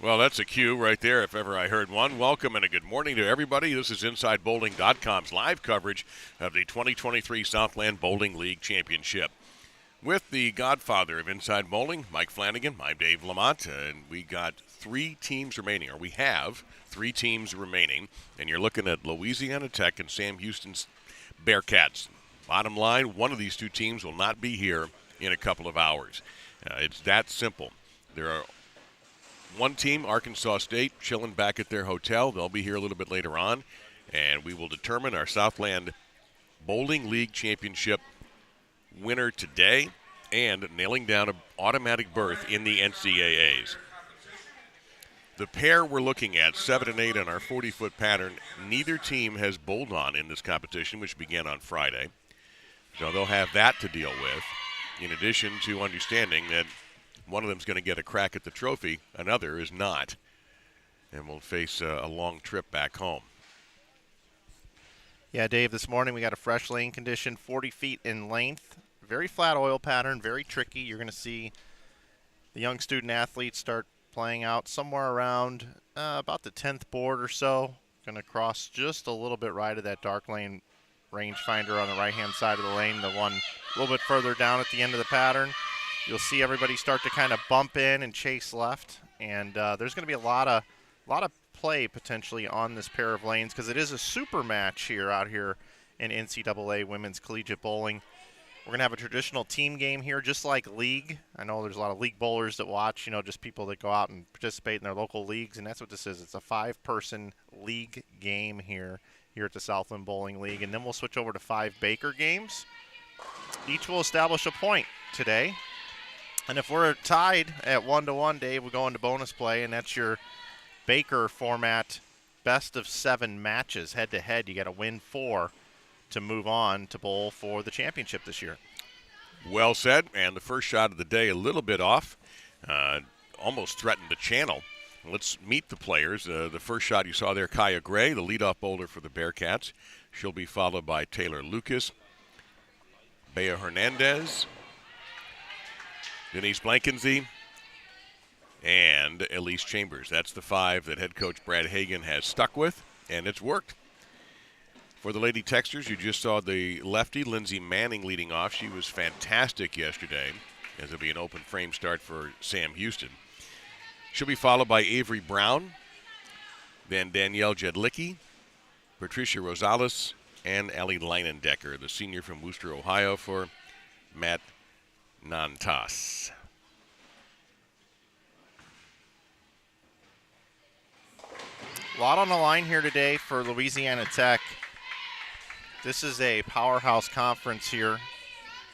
Well, that's a cue right there if ever I heard one. Welcome and a good morning to everybody. This is InsideBowling.com's live coverage of the 2023 Southland Bowling League Championship. With the godfather of Inside Bowling, Mike Flanagan, I'm Dave Lamont, and we got three teams remaining, or we have three teams remaining, and you're looking at Louisiana Tech and Sam Houston's Bearcats. Bottom line, one of these two teams will not be here in a couple of hours. It's that simple. There are one team, Arkansas State, chilling back at their hotel. They'll be here a little bit later on, and we will determine our Southland Bowling League Championship winner today and nailing down an automatic berth in the NCAAs. The pair we're looking at, 7 and 8 on our 40-foot pattern, neither team has bowled on in this competition, which began on Friday. So they'll have that to deal with, in addition to understanding that one of them is going to get a crack at the trophy, another is not, and will face a long trip back home. Yeah, Dave, this morning we got a fresh lane condition, 40 feet in length. Very flat oil pattern, very tricky. You're going to see the young student athletes start playing out somewhere around about the 10th board or so. Going to cross just a little bit right of that dark lane rangefinder on the right-hand side of the lane, the one a little bit further down at the end of the pattern. You'll see everybody start to kind of bump in and chase left, and there's going to be a lot of play potentially on this pair of lanes because it is a super match out here in NCAA Women's Collegiate Bowling. We're going to have a traditional team game here, just like league. I know there's a lot of league bowlers that watch, just people that go out and participate in their local leagues, and that's what this is. It's a 5-person league game here at the Southland Bowling League, and then we'll switch over to 5 Baker games. Each will establish a point today. And if we're tied at 1-1, Dave, we go into bonus play, and that's your Baker format best of 7 matches head-to-head. You got to win 4 to move on to bowl for the championship this year. Well said, and the first shot of the day a little bit off, almost threatened the channel. Let's meet the players. The first shot you saw there, Kaya Gray, the leadoff bowler for the Bearcats. She'll be followed by Taylor Lucas, Bea Hernandez, Denise Blankensee, and Elise Chambers. That's the 5 that head coach Brad Hagan has stuck with, and it's worked. For the Lady Texters, you just saw the lefty, Lindsay Manning, leading off. She was fantastic yesterday, as it'll be an open frame start for Sam Houston. She'll be followed by Avery Brown, then Danielle Jedlicki, Patricia Rosales, and Allie Leinendecker, the senior from Wooster, Ohio, for Matt Nantas. A lot on the line here today for Louisiana Tech. This is a powerhouse conference here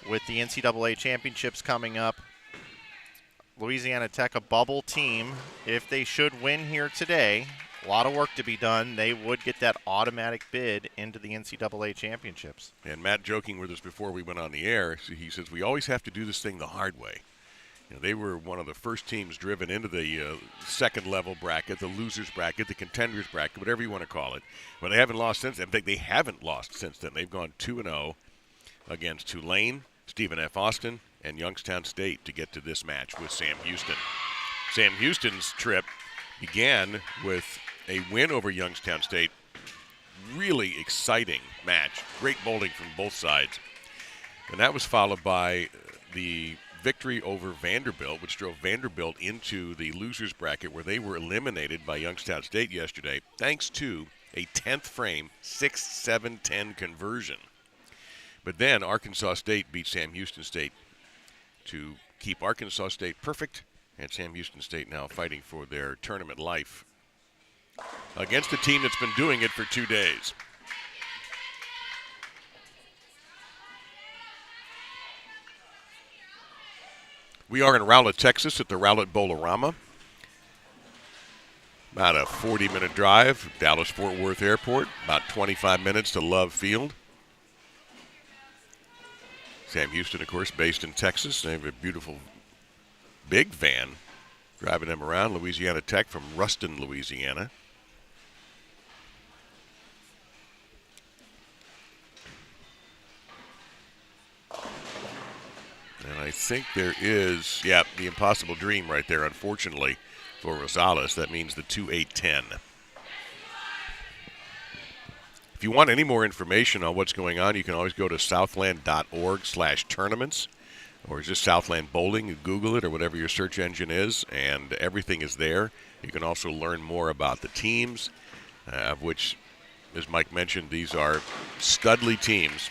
with the NCAA championships coming up. Louisiana Tech, a bubble team. If they should win here today, a lot of work to be done. They would get that automatic bid into the NCAA championships. And Matt joking with us before we went on the air, he says, we always have to do this thing the hard way. They were one of the first teams driven into the second level bracket, the losers bracket, the contenders bracket, whatever you want to call it. But they haven't lost since then. In fact, they haven't lost since then. They've gone 2-0 against Tulane, Stephen F. Austin, and Youngstown State to get to this match with Sam Houston. Sam Houston's trip began with a win over Youngstown State. Really exciting match. Great bowling from both sides. And that was followed by the victory over Vanderbilt, which drove Vanderbilt into the losers bracket where they were eliminated by Youngstown State yesterday, thanks to a 10th frame 6-7-10 conversion. But then Arkansas State beat Sam Houston State to keep Arkansas State perfect, and Sam Houston State now fighting for their tournament life against a team that's been doing it for 2 days. We are in Rowlett, Texas at the Rowlett Bowlarama. About a 40-minute drive from Dallas-Fort Worth Airport, about 25 minutes to Love Field. Sam Houston, of course, based in Texas. They have a beautiful big van driving them around. Louisiana Tech from Ruston, Louisiana. And I think there is, the Impossible Dream right there, unfortunately, for Rosales. That means the 2-8-10. If you want any more information on what's going on, you can always go to southland.org/tournaments, or just Southland Bowling. You Google it or whatever your search engine is, and everything is there. You can also learn more about the teams, of which, as Mike mentioned, these are studly teams.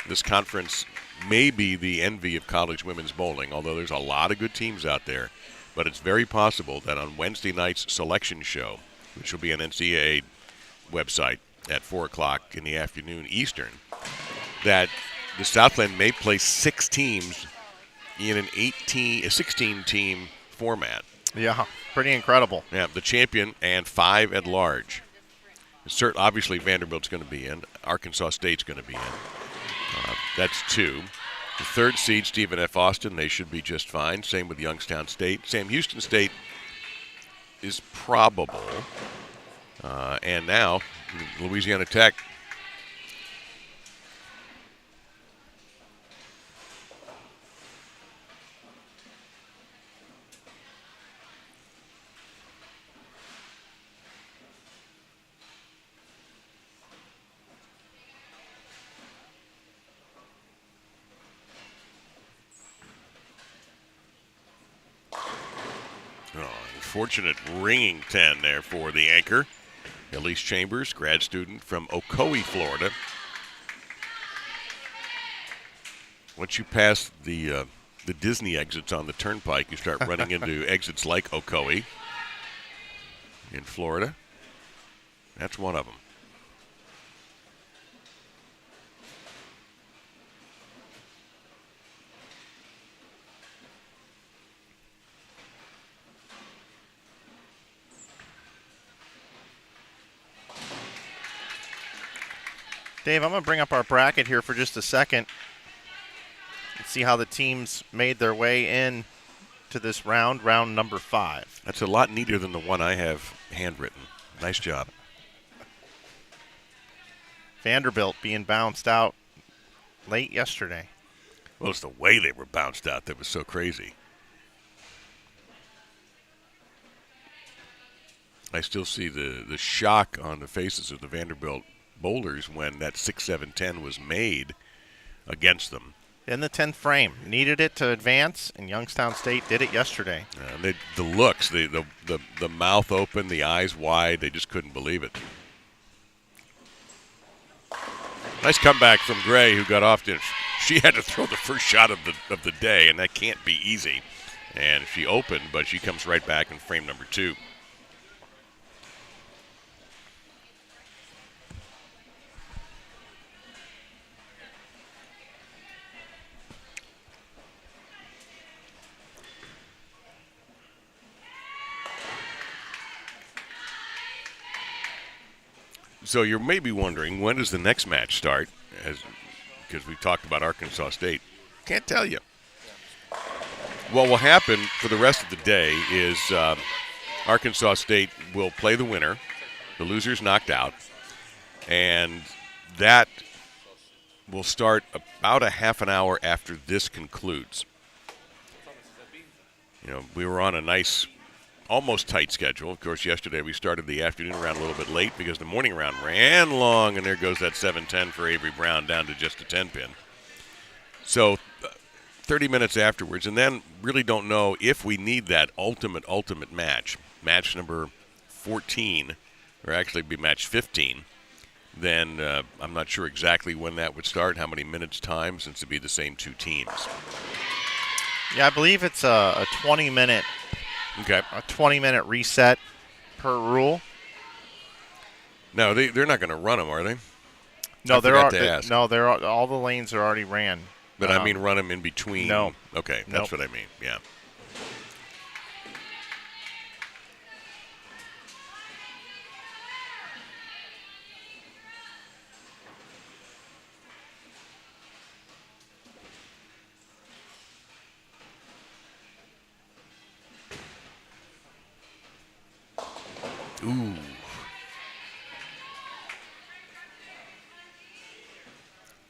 This conference may be the envy of college women's bowling, although there's a lot of good teams out there. But it's very possible that on Wednesday night's selection show, which will be on NCAA website at 4 o'clock in the afternoon Eastern, that the Southland may play 6 teams in a 16-team format. Yeah, pretty incredible. Yeah, the champion and 5 at large. Obviously, Vanderbilt's going to be in. Arkansas State's going to be in. That's 2. The 3rd seed, Stephen F. Austin, they should be just fine. Same with Youngstown State. Sam Houston State is probable. And now, Louisiana Tech. Unfortunate ringing 10 there for the anchor. Elise Chambers, grad student from Ocoee, Florida. Once you pass the Disney exits on the turnpike, you start running into exits like Ocoee in Florida. That's one of them. Dave, I'm going to bring up our bracket here for just a second and see how the teams made their way in to this round number 5. That's a lot neater than the one I have handwritten. Nice job. Vanderbilt being bounced out late yesterday. Well, it's the way they were bounced out that was so crazy. I still see the shock on the faces of the Vanderbilt bowlers when that 6-7-10 was made against them. In the 10th frame. Needed it to advance, and Youngstown State did it yesterday. The looks, the mouth open, the eyes wide, they just couldn't believe it. Nice comeback from Gray, who got off to. She had to throw the first shot of the day, and that can't be easy. And she opened, but she comes right back in frame number 2. So you're maybe wondering, when does the next match start? Because we talked about Arkansas State. Can't tell you. What will happen for the rest of the day is Arkansas State will play the winner. The loser's knocked out. And that will start about a half an hour after this concludes. You know, we were on a nice, almost tight schedule. Of course, yesterday we started the afternoon round a little bit late because the morning round ran long, and there goes that 7-10 for Avery Brown down to just a 10-pin. So 30 minutes afterwards, and then really don't know if we need that ultimate match, match number 14, or actually be match 15, then I'm not sure exactly when that would start, how many minutes time, since it'd be the same 2 teams. Yeah, I believe it's a 20-minute. Okay. A 20-minute reset per rule. No, they're not going to run them, are they? No, they're all the lanes are already ran. But I mean, run them in between. No. Okay, that's what I mean. Yeah. Ooh.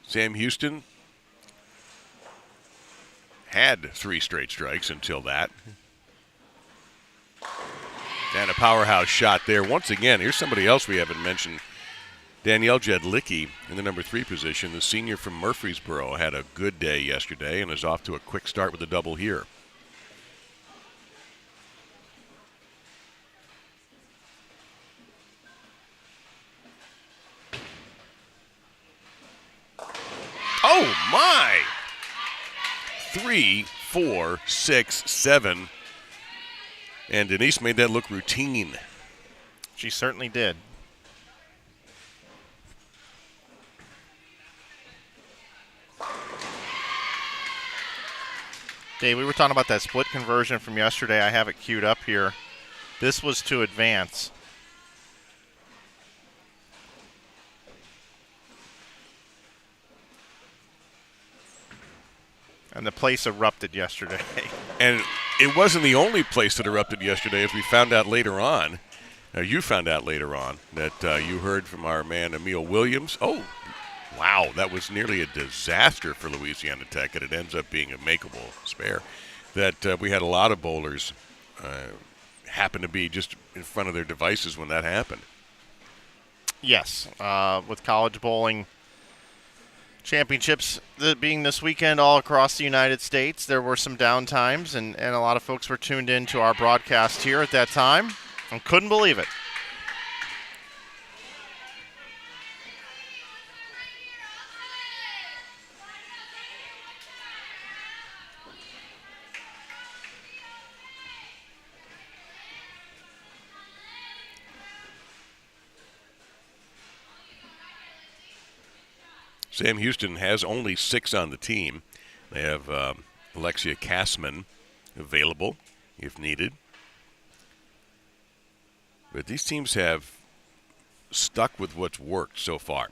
Sam Houston had 3 straight strikes until that. And a powerhouse shot there. Once again, here's somebody else we haven't mentioned. Danielle Jedlicki in the number 3 position, the senior from Murfreesboro, had a good day yesterday and is off to a quick start with a double here. Oh, my! 3, 4, 6, 7. And Denise made that look routine. She certainly did. Dave, we were talking about that split conversion from yesterday. I have it queued up here. This was to advance. And the place erupted yesterday. And it wasn't the only place that erupted yesterday, as we found out later on. You found out later on that you heard from our man Emil Williams. Oh, wow, that was nearly a disaster for Louisiana Tech, and it ends up being a makeable spare. That we had a lot of bowlers happen to be just in front of their devices when that happened. Yes, with college bowling championships being this weekend all across the United States, there were some downtimes, and a lot of folks were tuned in to our broadcast here at that time and couldn't believe it. Sam Houston has only 6 on the team. They have Alexia Kassman available if needed. But these teams have stuck with what's worked so far.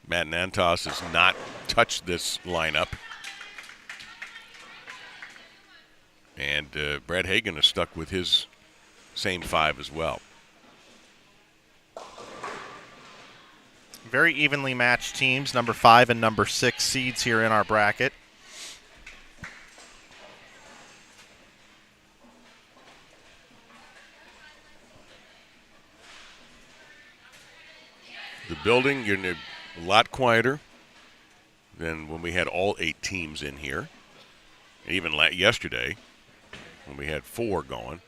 Matt Nantos has not touched this lineup. And Brad Hagan is stuck with his same 5 as well. Very evenly matched teams, number 5 and number 6 seeds here in our bracket. The building, you're a lot quieter than when we had all 8 teams in here. Even yesterday when we had 4 going.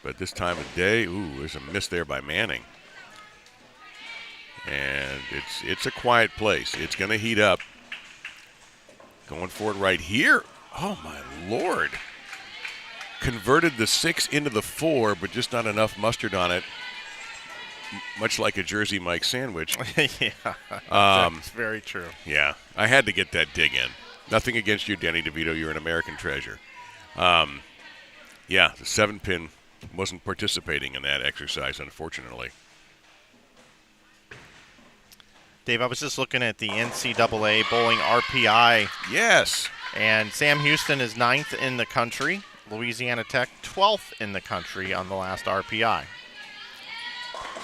But this time of day, there's a miss there by Manning. And it's a quiet place. It's going to heat up. Going for it right here. Oh, my Lord. Converted the 6 into the 4, but just not enough mustard on it. Much like a Jersey Mike sandwich. Yeah, that's very true. Yeah, I had to get that dig in. Nothing against you, Danny DeVito. You're an American treasure. Yeah, the 7-pin wasn't participating in that exercise, unfortunately. Dave, I was just looking at the NCAA bowling RPI. Yes. And Sam Houston is 9th in the country. Louisiana Tech 12th in the country on the last RPI.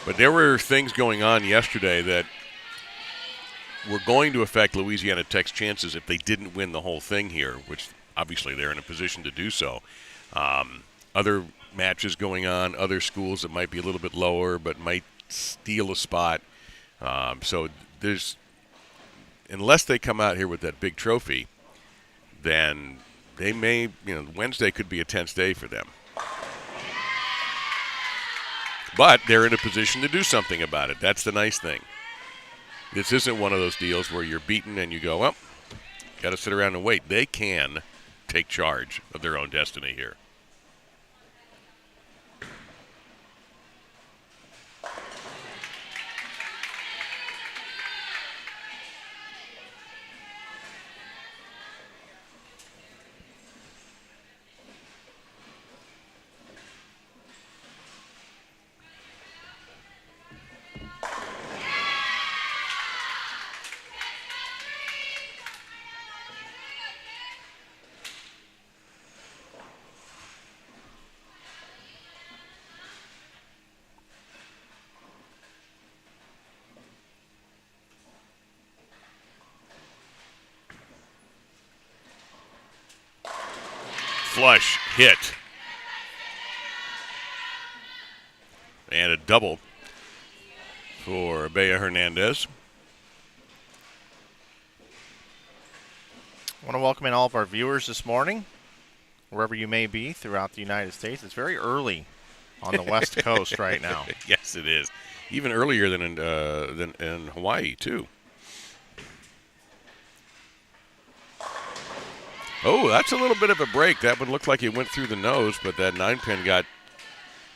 But there were things going on yesterday that were going to affect Louisiana Tech's chances if they didn't win the whole thing here, which obviously they're in a position to do so. Other matches going on, other schools that might be a little bit lower but might steal a spot. So there's, unless they come out here with that big trophy, then they may, Wednesday could be a tense day for them. But they're in a position to do something about it. That's the nice thing. This isn't one of those deals where you're beaten and you go, well, got to sit around and wait. They can take charge of their own destiny here. flush hit. And a double for Bea Hernandez. I want to welcome in all of our viewers this morning, wherever you may be throughout the United States. It's very early on the West Coast right now. Yes, it is. Even earlier than in Hawaii, too. Oh, that's a little bit of a break. That would look like it went through the nose, but that 9-pin got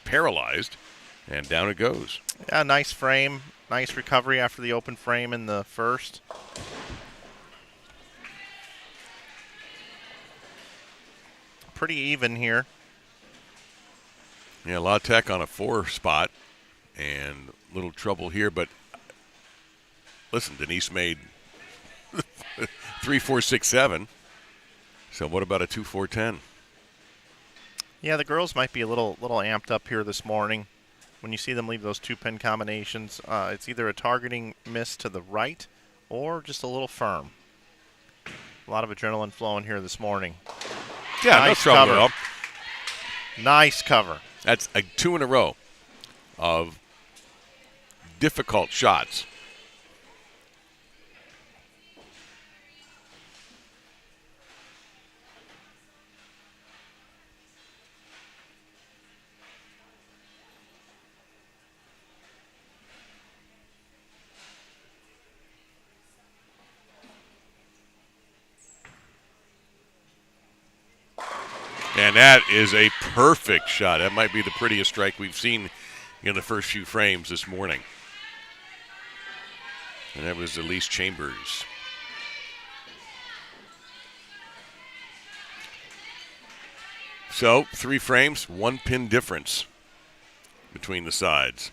paralyzed, and down it goes. Yeah, nice frame. Nice recovery after the open frame in the first. Pretty even here. Yeah, La Tech on a 4 spot, and little trouble here, but listen, Denise made 3, 4, 6, 7. So what about a 2, 4, 10? Yeah, the girls might be a little amped up here this morning. When you see them leave those 2-pin combinations, it's either a targeting miss to the right or just a little firm. A lot of adrenaline flowing here this morning. Yeah, nice no trouble at all. Nice cover. That's 2 in a row of difficult shots. And that is a perfect shot. That might be the prettiest strike we've seen in the first few frames this morning. And that was Elise Chambers. So 3 frames, 1 pin difference between the sides.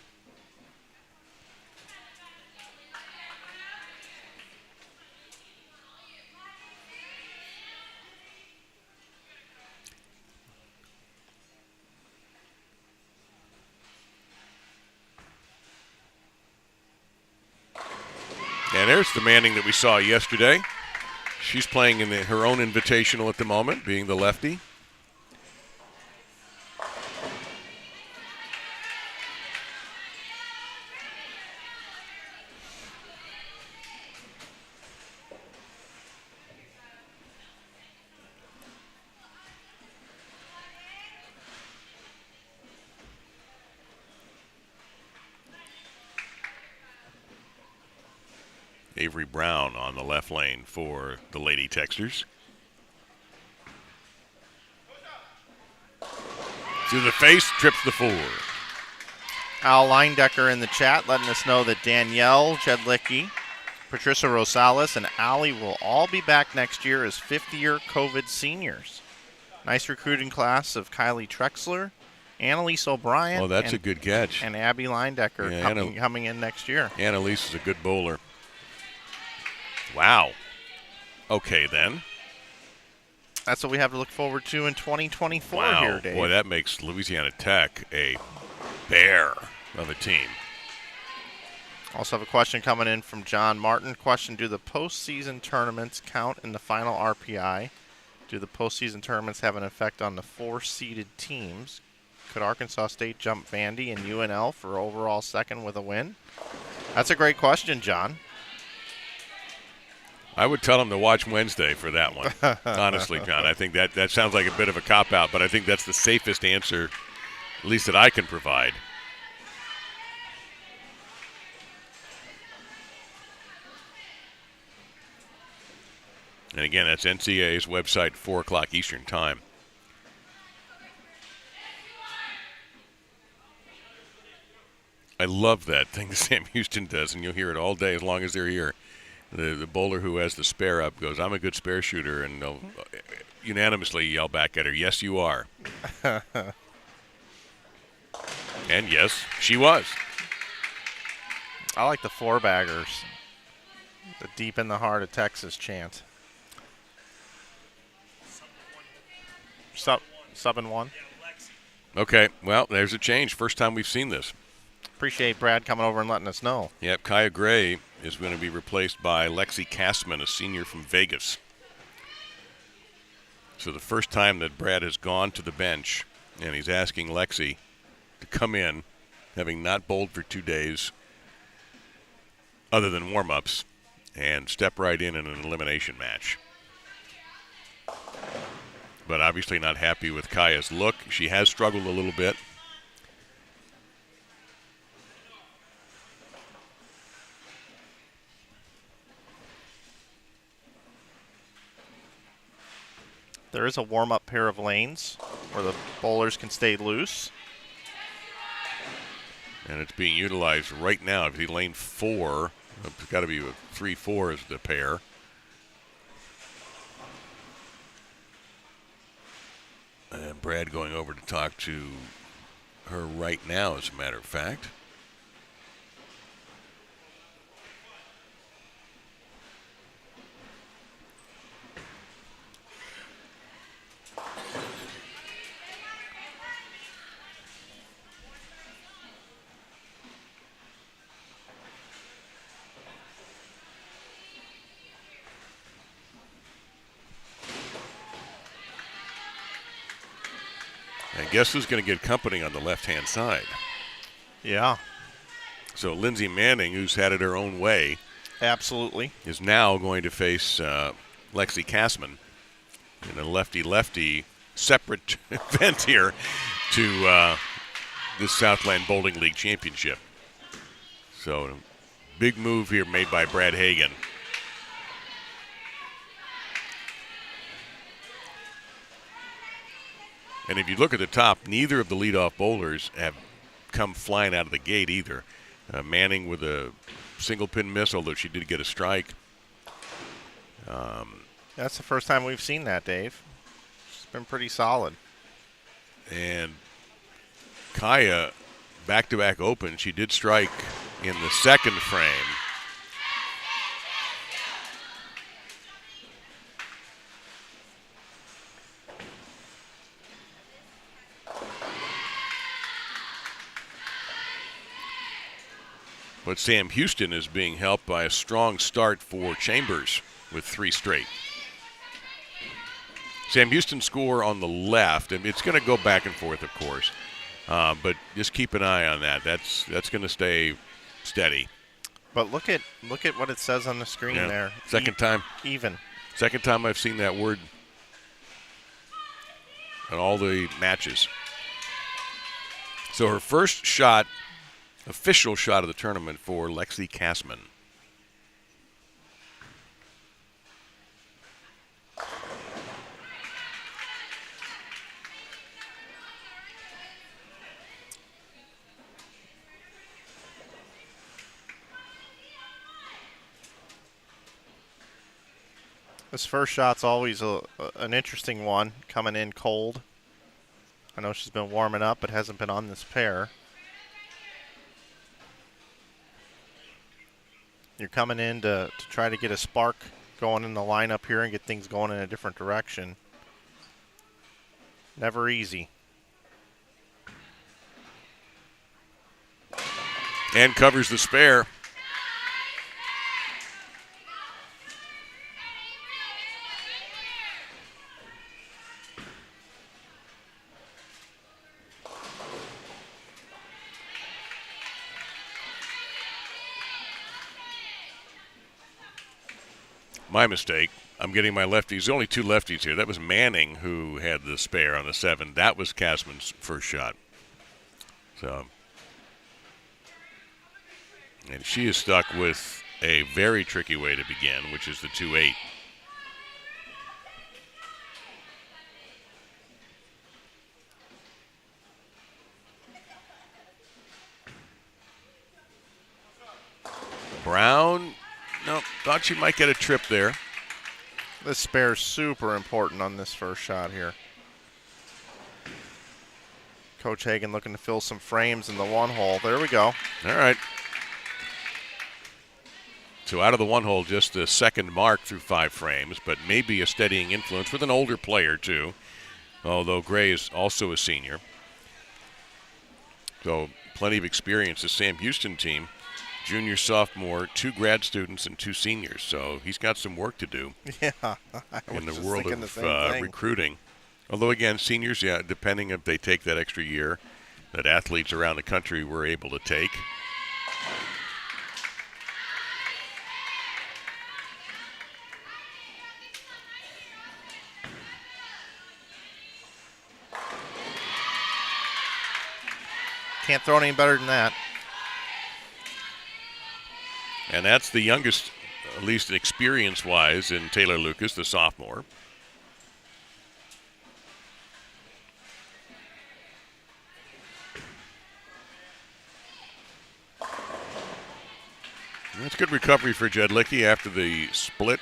And there's the Manning that we saw yesterday. She's playing in her own invitational at the moment, being the lefty. Avery Brown on the left lane for the Lady Texters. To the face, trips the 4. Al Leindecker in the chat letting us know that Danielle Jedlicki, Patricia Rosales, and Allie will all be back next year as fifth-year COVID seniors. Nice recruiting class of Kylie Trexler, Annalise O'Brien. Oh, that's a good catch. And Abby Leindecker coming in next year. Annalise is a good bowler. Wow. Okay, then. That's what we have to look forward to in 2024 here, Dave. Boy, that makes Louisiana Tech a bear of a team. Also have a question coming in from John Martin. Question, do the postseason tournaments count in the final RPI? Do the postseason tournaments have an effect on the 4-seeded teams? Could Arkansas State jump Vandy and UNL for overall second with a win? That's a great question, John. I would tell him to watch Wednesday for that one. Honestly, John, I think that sounds like a bit of a cop-out, but I think that's the safest answer, at least that I can provide. And again, that's NCAA's website, 4 o'clock Eastern Time. I love that thing that Sam Houston does, and you'll hear it all day as long as they're here. The bowler who has the spare up goes, I'm a good spare shooter, and they'll unanimously yell back at her, yes, you are. And yes, she was. I like the 4-baggers, the deep in the heart of Texas chant. Sub and 1. Okay, well, there's a change. First time we've seen this. Appreciate Brad coming over and letting us know. Yep, Kaya Gray is going to be replaced by Lexi Kastman, a senior from Vegas. So the first time that Brad has gone to the bench, and he's asking Lexi to come in, having not bowled for 2 days, other than warm-ups, and step right in an elimination match. But obviously not happy with Kaya's look. She has struggled a little bit. There is a warm-up pair of lanes where the bowlers can stay loose. And it's being utilized right now. If you lane 4, it's got to be 3-4 is the pair. And Brad going over to talk to her right now, as a matter of fact. And guess who's going to get company on the left-hand side? Yeah. So Lindsay Manning, who's had it her own way, absolutely, is now going to face Lexi Kassman in a lefty-lefty separate event here to this Southland Bowling League Championship. So big move here made by Brad Hagan. And if you look at the top, neither of the leadoff bowlers have come flying out of the gate either. Manning with a single pin miss, although she did get a strike. That's the first time we've seen that, Dave. It's been pretty solid. And Kaya, back-to-back open, she did strike in the second frame. But Sam Houston is being helped by a strong start for Chambers with 3 straight. Sam Houston score on the left, and it's going to go back and forth, of course. But just keep an eye on that. That's going to stay steady. But look at what it says on the screen there. Second time. Even. Second time I've seen that word in all the matches. So her first shot, official shot of the tournament for Lexi Kassman. This first shot's always an interesting one, coming in cold. I know she's been warming up, but hasn't been on this pair. You're coming in to try to get a spark going in the lineup here and get things going in a different direction. Never easy. And covers the spare. My mistake. I'm getting my lefties. Only 2 lefties here. That was Manning who had the spare on the 7. That was Kassman's first shot. So, and she is stuck with a very tricky way to begin, which is the 2-8. Brown. No, thought she might get a trip there. This spare's super important on this first shot here. Coach Hagan looking to fill some frames in the 1 hole. There we go. All right. So out of the 1 hole, just the second mark through 5 frames, but maybe a steadying influence with an older player too, although Gray is also a senior. So plenty of experience. The Sam Houston team junior, sophomore, 2 grad students, and 2 seniors. So he's got some work to do in the world of recruiting. Although, again, seniors, yeah, depending if they take that extra year that athletes around the country were able to take. Can't throw it any better than that. And that's the youngest, at least experience-wise, in Taylor Lucas, the sophomore. That's good recovery for Jedlicki after the split.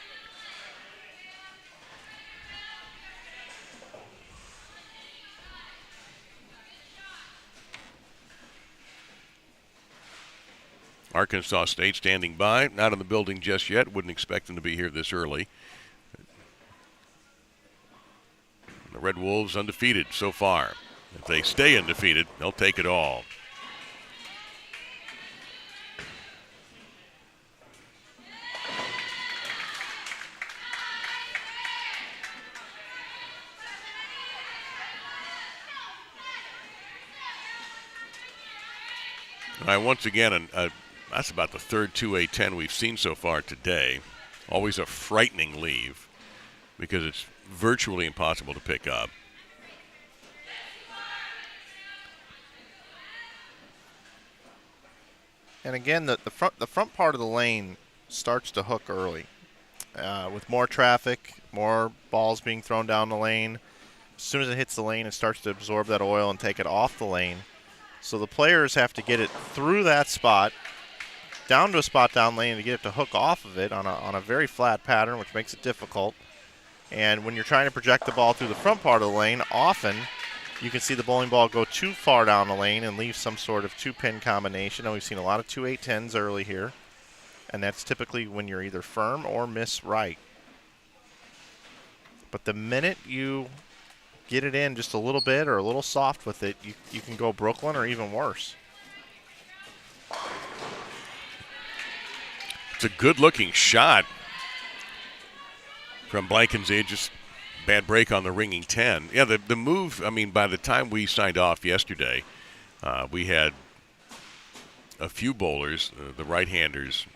Arkansas State standing by, not in the building just yet. Wouldn't expect them to be here this early. The Red Wolves undefeated so far. If they stay undefeated, they'll take it all. Once again, that's about the third 2A10 we've seen so far today. Always a frightening leave because it's virtually impossible to pick up. And again, the front part of the lane starts to hook early. With more traffic, more balls being thrown down the lane. As soon as it hits the lane, it starts to absorb that oil and take it off the lane. So the players have to get it through that spot, down to a spot down lane to get it to hook off of it on a very flat pattern, which makes it difficult. And when you're trying to project the ball through the front part of the lane, often you can see the bowling ball go too far down the lane and leave some sort of 2-pin combination. And we've seen a lot of 2-8-10s early here. And that's typically when you're either firm or miss right. But the minute you get it in just a little bit or a little soft with it, you can go Brooklyn or even worse. It's a good-looking shot from Blankenship. Just bad break on the ringing 10. Yeah, the move, I mean, by the time we signed off yesterday, we had a few bowlers, the right-handers,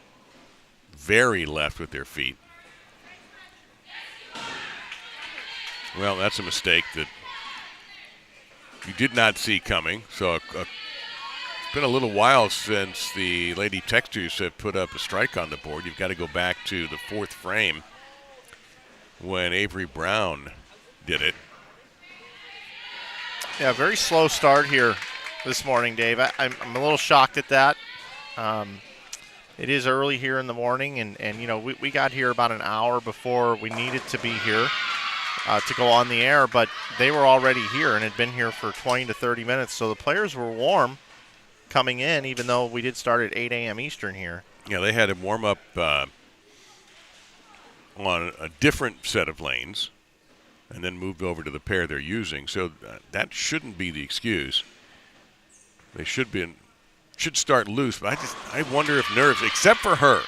very left with their feet. Well, that's a mistake that you did not see coming. So it's been a little while since the Lady Texters have put up a strike on the board. You've got to go back to the 4th frame when Avery Brown did it. Yeah, very slow start here this morning, Dave. I'm a little shocked at that. It is early here in the morning, and you know, we got here about an hour before we needed to be here to go on the air, but they were already here and had been here for 20 to 30 minutes, so the players were warm coming in, even though we did start at 8 a.m. Eastern here. Yeah, they had to warm up on a different set of lanes and then moved over to the pair they're using, so that shouldn't be the excuse. They should start loose, but I wonder if nerves, except for her,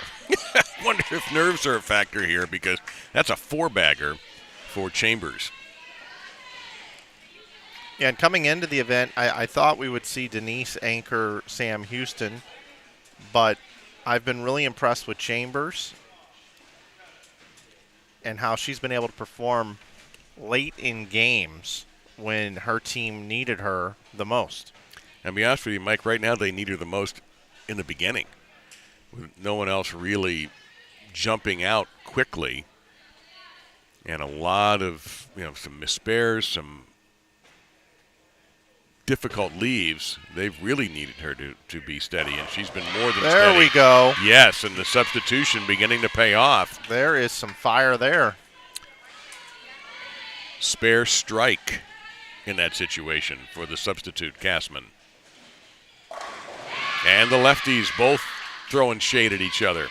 I wonder if nerves are a factor here, because that's a 4-bagger for Chambers. Yeah, and coming into the event, I thought we would see Denise anchor Sam Houston, but I've been really impressed with Chambers and how she's been able to perform late in games when her team needed her the most. And to be honest with you, Mike, right now they need her the most in the beginning, with no one else really jumping out quickly. And a lot of, some missed spares, some difficult leaves. They've really needed her to be steady, and she's been more than steady. There we go. Yes, and the substitution beginning to pay off. There is some fire there. Spare strike in that situation for the substitute Castman. And the lefties both throwing shade at each other.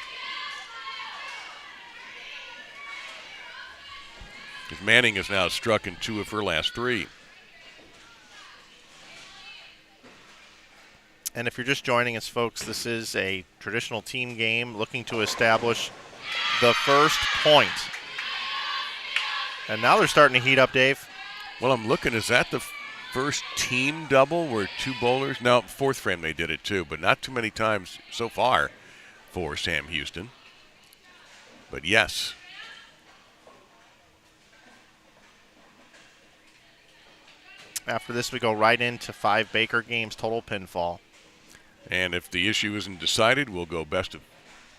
Manning has now struck in 2 of her last 3. And if you're just joining us, folks, this is a traditional team game looking to establish the first point. And now they're starting to heat up, Dave. Well, I'm looking. Is that the first team double where two bowlers? No, fourth frame they did it too, but not too many times so far for Sam Houston. But yes. After this, we go right into 5 Baker games, total pinfall. And if the issue isn't decided, we'll go best of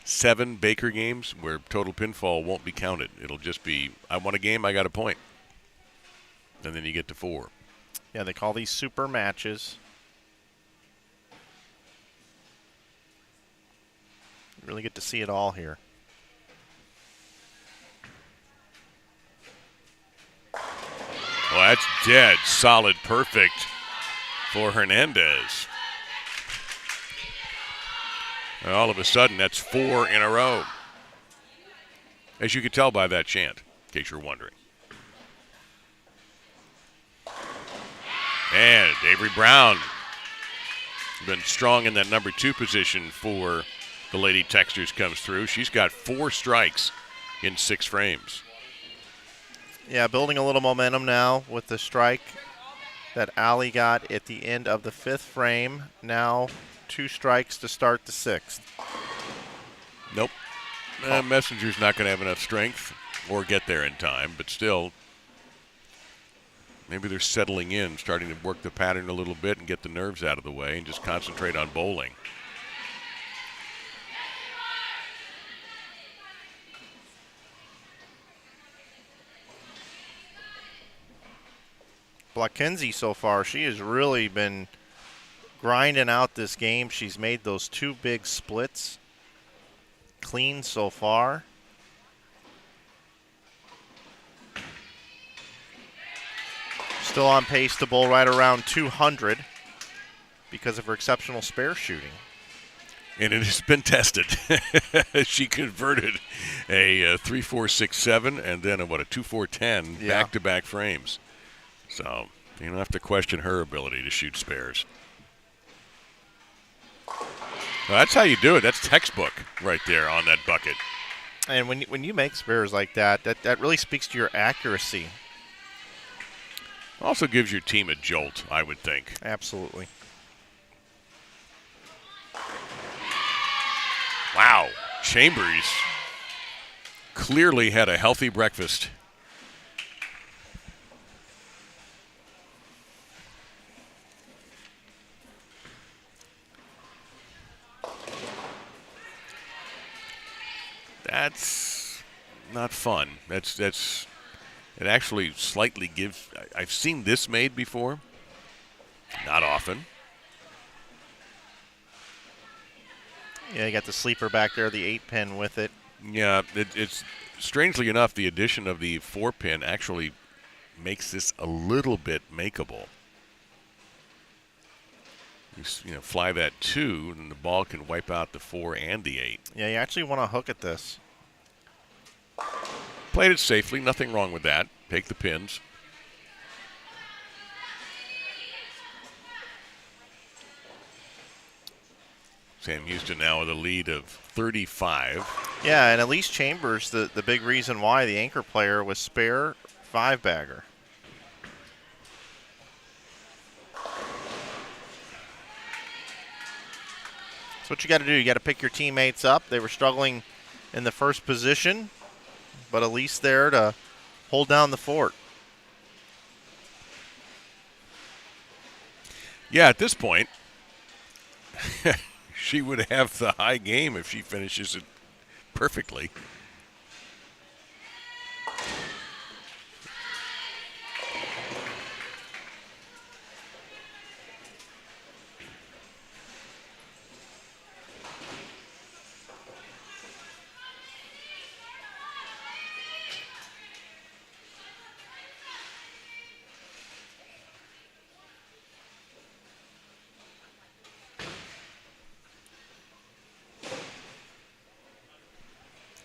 7 Baker games where total pinfall won't be counted. It'll just be, I won a game, I got a point. And then you get to 4. Yeah, they call these super matches. You really get to see it all here. Well, that's dead solid perfect for Hernandez. And all of a sudden, that's 4 in a row. As you could tell by that chant, in case you're wondering. And Avery Brown been strong in that number 2 position for the Lady Texters comes through. She's got 4 strikes in 6 frames. Yeah, building a little momentum now with the strike that Allie got at the end of the 5th frame. Now 2 strikes to start the 6th. Nope. Messenger's not going to have enough strength or get there in time, but still, maybe they're settling in, starting to work the pattern a little bit and get the nerves out of the way and just concentrate on bowling. Blackenzie so far, she has really been grinding out this game. She's made those 2 big splits clean so far. Still on pace to bowl right around 200 because of her exceptional spare shooting. And it has been tested. She converted a 3-4-6-7 and then a 2-4-10 back-to-back frames. So you don't have to question her ability to shoot spares. Well, that's how you do it. That's textbook right there on that bucket. And when you make spares like that really speaks to your accuracy. Also gives your team a jolt, I would think. Absolutely. Wow. Chambers clearly had a healthy breakfast. That's not fun. It actually slightly gives. I've seen this made before. Not often. Yeah, you got the sleeper back there, the 8-pin with it. Yeah, it's strangely enough, the addition of the 4-pin actually makes this a little bit makeable. You know, fly that 2, and the ball can wipe out the 4 and the 8. Yeah, you actually want to hook at this. Played it safely, nothing wrong with that. Take the pins. Sam Houston now with a lead of 35. Yeah, and Elise Chambers, the big reason why the anchor player was spare 5-bagger. That's what you got to do. You got to pick your teammates up. They were struggling in the first position, but Elise there to hold down the fort. Yeah, at this point, she would have the high game if she finishes it perfectly.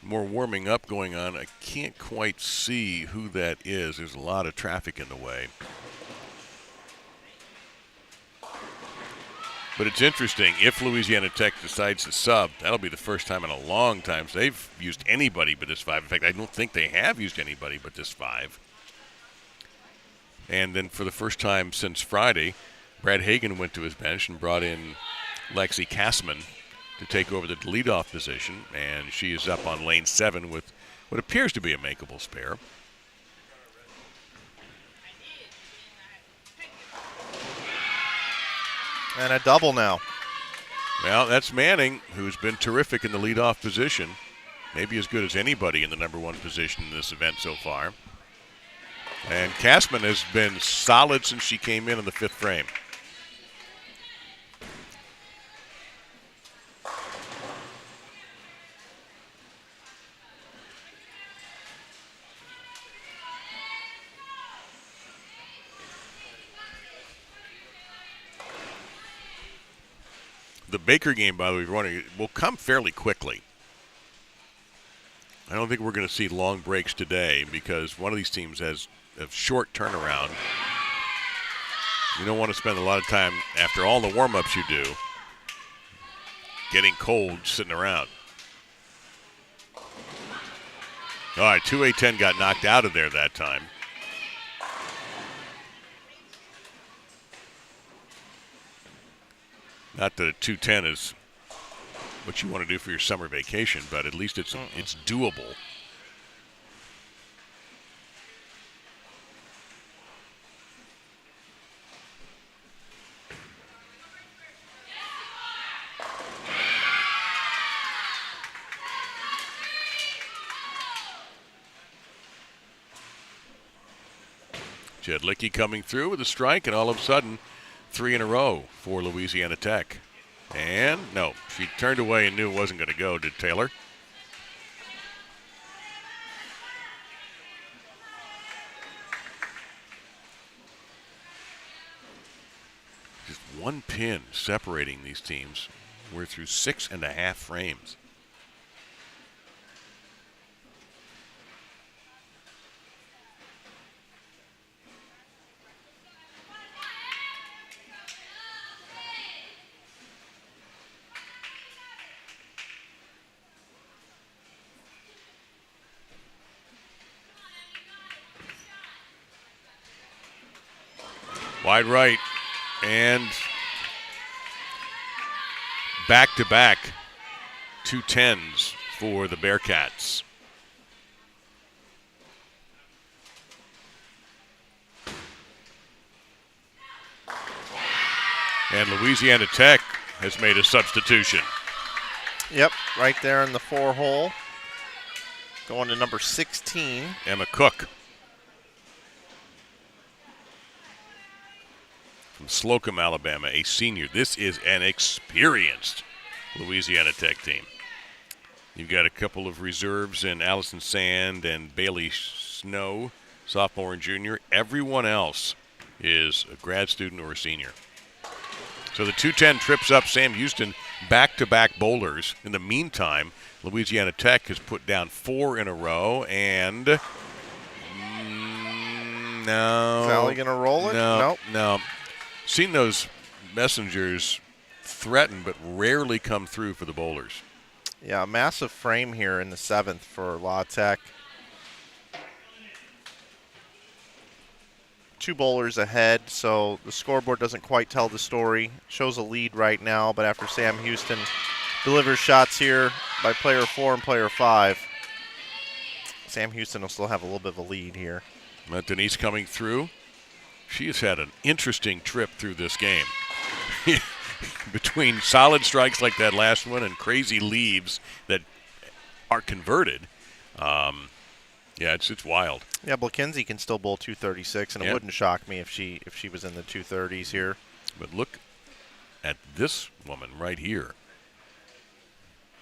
More warming up going on. I can't quite see who that is. There's a lot of traffic in the way. But it's interesting. If Louisiana Tech decides to sub, that'll be the first time in a long time they've used anybody but this 5. In fact, I don't think they have used anybody but this 5. And then for the first time since Friday, Brad Hagan went to his bench and brought in Lexi Kassman to take over the leadoff position, and she is up on lane 7 with what appears to be a makeable spare. And a double now. Well, that's Manning, who's been terrific in the leadoff position. Maybe as good as anybody in the number 1 position in this event so far. And Kassman has been solid since she came in the 5th frame. The Baker game, by the way, will come fairly quickly. I don't think we're going to see long breaks today because one of these teams has a short turnaround. You don't want to spend a lot of time after all the warm-ups you do getting cold sitting around. All right, 2A10 got knocked out of there that time. Not that a 210 is what you want to do for your summer vacation, but at least it's doable. Jedlicki coming through with a strike, and all of a sudden, 3 in a row for Louisiana Tech. And no, she turned away and knew it wasn't going to go, did Taylor? Just one pin separating these teams. We're through 6.5 frames. Wide right, and back-to-back 210s for the Bearcats. And Louisiana Tech has made a substitution. Yep, right there in the 4-hole. Going to number 16. Emma Cook. From Slocum, Alabama, a senior. This is an experienced Louisiana Tech team. You've got a couple of reserves in Allison Sand and Bailey Snow, sophomore and junior. Everyone else is a grad student or a senior. So the 210 trips up Sam Houston back-to-back bowlers. In the meantime, Louisiana Tech has put down 4 in a row, and no. Is Allie going to roll it? No, no. Seen those messengers threaten but rarely come through for the bowlers. Yeah, a massive frame here in the 7th for La Tech. 2 bowlers ahead, so the scoreboard doesn't quite tell the story. Shows a lead right now, but after Sam Houston delivers shots here by player 4 and player 5, Sam Houston will still have a little bit of a lead here. Denise coming through. She has had an interesting trip through this game. Between solid strikes like that last one and crazy leaves that are converted, yeah, it's wild. Yeah, Blakenzie can still bowl 236, and it wouldn't shock me if she was in the 230s here. But look at this woman right here,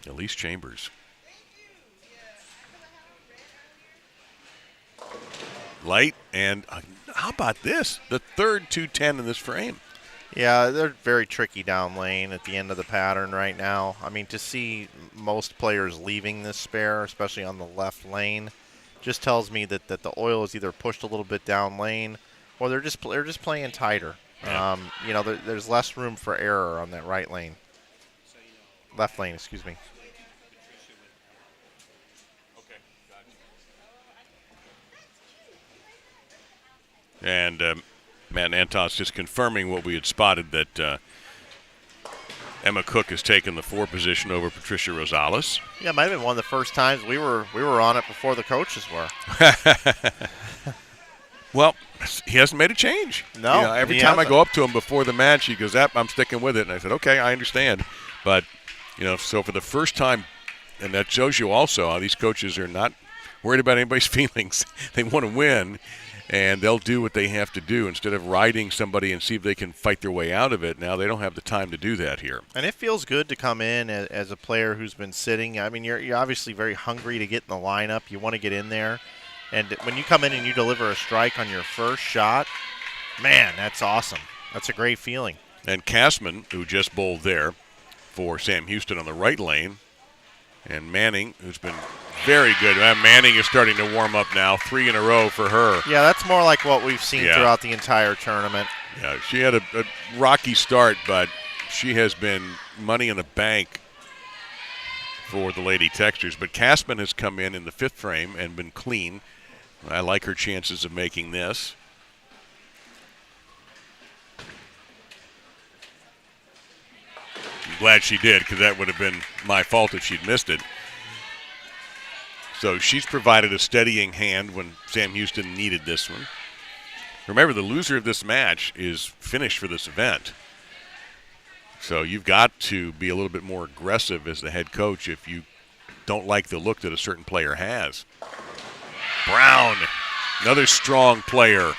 Elise Chambers. Light, and how about this? The third 210 in this frame. Yeah, they're very tricky down lane at the end of the pattern right now. I mean, to see most players leaving this spare, especially on the left lane, just tells me that the oil is either pushed a little bit down lane or they're just playing tighter. Yeah. There's less room for error on that right lane. Left lane, excuse me. And Matt Nantos just confirming what we had spotted, that Emma Cook has taken the 4 position over Patricia Rosales. Yeah, it might have been one of the first times we were on it before the coaches were. Well, he hasn't made a change. No, every he time hasn't. I go up to him before the match, he goes, I'm sticking with it. And I said, okay, I understand. But, so for the first time, and that shows you also how these coaches are not worried about anybody's feelings. They want to win, and they'll do what they have to do instead of riding somebody and see if they can fight their way out of it. Now they don't have the time to do that here. And it feels good to come in as a player who's been sitting. I mean, you're obviously very hungry to get in the lineup. You want to get in there. And when you come in and you deliver a strike on your first shot, man, that's awesome. That's a great feeling. And Kassman, who just bowled there for Sam Houston on the right lane, and Manning, who's been very good. Manning is starting to warm up now, 3 in a row for her. Yeah, that's more like what we've seen throughout the entire tournament. Yeah, she had a rocky start, but she has been money in the bank for the Lady Texters. But Kassman has come in the 5th frame and been clean. I like her chances of making this. I'm glad she did, because that would have been my fault if she'd missed it. So she's provided a steadying hand when Sam Houston needed this one. Remember, the loser of this match is finished for this event. So you've got to be a little bit more aggressive as the head coach if you don't like the look that a certain player has. Brown, another strong player.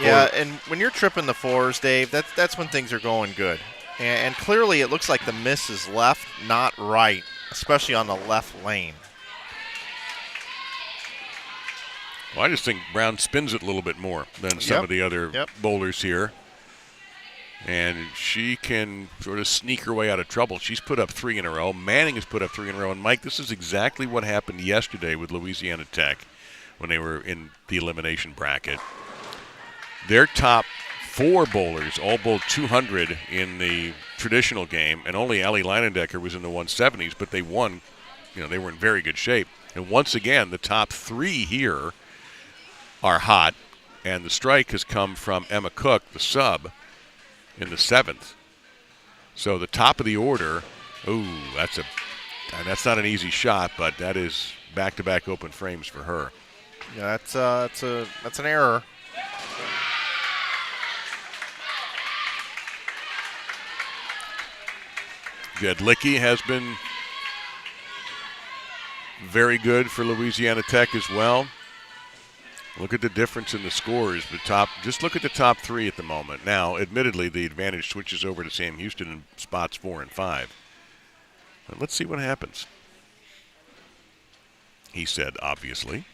Yeah, and when you're tripping the 4s, Dave, that's when things are going good. And clearly it looks like the miss is left, not right, especially on the left lane. Well, I just think Brown spins it a little bit more than some of the other bowlers here. And she can sort of sneak her way out of trouble. She's put up 3 in a row. Manning has put up 3 in a row. And, Mike, this is exactly what happened yesterday with Louisiana Tech when they were in the elimination bracket. Their top 4 bowlers all bowled 200 in the traditional game, and only Allie Leinendecker was in the 170s, but they won. They were in very good shape. And once again, the top 3 here are hot, and the strike has come from Emma Cook, the sub, in the 7th. So the top of the order, that's not an easy shot, but that is back-to-back open frames for her. Yeah, that's an error. Jedlicki has been very good for Louisiana Tech as well. Look at the difference in the scores. Just look at the top 3 at the moment. Now, admittedly, the advantage switches over to Sam Houston in spots 4 and 5. But let's see what happens. He said, obviously.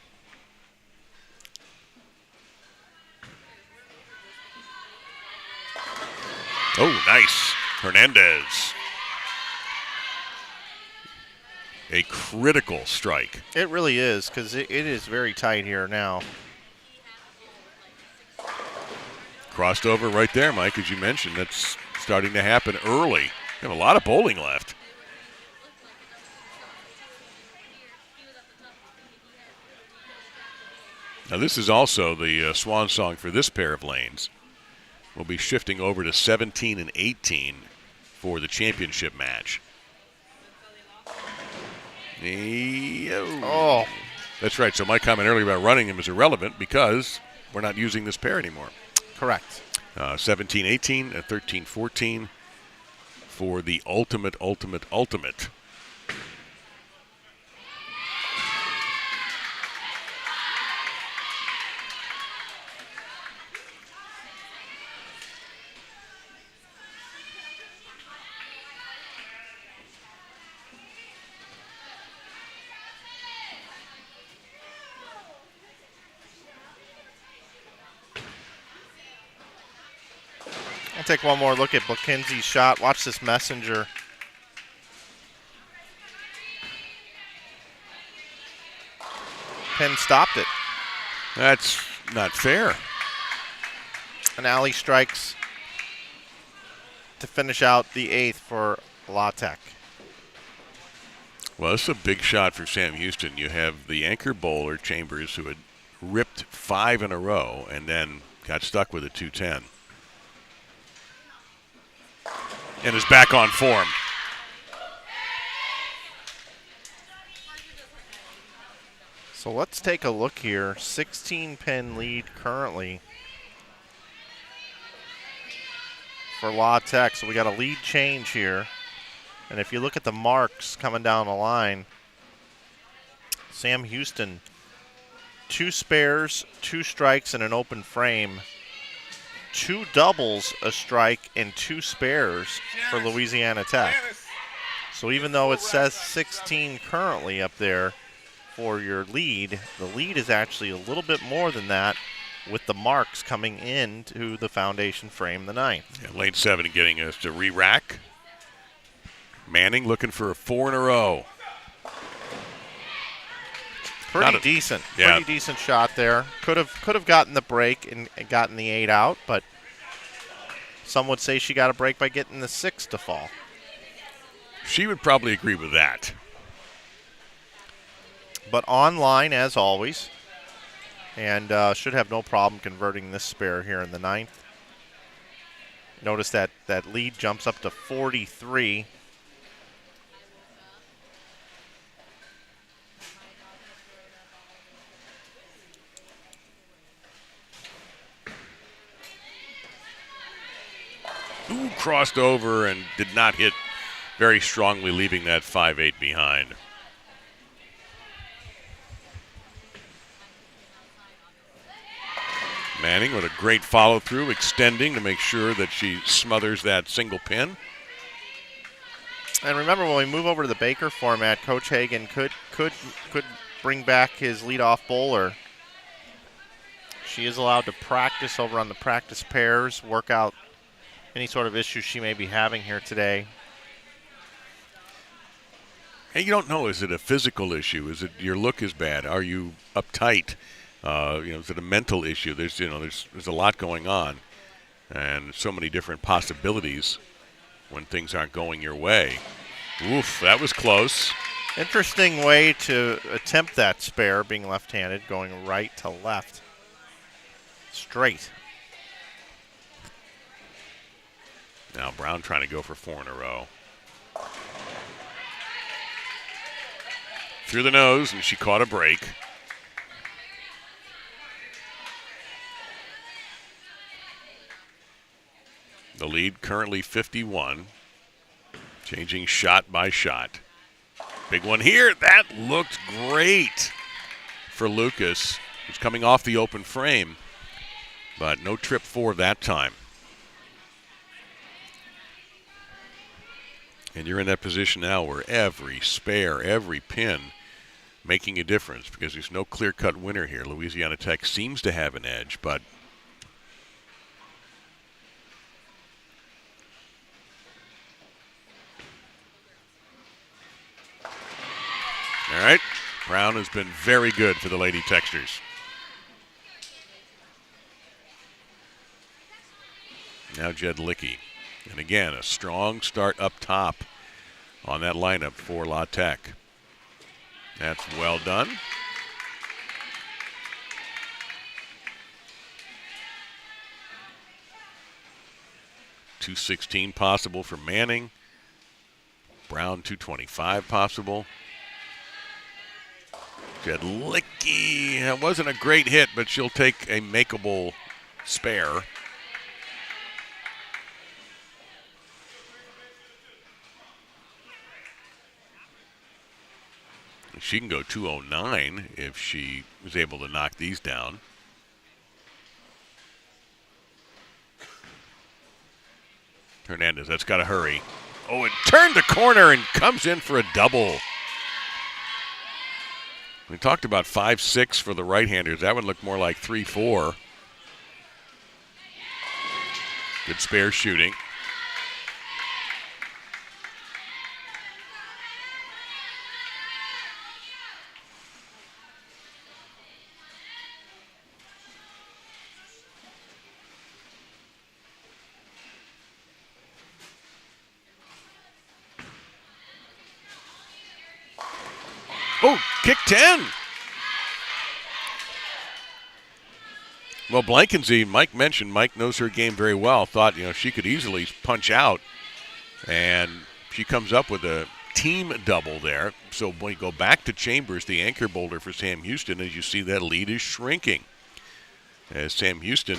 Oh, nice. Hernandez. A critical strike. It really is, because it is very tight here now. Crossed over right there, Mike, as you mentioned. That's starting to happen early. We have a lot of bowling left. Now, this is also the swan song for this pair of lanes. We'll be shifting over to 17 and 18 for the championship match. Oh. That's right. So my comment earlier about running him is irrelevant because we're not using this pair anymore. Correct. 17-18 and 13-14 for the ultimate. I'll take one more look at McKenzie's shot. Watch this messenger. Penn stopped it. That's not fair. And Allie strikes to finish out the 8th for La Tech. Well, this is a big shot for Sam Houston. You have the anchor bowler, Chambers, who had ripped 5 in a row and then got stuck with a 210. And is back on form. So let's take a look here. 16-pin lead currently for La Tech. So we got a lead change here. And if you look at the marks coming down the line, Sam Houston, 2 spares, 2 strikes, and an open frame. 2 doubles, a strike, and 2 spares for Louisiana Tech. So even though it says 16 currently up there for your lead, the lead is actually a little bit more than that with the marks coming into the foundation frame the 9th. Yeah, lane 7 getting us to re-rack. Manning looking for a 4 in a row. Pretty decent. Yeah. Pretty decent shot there. Could have gotten the break and gotten the 8 out, but some would say she got a break by getting the 6 to fall. She would probably agree with that. But online, as always, and should have no problem converting this spare here in the 9th. Notice that lead jumps up to 43. Ooh, crossed over and did not hit very strongly, leaving that 5-8 behind. Manning with a great follow-through, extending to make sure that she smothers that single pin. And remember, when we move over to the Baker format, Coach Hagan could bring back his leadoff bowler. She is allowed to practice over on the practice pairs, work out any sort of issues she may be having here today. Hey, you don't know, is it a physical issue? Is it your look is bad? Are you uptight? Is it a mental issue? There's a lot going on, and so many different possibilities when things aren't going your way. Oof, that was close. Interesting way to attempt that spare, being left-handed, going right to left. Straight. Now Brown trying to go for 4 in a row. Through the nose, and she caught a break. The lead currently 51. Changing shot by shot. Big one here. That looked great for Lucas, who's coming off the open frame, but no trip 4 that time. And you're in that position now where every spare, every pin making a difference because there's no clear-cut winner here. Louisiana Tech seems to have an edge, but all right, Brown has been very good for the Lady Techsters. Now Jed Lickey. And again, a strong start up top on that lineup for La Tech. That's well done. .216 possible for Manning. Brown .225 possible. Jed Lickey. That wasn't a great hit, but she'll take a makeable spare. She can go 209 if she was able to knock these down. Hernandez, that's got to hurry. Oh, it turned the corner and comes in for a double. We talked about 5-6 for the right-handers. That would look more like 3-4. Good spare shooting. Oh, kick 10. Well, Blankensee, Mike mentioned, Mike knows her game very well. Thought, she could easily punch out. And she comes up with a team double there. So when you go back to Chambers, the anchor bowler for Sam Houston, as you see that lead is shrinking. As Sam Houston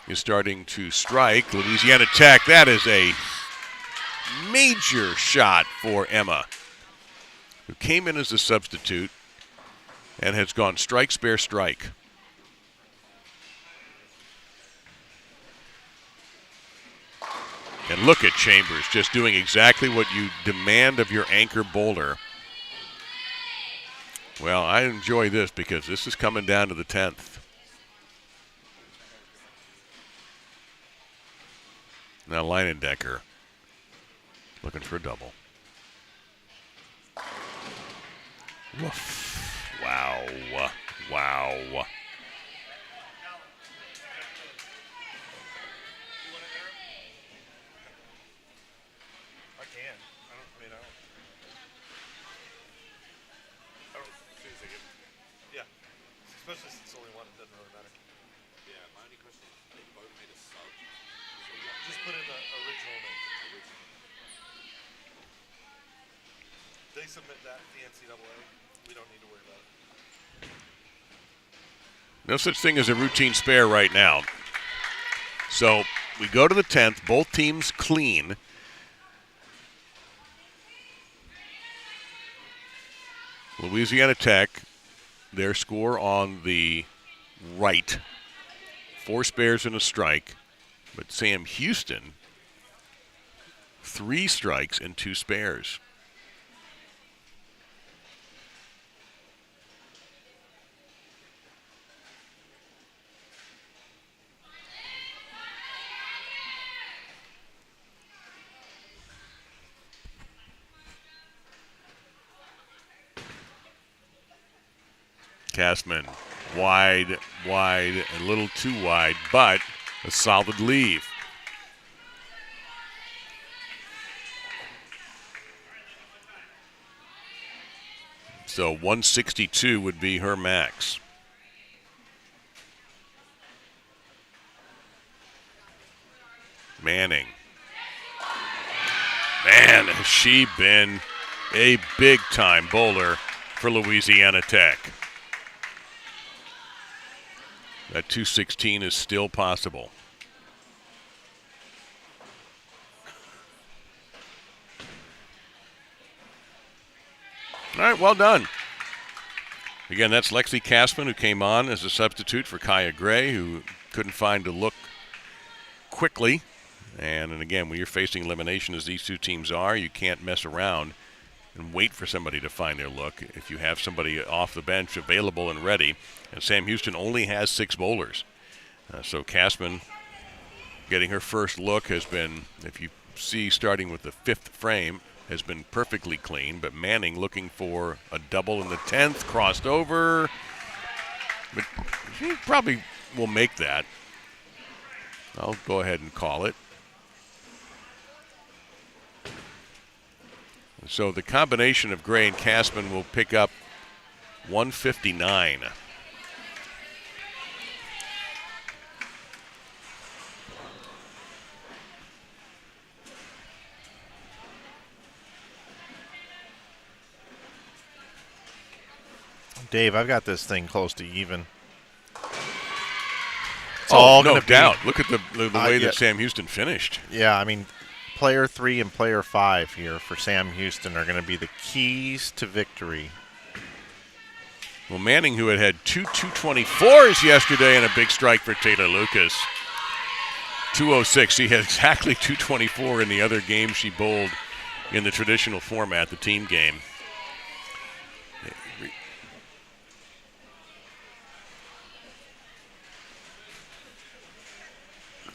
is starting to strike. Louisiana Tech, that is a major shot for Emma, who came in as a substitute and has gone strike, spare, strike. And look at Chambers just doing exactly what you demand of your anchor bowler. Well, I enjoy this because this is coming down to the 10th. Now Leinendecker looking for a double. Woof. Wow. Wow. Especially since only one, it doesn't really matter. Yeah, my only question is, they both made a sub. Just put in the original name. They submit that to the NCAA. We don't need to worry about it. No such thing as a routine spare right now. So we go to the 10th, both teams clean. Louisiana Tech, their score on the right, 4 spares and a strike. But Sam Houston, 3 strikes and 2 spares. Castman, wide, a little too wide, but a solid leave. So 162 would be her max. Manning. Man, has she been a big-time bowler for Louisiana Tech. That 216 is still possible. All right, well done. Again, that's Lexi Castman, who came on as a substitute for Kaya Gray, who couldn't find a look quickly. And again, when you're facing elimination, as these two teams are, you can't mess around and wait for somebody to find their look if you have somebody off the bench available and ready. And Sam Houston only has 6 bowlers. So Castman getting her first look has been, if you see starting with the 5th frame, has been perfectly clean. But Manning looking for a double in the 10th, crossed over. But she probably will make that. I'll go ahead and call it. So the combination of Gray and Castman will pick up 159. Dave, I've got this thing close to even. Oh, no doubt. Look at the way that Sam Houston finished. Yeah, I mean, player 3 and player 5 here for Sam Houston are going to be the keys to victory. Well, Manning, who had 2 224s yesterday and a big strike for Taylor Lucas. 206. She had exactly 224 in the other game she bowled in the traditional format, the team game.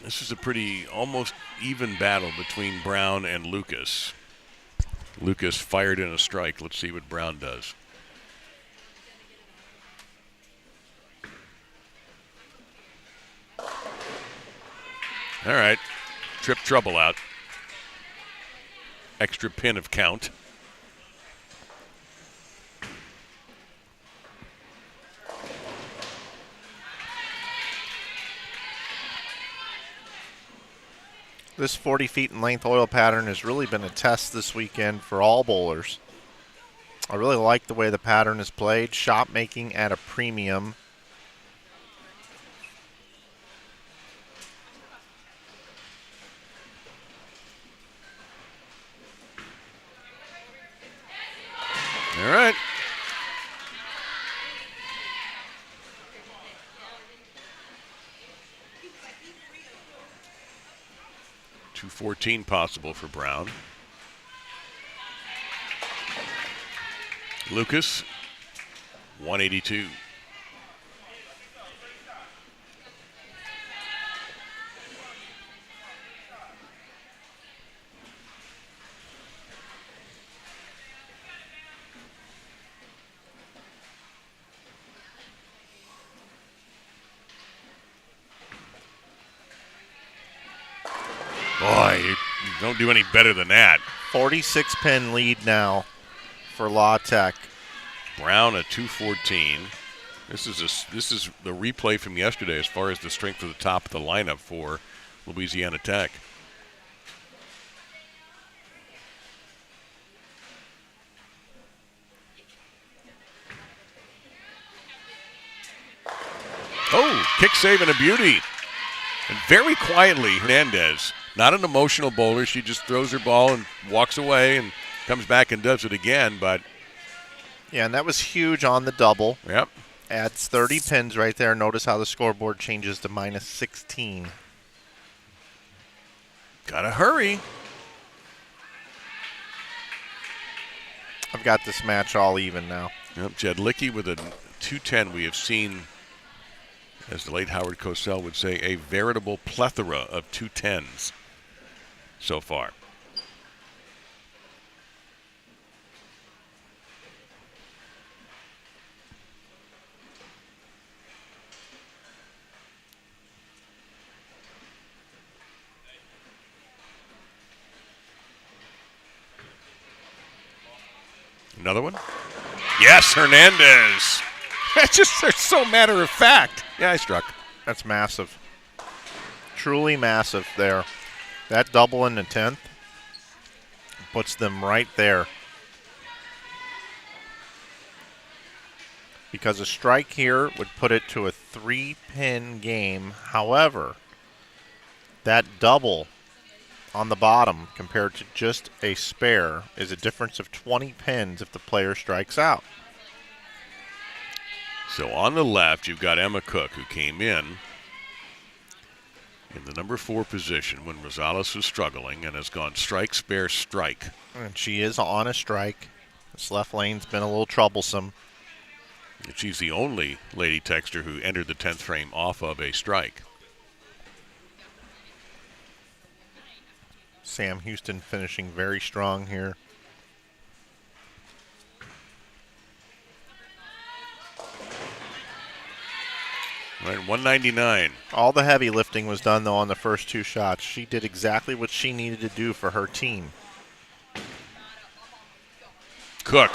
This is a pretty almost even battle between Brown and Lucas. Lucas fired in a strike. Let's see what Brown does. All right. Trip trouble out. Extra pin of count. This 40 feet in length oil pattern has really been a test this weekend for all bowlers. I really like the way the pattern is played. Shot making at a premium. All right. .214 possible for Brown. Lucas, 182. Boy, you don't do any better than that. 46 pin lead now for La Tech. Brown at 214. This is the replay from yesterday as far as the strength of the top of the lineup for Louisiana Tech. Oh, kick save and a beauty. And very quietly, Hernandez, not an emotional bowler. She just throws her ball and walks away and comes back and does it again. But yeah, and that was huge on the double. Yep. Adds 30 pins right there. Notice how the scoreboard changes to -16. Gotta hurry. I've got this match all even now. Yep, Jed Lickey with a 210. We have seen, as the late Howard Cosell would say, a veritable plethora of 210s so far. Another one? Yes, Hernandez. They're so matter of fact. Yeah, I struck. That's massive. Truly massive there. That double in the 10th puts them right there. Because a strike here would put it to a 3-pin game. However, that double on the bottom compared to just a spare is a difference of 20 pins if the player strikes out. So on the left, you've got Emma Cook, who came in the number 4 position when Rosales was struggling and has gone strike, spare, strike. And she is on a strike. This left lane's been a little troublesome. And she's the only Lady Texter who entered the 10th frame off of a strike. Sam Houston finishing very strong here. Right, 199. All the heavy lifting was done, though, on the first 2 shots. She did exactly what she needed to do for her team. Cook.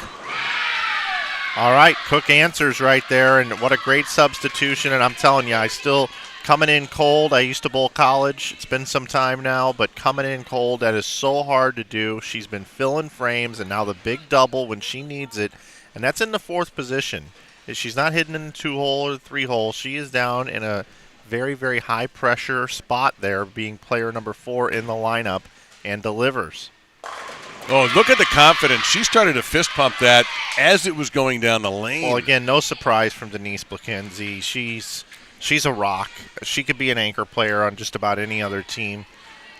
All right, Cook answers right there, and what a great substitution. And I'm telling you, I still coming in cold. I used to bowl college. It's been some time now, but coming in cold, that is so hard to do. She's been filling frames, and now the big double when she needs it, and that's in the 4th position. She's not hidden in the 2-hole or the 3-hole. She is down in a very, very high-pressure spot there, being player number 4 in the lineup, and delivers. Oh, look at the confidence. She started to fist pump that as it was going down the lane. Well, again, no surprise from Denise Blakenzie. She's a rock. She could be an anchor player on just about any other team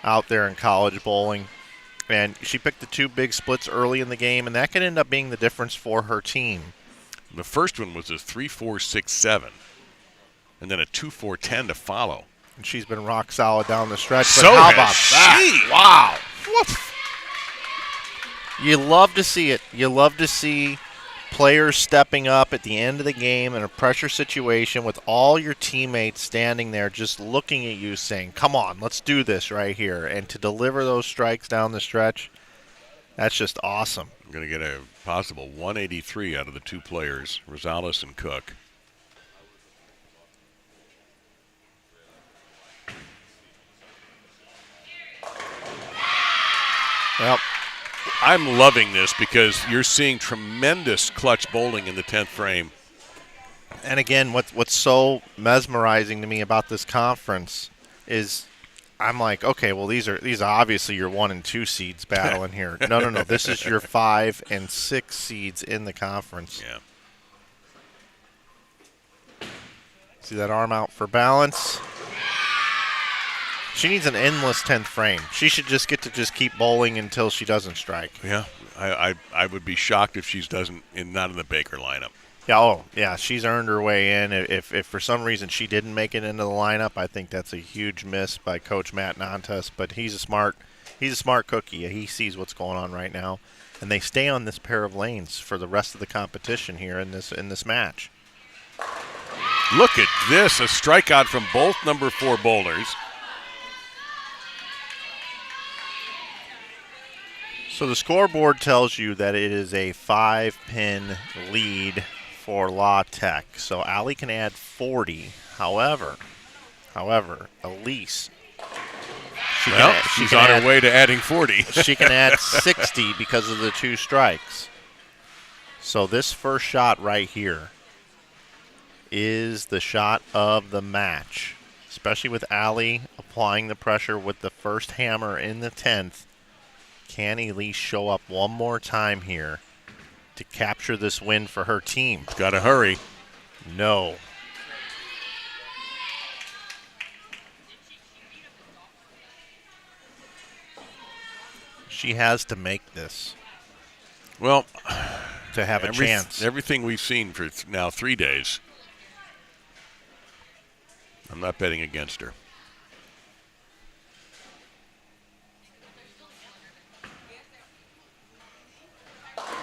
out there in college bowling. And she picked the 2 big splits early in the game, and that could end up being the difference for her team. The first one was a 3-4-6-7, and then a 2-4-10 to follow. And she's been rock solid down the stretch. So but how has about she. that? Wow. What? You love to see it. You love to see players stepping up at the end of the game in a pressure situation with all your teammates standing there just looking at you saying, come on, let's do this right here. And to deliver those strikes down the stretch, that's just awesome. I'm going to get a possible 183 out of the 2 players, Rosales and Cook. Well, I'm loving this because you're seeing tremendous clutch bowling in the 10th frame. and again, what's so mesmerizing to me about this conference is I'm like, okay, well these are obviously your 1 and 2 seeds battling here. No. This is your 5 and 6 seeds in the conference. Yeah. See that arm out for balance. She needs an endless 10th frame. She should just get to just keep bowling until she doesn't strike. Yeah. I would be shocked if she's not in the Baker lineup. Yeah, she's earned her way in. If for some reason she didn't make it into the lineup, I think that's a huge miss by Coach Matt Nantas. But he's a smart cookie. He sees what's going on right now, and they stay on this pair of lanes for the rest of the competition here in this match. Look at this, a strikeout from both number 4 bowlers. So the scoreboard tells you that it is a 5-pin lead for La Tech. So Allie can add 40. However, Elise, she's on her way to adding 40. She can add 60 because of the 2 strikes. So this first shot right here is the shot of the match, especially with Allie applying the pressure with the first hammer in the 10th. Can Elise show up one more time here to capture this win for her team? Got to hurry. No. She has to make this. Well, to have a chance. Everything we've seen for now 3 days, I'm not betting against her.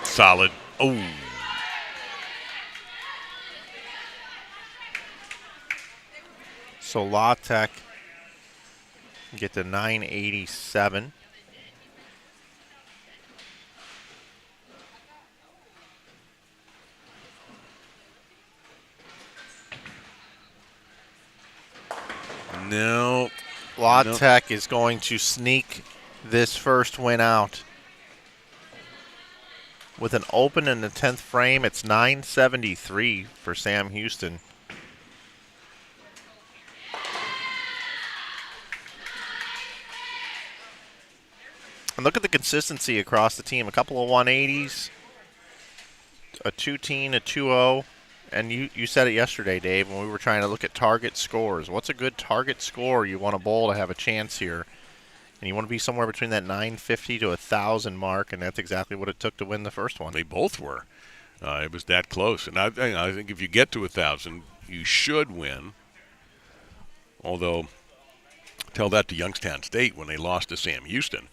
Solid. Oh. So La Tech get to 987. No. La Tech is going to sneak this first win out. With an open in the 10th frame, it's 973 for Sam Houston. And look at the consistency across the team. A couple of 180s, a 2-teen, a 2-0. And you said it yesterday, Dave, when we were trying to look at target scores. What's a good target score you want to bowl to have a chance here? And you want to be somewhere between that 950 to 1,000 mark, and that's exactly what it took to win the first one. They both were. It was that close. And I think if you get to 1,000, you should win. Although, tell that to Youngstown State when they lost to Sam Houston.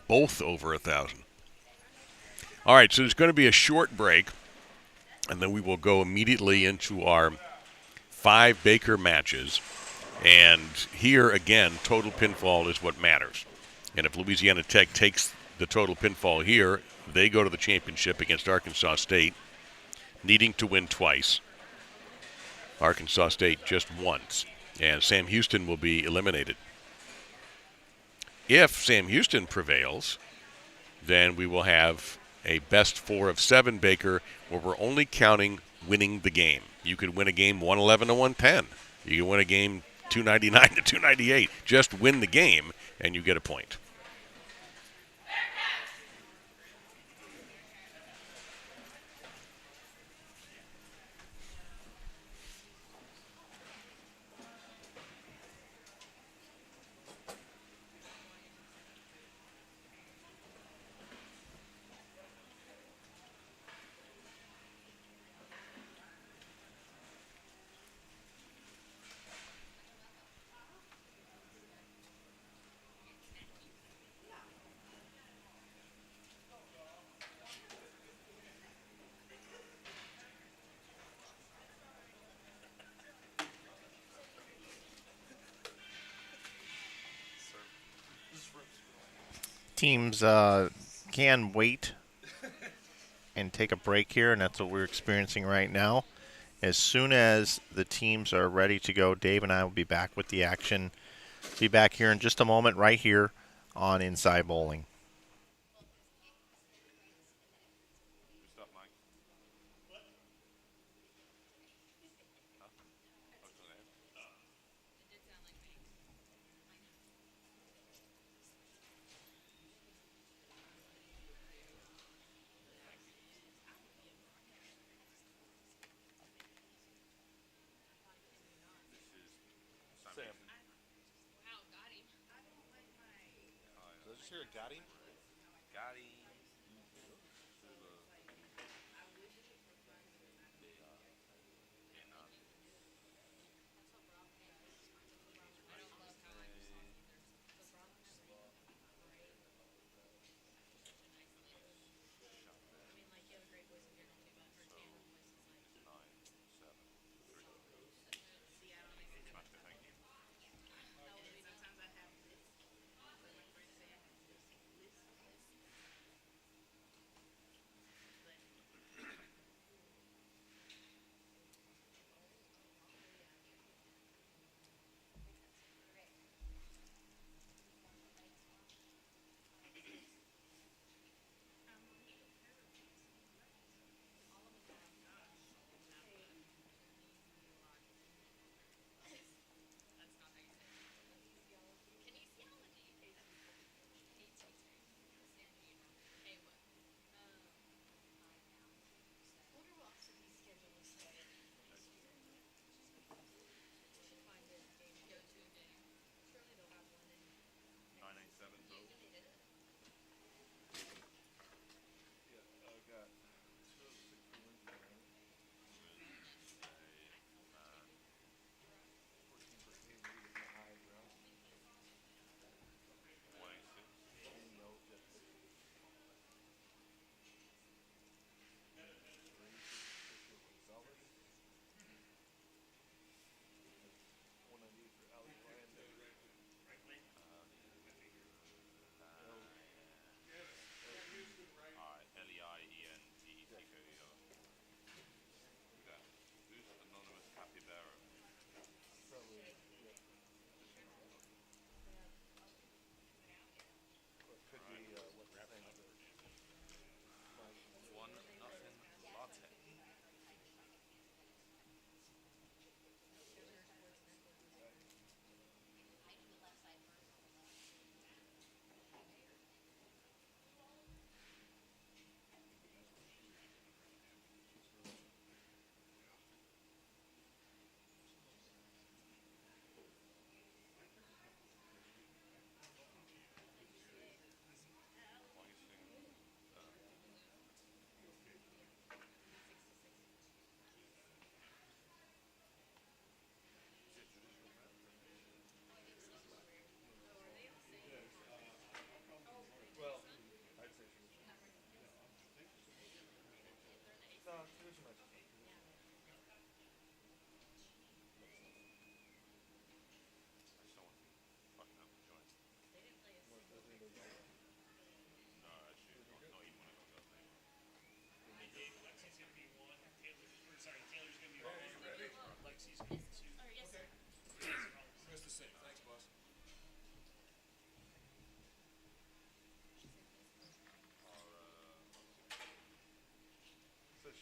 Both over 1,000. All right, so there's going to be a short break, and then we will go immediately into our 5 Baker matches. And here, again, total pinfall is what matters. And if Louisiana Tech takes the total pinfall here, they go to the championship against Arkansas State, needing to win twice. Arkansas State just once. And Sam Houston will be eliminated. If Sam Houston prevails, then we will have a best 4 of 7 Baker where we're only counting winning the game. You could win a game 111 to 110. You can win a game 299 to 298. Just win the game, and you get a point. Teams can wait and take a break here, and that's what we're experiencing right now. As soon as the teams are ready to go, Dave and I will be back with the action. Be back here in just a moment right here on Inside Bowling. Good stuff, Mike. Sam. Did I just hear a got him? Got him.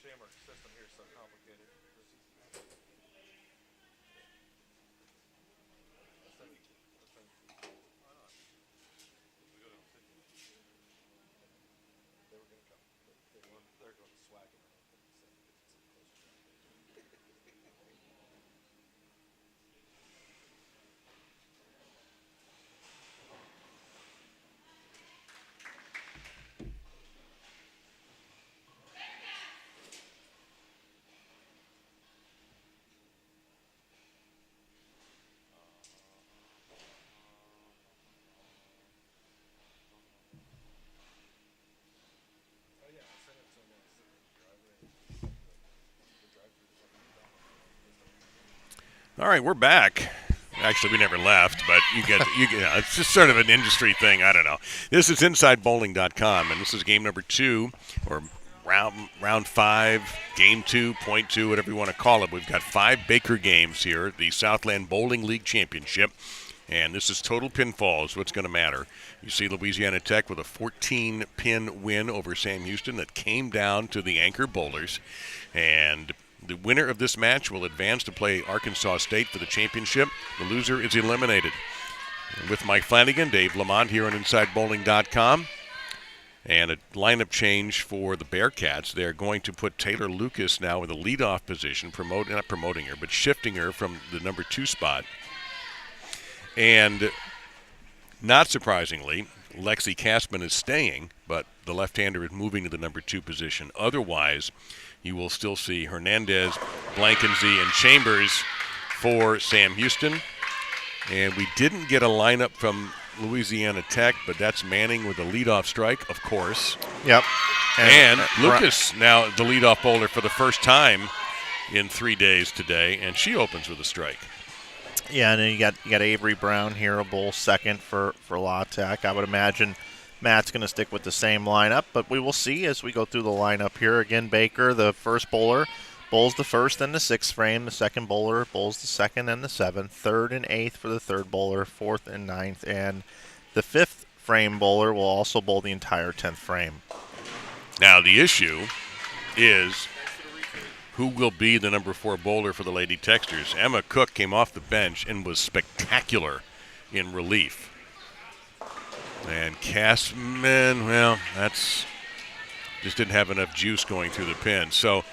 Shamrock system here is so complicated. They were going to come. They're going to swag it. All right, we're back. Actually, we never left, but it's just sort of an industry thing. I don't know. This is InsideBowling.com, and this is game number 2, or round 5, game 2, point 2, whatever you want to call it. We've got 5 Baker games here at the Southland Bowling League Championship. And this is total pinfalls, what's going to matter. You see Louisiana Tech with a 14-pin win over Sam Houston that came down to the anchor bowlers. And the winner of this match will advance to play Arkansas State for the championship. The loser is eliminated. And with Mike Flanagan, Dave Lamont here on InsideBowling.com. And a lineup change for the Bearcats. They're going to put Taylor Lucas now in the leadoff position, not promoting her, but shifting her from the number 2 spot. And not surprisingly, Lexi Kastman is staying, but the left-hander is moving to the number 2 position. Otherwise, you will still see Hernandez, Blankensee, and Chambers for Sam Houston. And we didn't get a lineup from Louisiana Tech, but that's Manning with a leadoff strike, of course. Yep. And Lucas now the leadoff bowler for the first time in 3 days today, and she opens with a strike. Yeah, and then you got Avery Brown here, a bowl second for La Tech. I would imagine Matt's going to stick with the same lineup, but we will see as we go through the lineup here. Again, Baker, the first bowler, bowls the first and the 6th frame. The second bowler bowls the 2nd and the 7th. 3rd and 8th for the 3rd bowler, 4th and 9th. And the 5th frame bowler will also bowl the entire 10th frame. Now, the issue is who will be the number 4 bowler for the Lady Texters. Emma Cook came off the bench and was spectacular in relief. And Kastman, well, just didn't have enough juice going through the pin. So,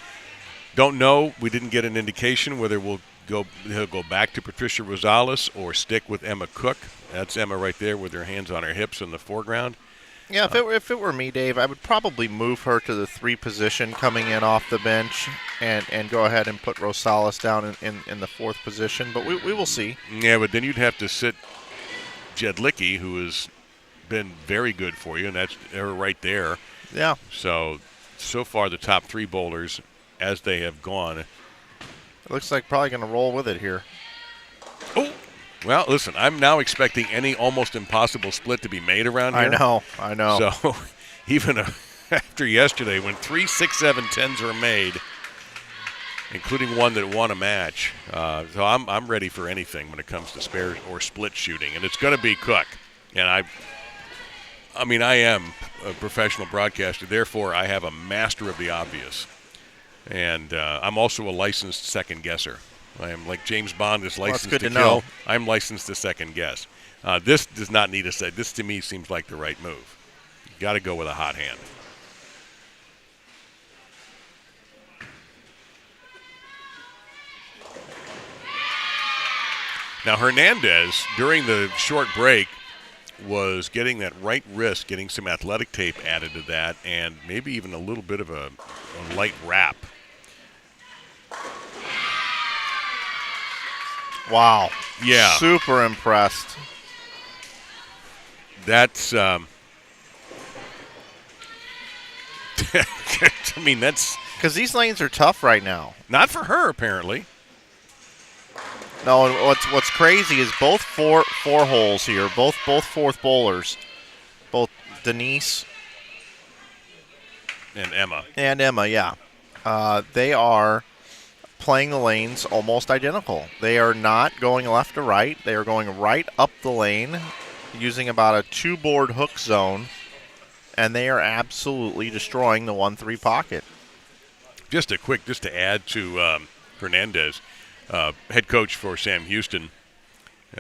don't know. We didn't get an indication whether he'll go back to Patricia Rosales or stick with Emma Cook. That's Emma right there with her hands on her hips in the foreground. Yeah, if it were me, Dave, I would probably move her to the 3 position coming in off the bench and go ahead and put Rosales down in the 4th position. But we will see. Yeah, but then you'd have to sit Jed Lickey, who has been very good for you, and that's her right there. Yeah. So far the top 3 bowlers, as they have gone. It looks like probably going to roll with it here. Oh, well, listen, I'm now expecting any almost impossible split to be made around here. I know. So even after yesterday, when 3, 6, 7, 10s were made, including one that won a match, so I'm ready for anything when it comes to spare or split shooting, and it's going to be Cook. And I mean, I am a professional broadcaster, therefore I have a master of the obvious. And I'm also a licensed second guesser. I am like James Bond is licensed to kill. Know. I'm licensed to second guess. This does not need a say. This to me seems like the right move. You got to go with a hot hand. Now Hernandez during the short break was getting that right wrist, getting some athletic tape added to that, and maybe even a little bit of a light wrap. Wow. Yeah. Super impressed. That's, I mean, that's. Because these lanes are tough right now. Not for her, apparently. No, and what's crazy is both four holes here, both 4th bowlers, both Denise and Emma. Yeah. They are playing the lanes almost identical. They are not going left to right. They are going right up the lane using about a 2-board hook zone, and they are absolutely destroying the 1-3 pocket. Just to add to Hernandez, head coach for Sam Houston,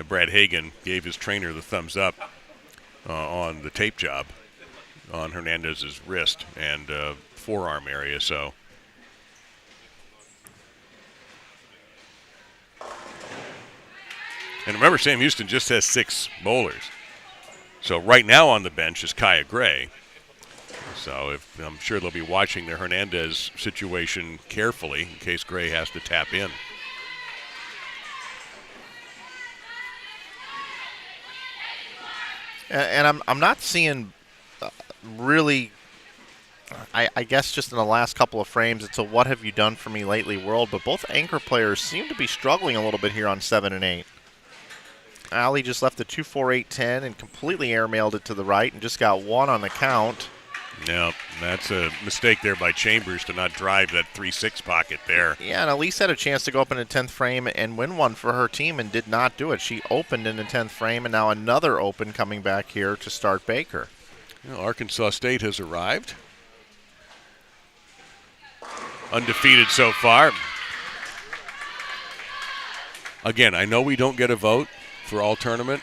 Brad Hagan, gave his trainer the thumbs up on the tape job on Hernandez's wrist and forearm area. So, and remember, Sam Houston just has 6 bowlers. So right now on the bench is Kaya Gray. So I'm sure they'll be watching the Hernandez situation carefully in case Gray has to tap in. And I'm not seeing really, I guess just in the last couple of frames, it's a what have you done for me lately world, but both anchor players seem to be struggling a little bit here on 7 and 8. Allie just left the 2-4-8-10 and completely airmailed it to the right and just got 1 on the count. No, that's a mistake there by Chambers to not drive that 3-6 pocket there. Yeah, and Elise had a chance to go up in the 10th frame and win one for her team and did not do it. She opened in the 10th frame, and now another open coming back here to start Baker. You know, Arkansas State has arrived. Undefeated so far. Again, I know we don't get a vote for all tournament.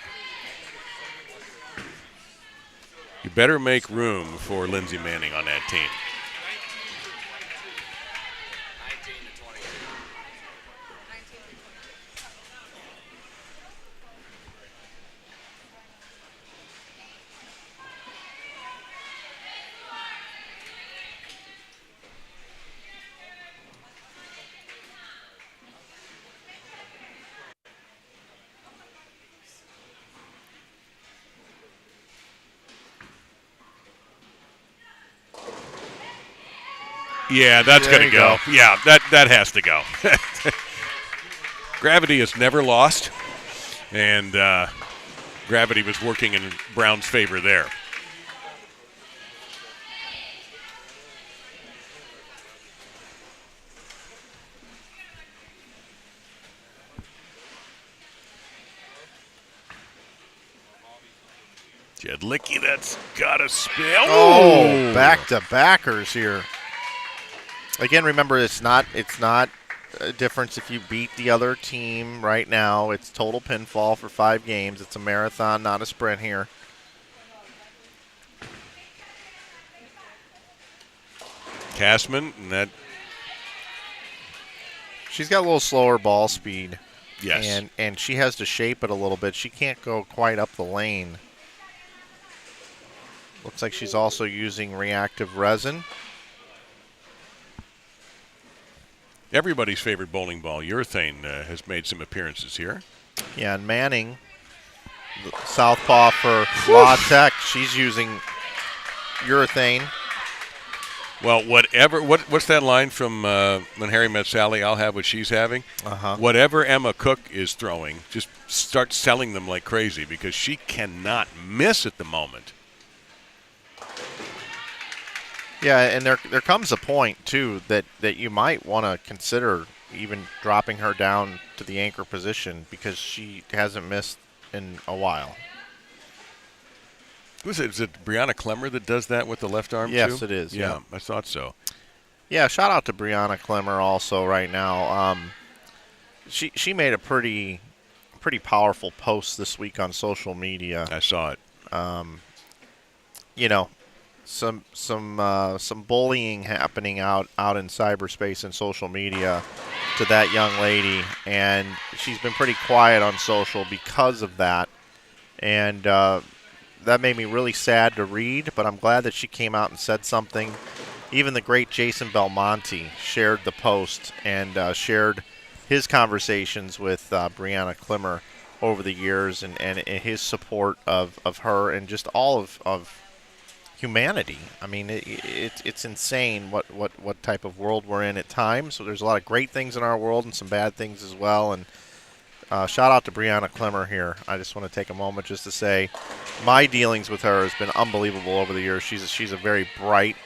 You better make room for Lindsey Manning on that team. Yeah, that's going to go. Yeah, that has to go. Gravity is never lost, and gravity was working in Brown's favor there. Jedlicki, that's got a spill. Oh, back-to-backers here. Again, remember, it's not a difference if you beat the other team right now. It's total pinfall for 5 games. It's a marathon, not a sprint here. Cashman, and that. She's got a little slower ball speed. Yes. And she has to shape it a little bit. She can't go quite up the lane. Looks like she's also using reactive resin. Everybody's favorite bowling ball, urethane, has made some appearances here. Yeah, and Manning, the southpaw for La Tech, she's using urethane. Well, what's that line from When Harry Met Sally? I'll have what she's having. Whatever Emma Cook is throwing, just start selling them like crazy because she cannot miss at the moment. Yeah, and there comes a point, too, that you might want to consider even dropping her down to the anchor position because she hasn't missed in a while. Is it Brianna Clemmer that does that with the left arm, Yes, too? it is. Yeah, I thought so. Yeah, shout out to Brianna Clemmer also right now. She made a pretty powerful post this week on social media. I saw it. You know, some bullying happening out in cyberspace and social media to that young lady, and she's been pretty quiet on social because of that, and that made me really sad to read, but I'm glad that she came out and said something. Even the great Jason Belmonte shared the post and shared his conversations with Brianna Clemmer over the years and his support of her and just all of humanity. I mean, it's insane what type of world we're in at times. So there's a lot of great things in our world and some bad things as well. And shout out to Brianna Clemmer here. I just want to take a moment just to say my dealings with her has been unbelievable over the years. She's a very bright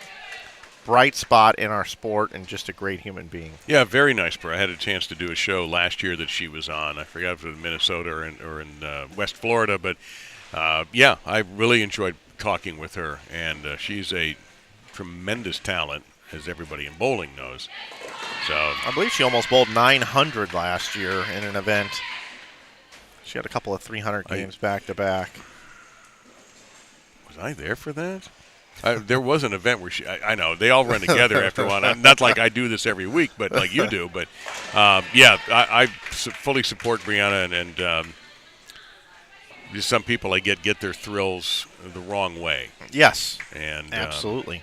spot in our sport and just a great human being. Yeah, very nice. I had a chance to do a show last year that she was on. I forgot if it was in Minnesota or in West Florida, but yeah, I really enjoyed talking with her, and she's a tremendous talent, as everybody in bowling knows. So I believe she almost bowled 900 last year in an event. She had a couple of 300 games back to back. Was I there for that? There was an event where I know they all run together after one. Not like I do this every week, but like you do. But yeah, I fully support Brianna, and just some people I get their thrills the wrong way. Yes, and absolutely,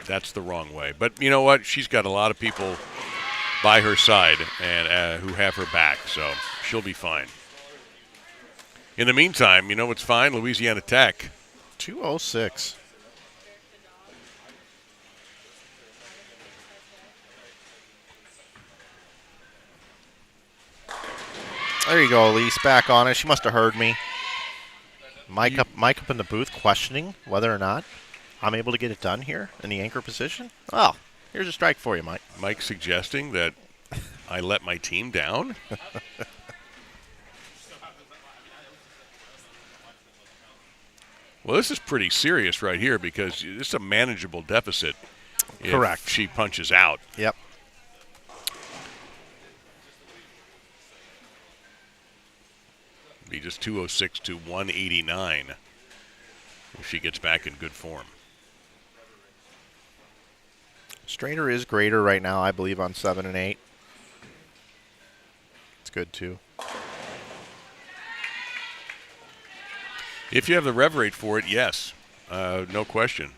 that's the wrong way. But you know what? She's got a lot of people by her side and who have her back, so she'll be fine. In the meantime, you know what's fine? Louisiana Tech. 206. There you go, Elise, back on it. She must have heard me. Mike up in the booth questioning whether or not. I'm able to get it done here in the anchor position. Oh, here's a strike for you, Mike. Mike suggesting that I let my team down? Well, this is pretty serious right here because it's a manageable deficit if Correct. she punches out. Yep. It'd be just 206 to 189 if she gets back in good form. Straighter is greater right now, I believe, on 7 and 8. It's good, too. If you have the rev rate for it, yes. No question.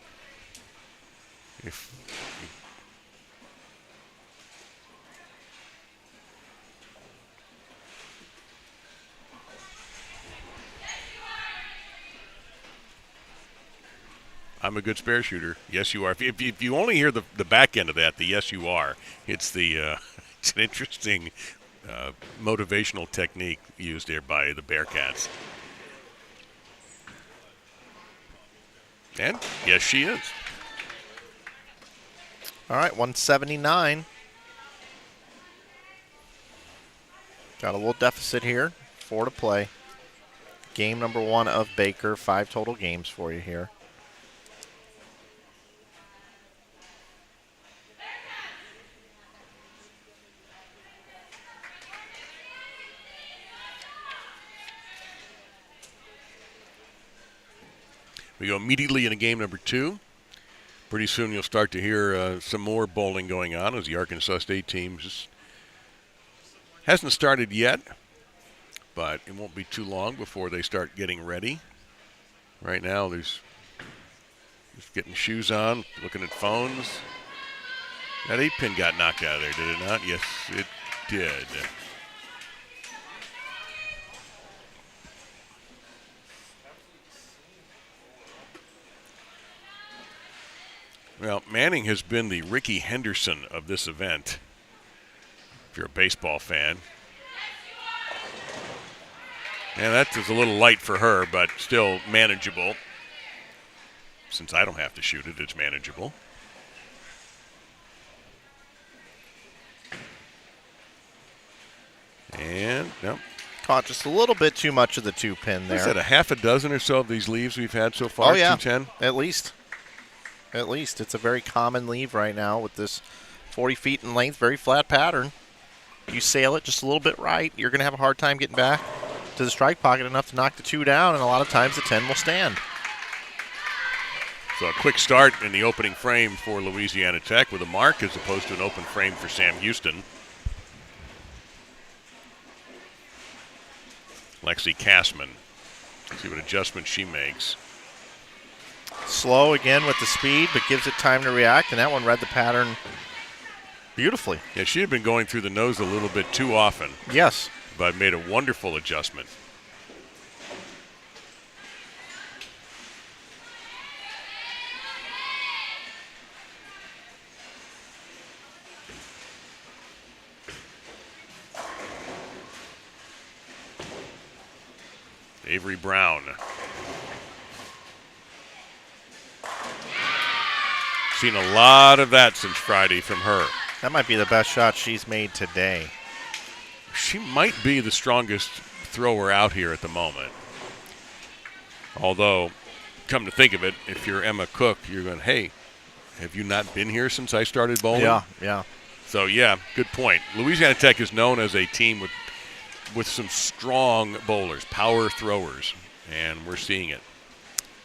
I'm a good spare shooter. Yes, you are. If you only hear the back end of that, the yes, you are. It's the it's an interesting motivational technique used there by the Bearcats. And yes, she is. All right, 179. Got a little deficit here. 4 to play. Game number 1 of Baker. 5 total games for you here. We go immediately into game number 2. Pretty soon you'll start to hear some more bowling going on as the Arkansas State team just hasn't started yet, but it won't be too long before they start getting ready. Right now there's just getting shoes on, looking at phones. That 8-pin got knocked out of there, did it not? Yes, it did. Well, Manning has been the Ricky Henderson of this event, if you're a baseball fan. And that is a little light for her, but still manageable. Since I don't have to shoot it, it's manageable. And, no. Caught just a little bit too much of the 2-pin there. Is that a half a dozen or so of these leaves we've had so far? Oh, yeah. 210? At least. At least. It's a very common leave right now with this 40 feet in length, very flat pattern. You sail it just a little bit right, you're going to have a hard time getting back to the strike pocket enough to knock the 2 down, and a lot of times the 10 will stand. So a quick start in the opening frame for Louisiana Tech with a mark as opposed to an open frame for Sam Houston. Lexi Kassman. See what adjustment she makes. Slow again with the speed, but gives it time to react, and that one read the pattern beautifully. Yeah, she had been going through the nose a little bit too often. Yes. But made a wonderful adjustment. Avery Brown. Seen a lot of that since Friday from her. That might be the best shot she's made today. She might be the strongest thrower out here at the moment. Although, come to think of it, if you're Emma Cook, you're going, hey, have you not been here since I started bowling? Yeah. So, yeah, good point. Louisiana Tech is known as a team with some strong bowlers, power throwers, and we're seeing it.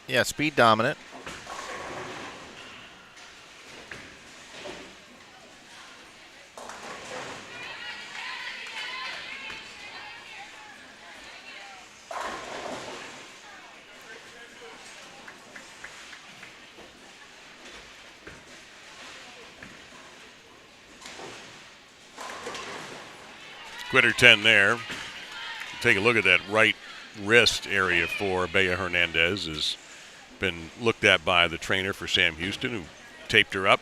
Yeah, speed dominant. Quitter 10 there. Take a look at that right wrist area for Bea Hernandez. Has been looked at by the trainer for Sam Houston, who taped her up.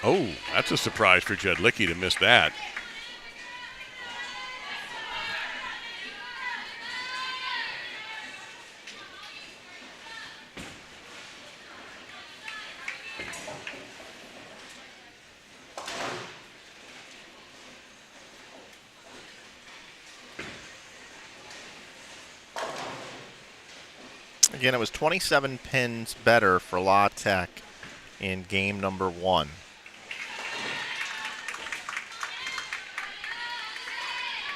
Oh, that's a surprise for Judd Lickey to miss that. Again, it was 27 pins better for La Tech in game number 1.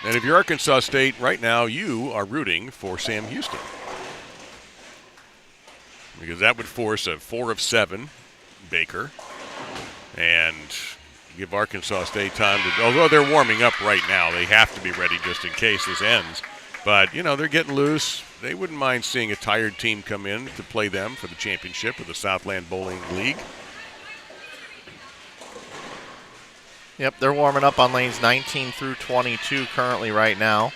And if you're Arkansas State right now, you are rooting for Sam Houston, because that would force a 4 of 7 Baker and give Arkansas State time to, although they're warming up right now, they have to be ready just in case this ends. But, you know, they're getting loose. They wouldn't mind seeing a tired team come in to play them for the championship of the Southland Bowling League. Yep, they're warming up on lanes 19 through 22 currently right now.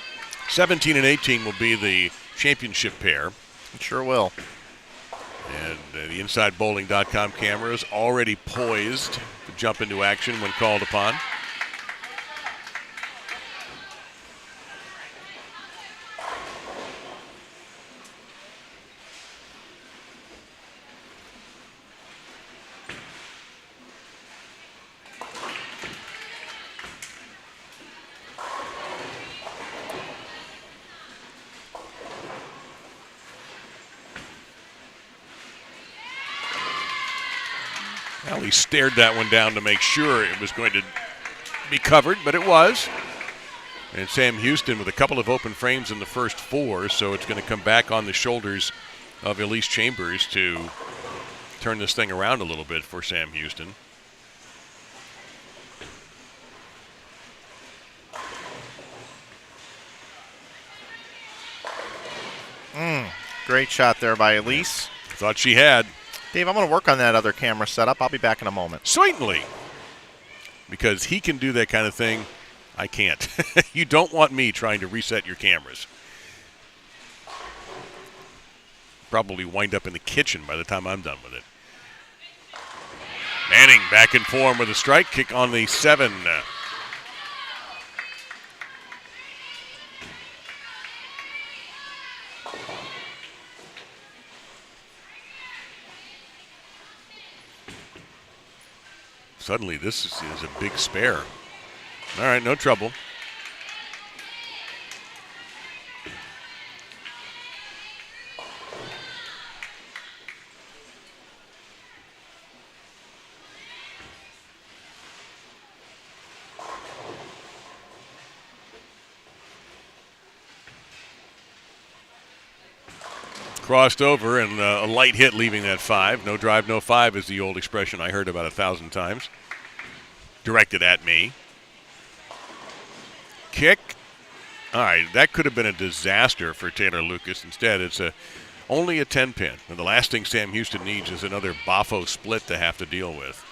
17 and 18 will be the championship pair. It sure will. And the InsideBowling.com camera is already poised to jump into action when called upon. Well, he stared that one down to make sure it was going to be covered, but it was. And Sam Houston with a couple of open frames in the first 4, so it's going to come back on the shoulders of Elise Chambers to turn this thing around a little bit for Sam Houston. Great shot there by Elise. Thought she had. Dave, I'm going to work on that other camera setup. I'll be back in a moment. Certainly. Because he can do that kind of thing. I can't. You don't want me trying to reset your cameras. Probably wind up in the kitchen by the time I'm done with it. Manning back in form with a strike kick on the 7. Suddenly, this is a big spare. All right, no trouble. Crossed over and a light hit leaving that 5. No drive, no 5 is the old expression I heard about 1,000 times. Directed at me. Kick. All right, that could have been a disaster for Taylor Lucas. Instead, it's only a 10-pin. And the last thing Sam Houston needs is another Boffo split to have to deal with.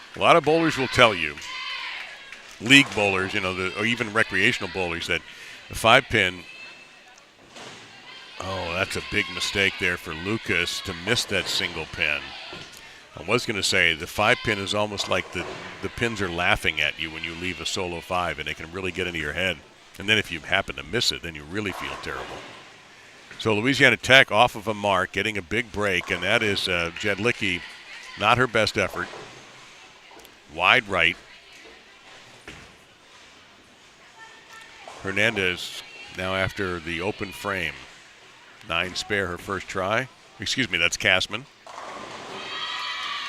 A lot of bowlers will tell you, league bowlers, you know, or even recreational bowlers, that the 5-pin, oh, that's a big mistake there for Lucas to miss that single pin. I was going to say the 5-pin is almost like the pins are laughing at you when you leave a solo 5, and it can really get into your head. And then if you happen to miss it, then you really feel terrible. So Louisiana Tech off of a mark, getting a big break, and that is Jedlicki, not her best effort. Wide right. Hernandez now after the open frame. 9 spare her first try. Excuse me, that's Kassman.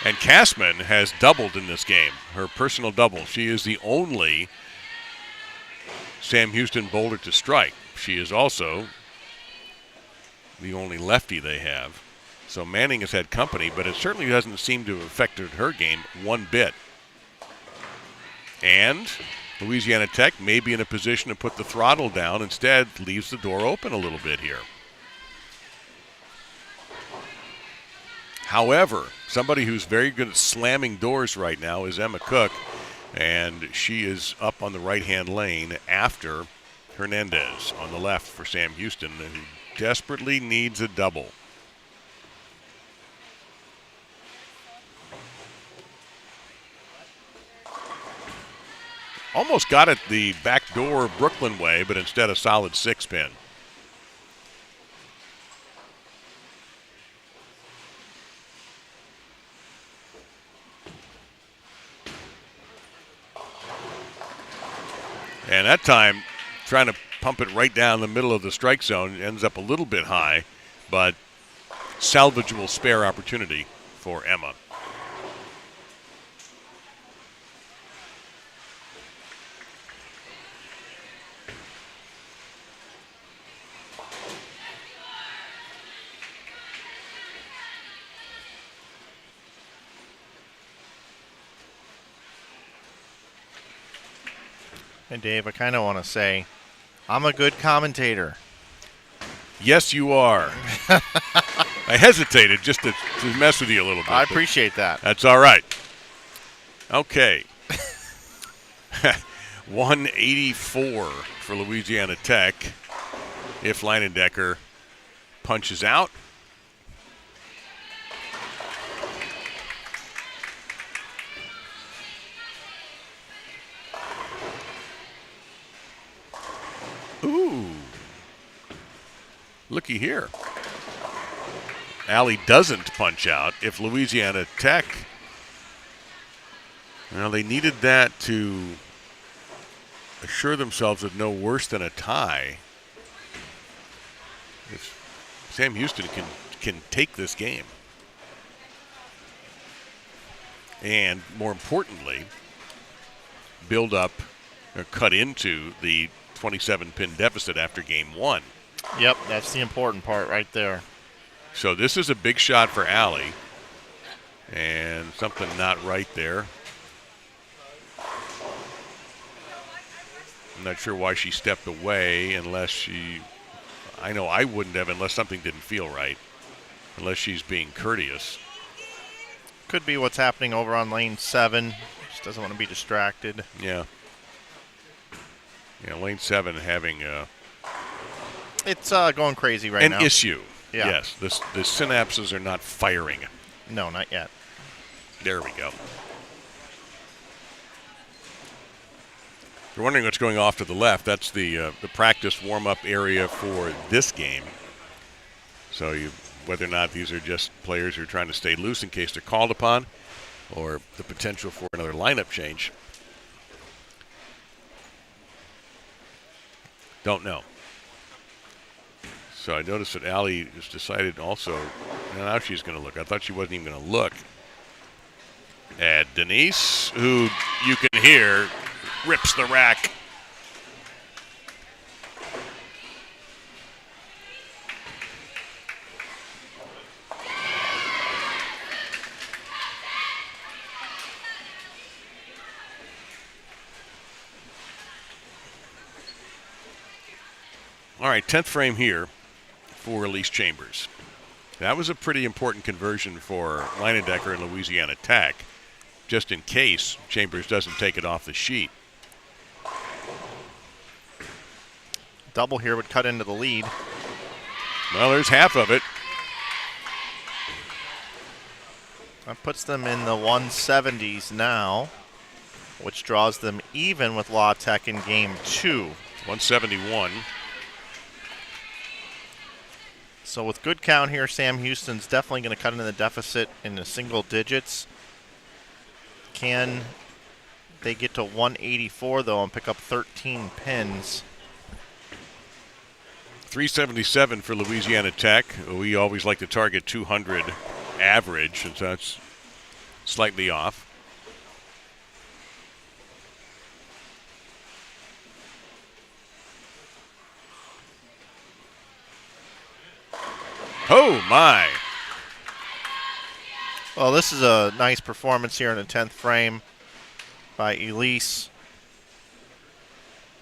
And Kassman has doubled in this game, her personal double. She is the only Sam Houston bowler to strike. She is also the only lefty they have. So Manning has had company, but it certainly doesn't seem to have affected her game one bit. And Louisiana Tech may be in a position to put the throttle down. Instead, leaves the door open a little bit here. However, somebody who's very good at slamming doors right now is Emma Cook, and she is up on the right-hand lane after Hernandez on the left for Sam Houston, who desperately needs a double. Almost got it the backdoor Brooklyn way, but instead a solid 6-pin. And that time, trying to pump it right down the middle of the strike zone, ends up a little bit high, but salvageable spare opportunity for Emma. And Dave, I kind of want to say, I'm a good commentator. Yes, you are. I hesitated just to mess with you a little bit. I appreciate that. That's all right. Okay. 184 for Louisiana Tech if Leinendecker punches out. Ooh. Looky here. Allie doesn't punch out if Louisiana Tech. Well, they needed that to assure themselves of no worse than a tie. If Sam Houston can take this game. And more importantly, build up or cut into the 27-pin deficit after game one. Yep, that's the important part right there. So this is a big shot for Allie. And something not right there. I'm not sure why she stepped away unless she, I know I wouldn't have unless something didn't feel right. Unless she's being courteous. Could be what's happening over on lane 7. Just doesn't want to be distracted. Yeah. Yeah, lane 7 having it's going crazy right now. An issue. Yeah. Yes, the synapses are not firing. No, not yet. There we go. You're wondering what's going off to the left. That's the practice warm-up area for this game. So whether or not these are just players who are trying to stay loose in case they're called upon, or the potential for another lineup change. Don't know. So I noticed that Allie has decided also, now she's going to look. I thought she wasn't even going to look at Denise, who you can hear rips the rack. All right, 10th frame here for Elise Chambers. That was a pretty important conversion for Leinendecker and Louisiana Tech, just in case Chambers doesn't take it off the sheet. Double here would cut into the lead. Well, there's half of it. That puts them in the 170s now, which draws them even with La Tech in game 2. 171. So with good count here, Sam Houston's definitely going to cut into the deficit in the single digits. Can they get to 184, though, and pick up 13 pins? 377 for Louisiana Tech. We always like to target 200 average, and so that's slightly off. Oh, my. Well, this is a nice performance here in the 10th frame by Elise.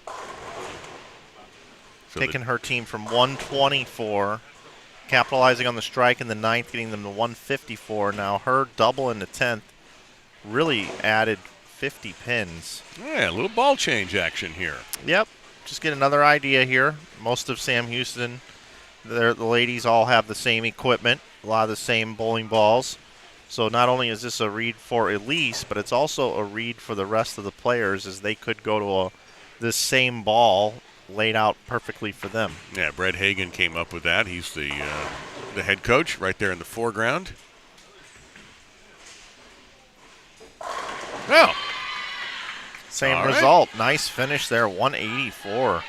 So taking her team from 124, capitalizing on the strike in the 9th, getting them to 154. Now her double in the 10th really added 50 pins. Yeah, a little ball change action here. Yep, just get another idea here. Most of Sam Houston, the ladies all have the same equipment, a lot of the same bowling balls. So not only is this a read for Elise, but it's also a read for the rest of the players, as they could go to this same ball laid out perfectly for them. Yeah, Brett Hagan came up with that. He's the head coach right there in the foreground. Well, same all result. Right. Nice finish there, 184.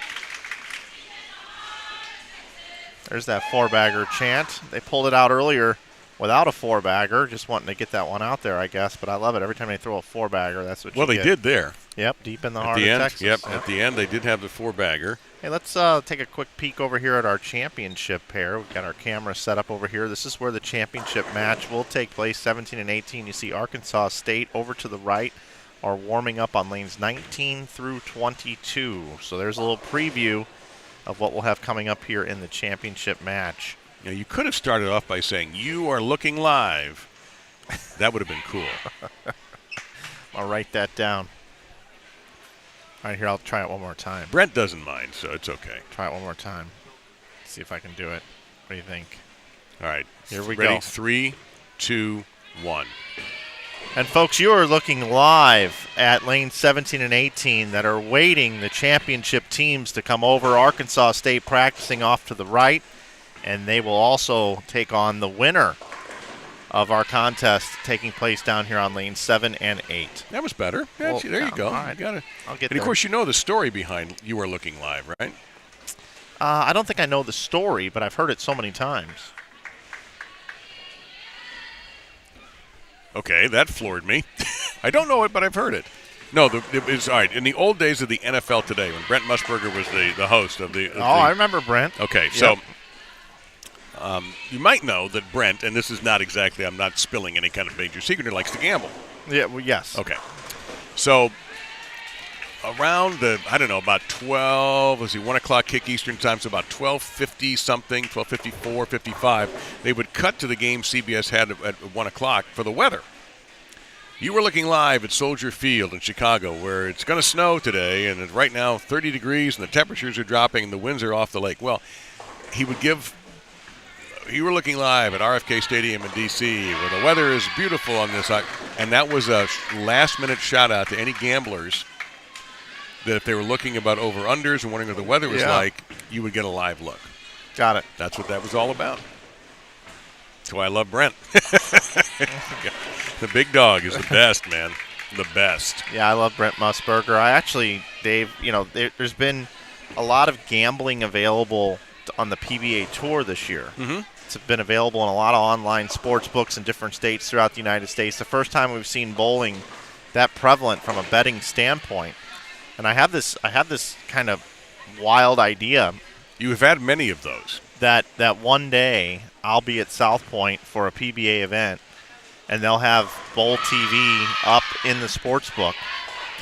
There's that four-bagger chant. They pulled it out earlier without a four-bagger, just wanting to get that one out there, I guess. But I love it. Every time they throw a four-bagger, that's what you get. Well, they did there. Yep, deep in the heart of Texas. Yep, at the end they did have the four-bagger. Hey, let's take a quick peek over here at our championship pair. We've got our camera set up over here. This is where the championship match will take place, 17 and 18. You see Arkansas State over to the right are warming up on lanes 19 through 22. So there's a little preview of what we'll have coming up here in the championship match. Now, you could have started off by saying, "You are looking live." That would have been cool. I'll write that down. All right, here, I'll try it one more time. Brent doesn't mind, so it's okay. Try it one more time. See if I can do it. What do you think? All right. Here we Ready? go. 3, 2, 1. And, folks, you are looking live at lanes 17 and 18 that are waiting the championship teams to come over. Arkansas State practicing off to the right, and they will also take on the winner of our contest taking place down here on lanes 7 and 8. That was better. Yeah, Well, there you go. all right. You got it. I'll get And, there. of course, you know the story behind You Are Looking Live, right? I don't think I know the story, but I've heard it so many times. Okay, that floored me. I don't know it, but I've heard it. No, it was all right. In the old days of the NFL Today, when Brent Musburger was the host of the. I remember Brent. Okay, Yep. so you might know that Brent, and this is not exactly, I'm not spilling any kind of major secret, he likes to gamble. Yeah, well, yes. Okay. So around about 1 o'clock kick Eastern time, so about 12:50 something, 12:54, 55, they would cut to the game CBS had at 1 o'clock for the weather. You were looking live at Soldier Field in Chicago, where it's going to snow today, and it's right now 30 degrees, and the temperatures are dropping, and the winds are off the lake. Well, he would give You Were Looking Live at RFK Stadium in D.C., where the weather is beautiful on this. And that was a last-minute shout-out to any gamblers that if they were looking about over-unders and wondering what the weather was like, you would get a live look. Got it. That's what that was all about. That's why I love Brent. The big dog is the best, man. The best. Yeah, I love Brent Musburger. I actually, Dave, there's been a lot of gambling available on the PBA Tour this year. Mm-hmm. It's been available in a lot of online sports books in different states throughout the United States. The first time we've seen bowling that prevalent from a betting standpoint. And I have this kind of wild idea. You have had many of those. That one day I'll be at South Point for a PBA event, and they'll have Bowl TV up in the sports book.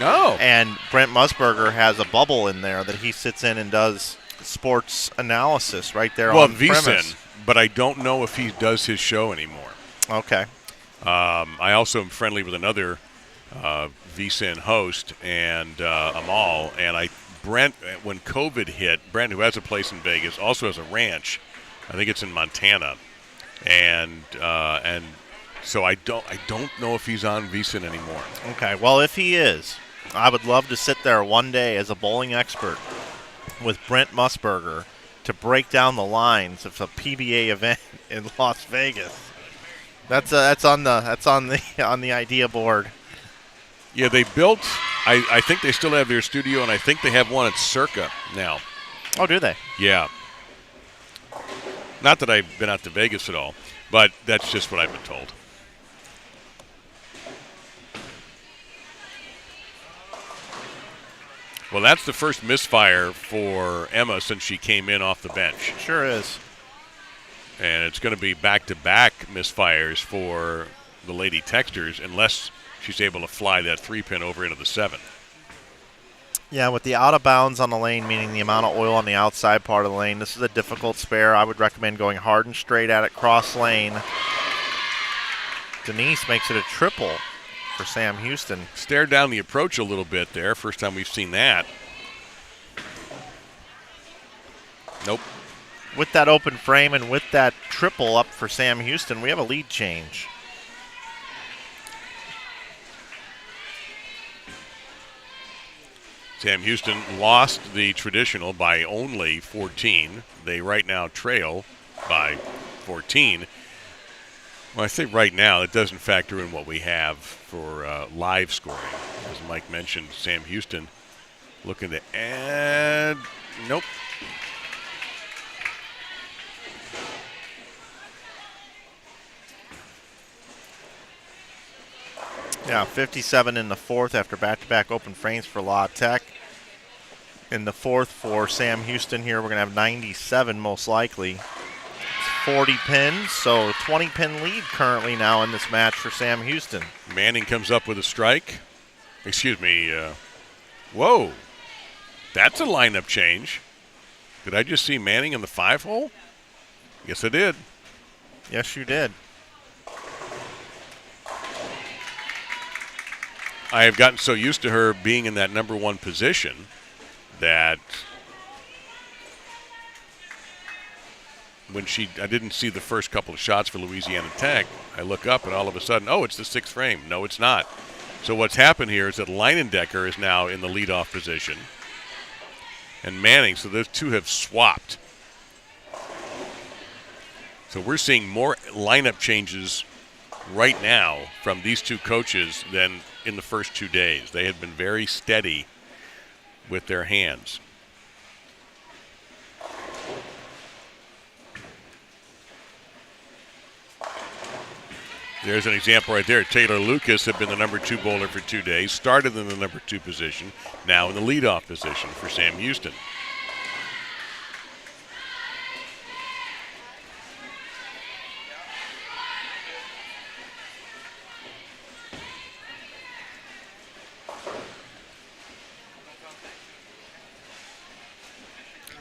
Oh. And Brent Musburger has a bubble in there that he sits in and does sports analysis right there on premise. VSiN, but I don't know if he does his show anymore. Okay. I also am friendly with another VSiN host, and Amal, and Brent, when COVID hit, Brent, who has a place in Vegas, also has a ranch. I think it's in Montana, and so I don't know if he's on VSiN anymore. Okay. Well, if he is, I would love to sit there one day as a bowling expert with Brent Musburger to break down the lines of a PBA event in Las Vegas. That's on the idea board. Yeah, they built. I think they still have their studio, and I think they have one at Circa now. Oh, do they? Yeah. Not that I've been out to Vegas at all, but that's just what I've been told. Well, that's the first misfire for Emma since she came in off the bench. Sure is. And it's going to be back-to-back misfires for the Lady Texters unless she's able to fly that 3-pin over into the 7. Yeah, with the out of bounds on the lane, meaning the amount of oil on the outside part of the lane, this is a difficult spare. I would recommend going hard and straight at it, cross lane. Denise makes it a triple for Sam Houston. Stared down the approach a little bit there. First time we've seen that. Nope. With that open frame and with that triple up for Sam Houston, we have a lead change. Sam Houston lost the traditional by only 14. They right now trail by 14. Well, I say right now, it doesn't factor in what we have for live scoring. As Mike mentioned, Sam Houston looking to add. Nope. Yeah, 57 in the fourth after back-to-back open frames for La Tech. In the fourth for Sam Houston here, we're going to have 97 most likely. 40 pins, so 20-pin lead currently now in this match for Sam Houston. Manning comes up with a strike. Excuse me. Whoa. That's a lineup change. Did I just see Manning in the 5-hole? Yes, I did. Yes, you did. I have gotten so used to her being in that number 1 position that when I didn't see the first couple of shots for Louisiana Tech, I look up and all of a sudden, oh, it's the 6th frame. No, it's not. So what's happened here is that Leinendecker is now in the leadoff position, and Manning, so those two have swapped. So we're seeing more lineup changes right now from these two coaches than in the first 2 days. They had been very steady with their hands. There's an example right there. Taylor Lucas had been the number 2 bowler for 2 days, started in the number 2 position, now in the leadoff position for Sam Houston.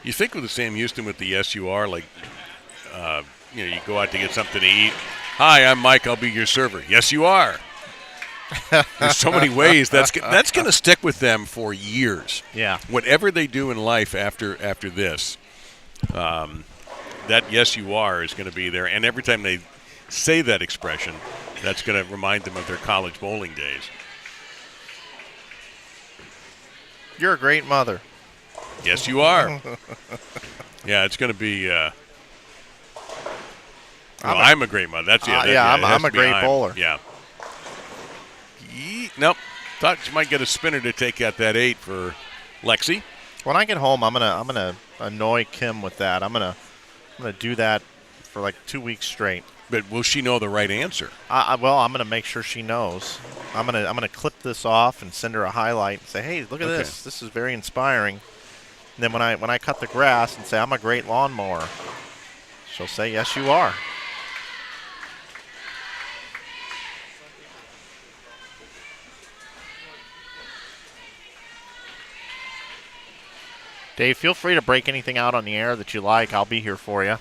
You think with the Sam Houston with the SUR, like, you go out to get something to eat. Hi, I'm Mike. I'll be your server. Yes, you are. There's so many ways that's going to stick with them for years. Yeah. Whatever they do in life after this, that yes, you are is going to be there. And every time they say that expression, that's going to remind them of their college bowling days. You're a great mother. Yes, you are. Yeah, it's going to be. I'm a great mother. That's it. I'm a great bowler. Yeah. Nope. Thought you might get a spinner to take out that 8 for Lexi. When I get home, I'm gonna annoy Kim with that. I'm gonna do that for like 2 weeks straight. But will she know the right answer? Well, I'm gonna make sure she knows. I'm gonna clip this off and send her a highlight and say, hey, look at this. This is very inspiring. And then when I cut the grass and say I'm a great lawnmower, she'll say, yes, you are. Dave, feel free to break anything out on the air that you like. I'll be here for you.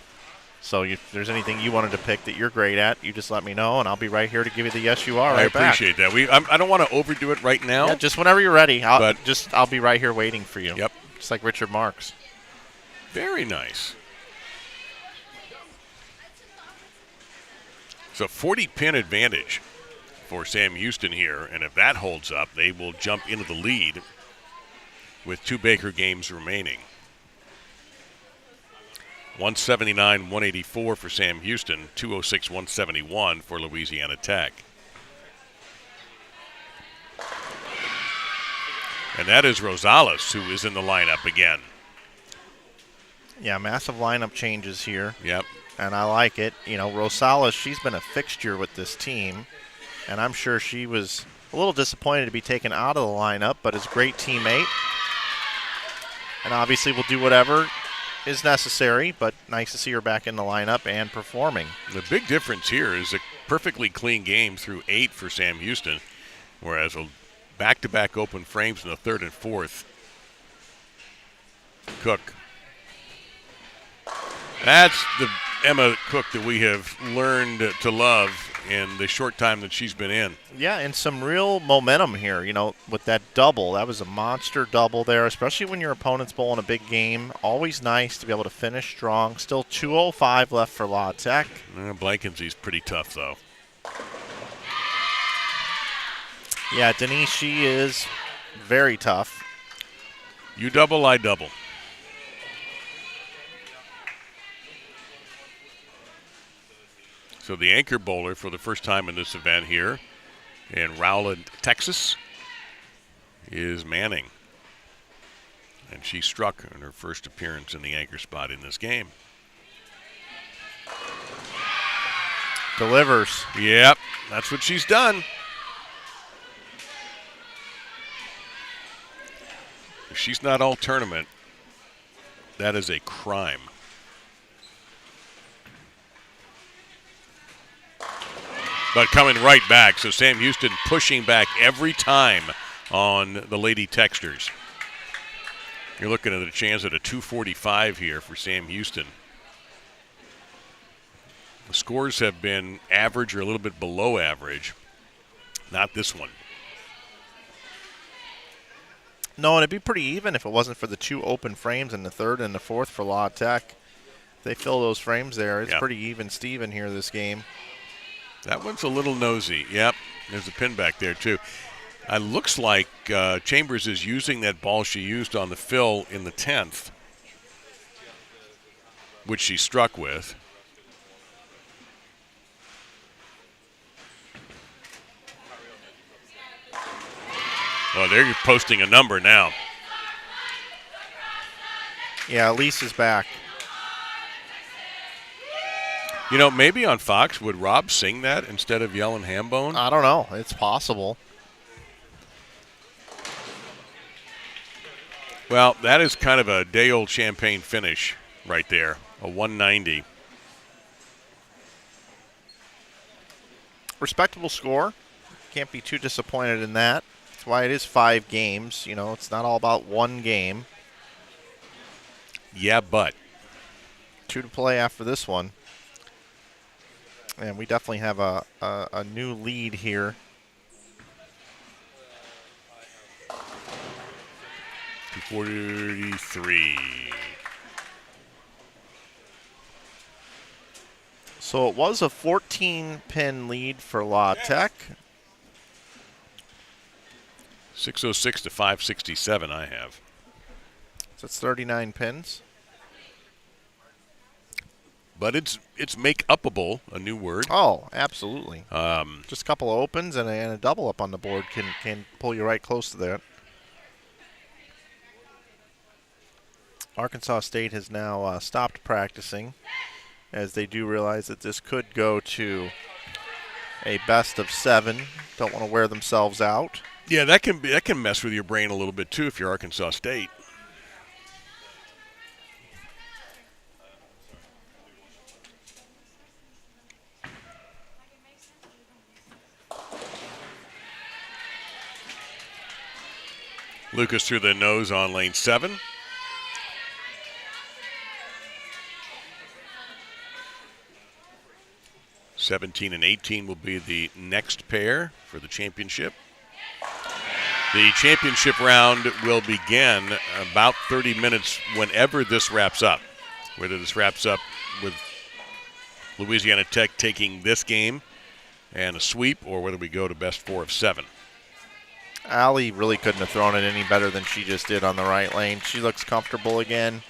So if there's anything you wanted to pick that you're great at, you just let me know, and I'll be right here to give you the yes, you are. I appreciate that. I don't want to overdo it right now. Yeah, just whenever you're ready. I'll be right here waiting for you. Yep. Just like Richard Marks. Very nice. So 40-pin advantage for Sam Houston here, and if that holds up, they will jump into the lead with 2 Baker games remaining. 179-184 for Sam Houston, 206-171 for Louisiana Tech. And that is Rosales, who is in the lineup again. Yeah, massive lineup changes here. Yep. And I like it. Rosales, she's been a fixture with this team, and I'm sure she was a little disappointed to be taken out of the lineup, but is a great teammate. And obviously will do whatever is necessary, but nice to see her back in the lineup and performing. The big difference here is a perfectly clean game through 8 for Sam Houston, whereas a back-to-back open frames in the 3rd and 4th. Cook. That's the Emma Cook that we have learned to love in the short time that she's been in. Yeah, and some real momentum here, with that double. That was a monster double there, especially when your opponent's bowling a big game. Always nice to be able to finish strong. Still 2:05 left for La Tech. Blankensy's pretty tough, though. Yeah, Denise, she is very tough. You double, I double. So the anchor bowler for the first time in this event here in Rowlett, Texas, is Manning. And she struck in her first appearance in the anchor spot in this game. Delivers. Yep, that's what she's done. If she's not all tournament, that is a crime. But coming right back, so Sam Houston pushing back every time on the Lady Texters. You're looking at a chance at a 245 here for Sam Houston. The scores have been average or a little bit below average. Not this one. No, and it'd be pretty even if it wasn't for the 2 open frames in the 3rd and the 4th for La Tech. If they fill those frames there, it's pretty even Steven here this game. That one's a little nosy. Yep, there's a pin back there too. It looks like Chambers is using that ball she used on the fill in the 10th, which she struck with. Oh, they're posting a number now. Yeah, Elise is back. You know, maybe on Fox, would Rob sing that instead of yelling Hambone? I don't know. It's possible. Well, that is kind of a day-old champagne finish right there, a 190. Respectable score. Can't be too disappointed in that. That's why it is 5 games. You know, it's not all about one game. Yeah, but 2 to play after this one. And we definitely have a new lead here. 243. So it was a 14-pin lead for La Tech. 606 to 567 I have. So it's 39 pins. But it's make-upable, a new word. Oh, absolutely. Just a couple of opens and a double up on the board can pull you right close to that. Arkansas State has now stopped practicing as they do realize that this could go to a best of 7. Don't want to wear themselves out. Yeah, that can mess with your brain a little bit too if you're Arkansas State. Lucas through the nose on lane 7. (17 and 18 will be the next pair for the championship. The championship round will begin about 30 minutes whenever this wraps up. Whether this wraps up with Louisiana Tech taking this game and a sweep, or whether we go to best 4 of 7. Allie really couldn't have thrown it any better than she just did on the right lane. She looks comfortable again.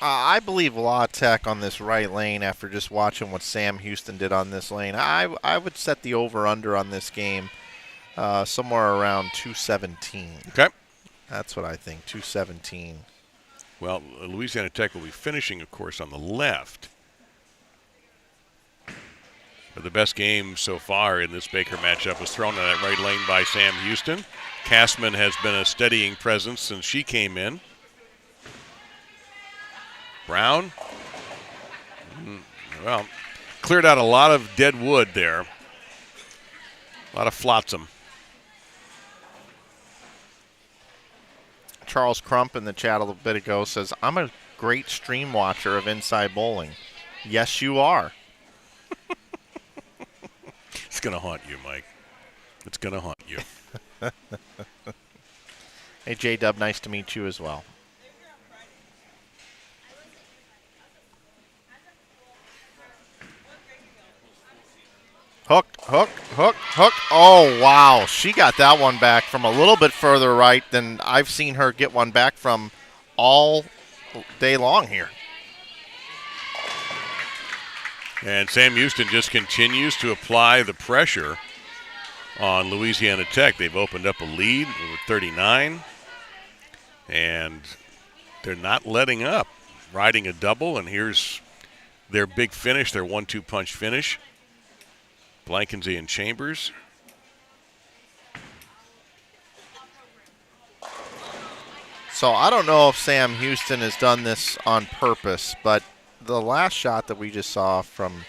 I believe La Tech on this right lane after just watching what Sam Houston did on this lane. I would set the over-under on this game somewhere around 217. Okay. That's what I think, 217. Well, Louisiana Tech will be finishing, of course, on the left. But the best game so far in this Baker matchup was thrown in that right lane by Sam Houston. Castman has been a steadying presence since she came in. Brown, well, cleared out a lot of dead wood there. A lot of flotsam. Charles Crump in the chat a little bit ago says, I'm a great stream watcher of Inside Bowling. Yes, you are. It's going to haunt you, Mike. It's going to haunt you. Hey, J-Dub, nice to meet you as well. Hook, hook, hook, hook. Oh, wow. She got that one back from a little bit further right than I've seen her get one back from all day long here. And Sam Houston just continues to apply the pressure on Louisiana Tech. They've opened up a lead with 39, and they're not letting up. Riding a double, and here's their big finish, their 1-2 punch finish. Blankensee and Chambers. So I don't know if Sam Houston has done this on purpose, but the last shot that we just saw from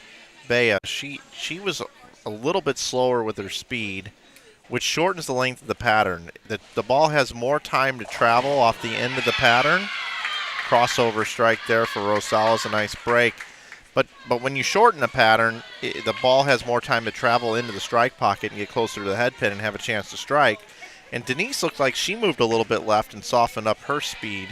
Bea, she was a little bit slower with her speed, which shortens the length of the pattern. The ball has more time to travel off the end of the pattern. Crossover strike there for Rosales, a nice break. But when you shorten the pattern, the ball has more time to travel into the strike pocket and get closer to the head pin and have a chance to strike. And Denise looked like she moved a little bit left and softened up her speed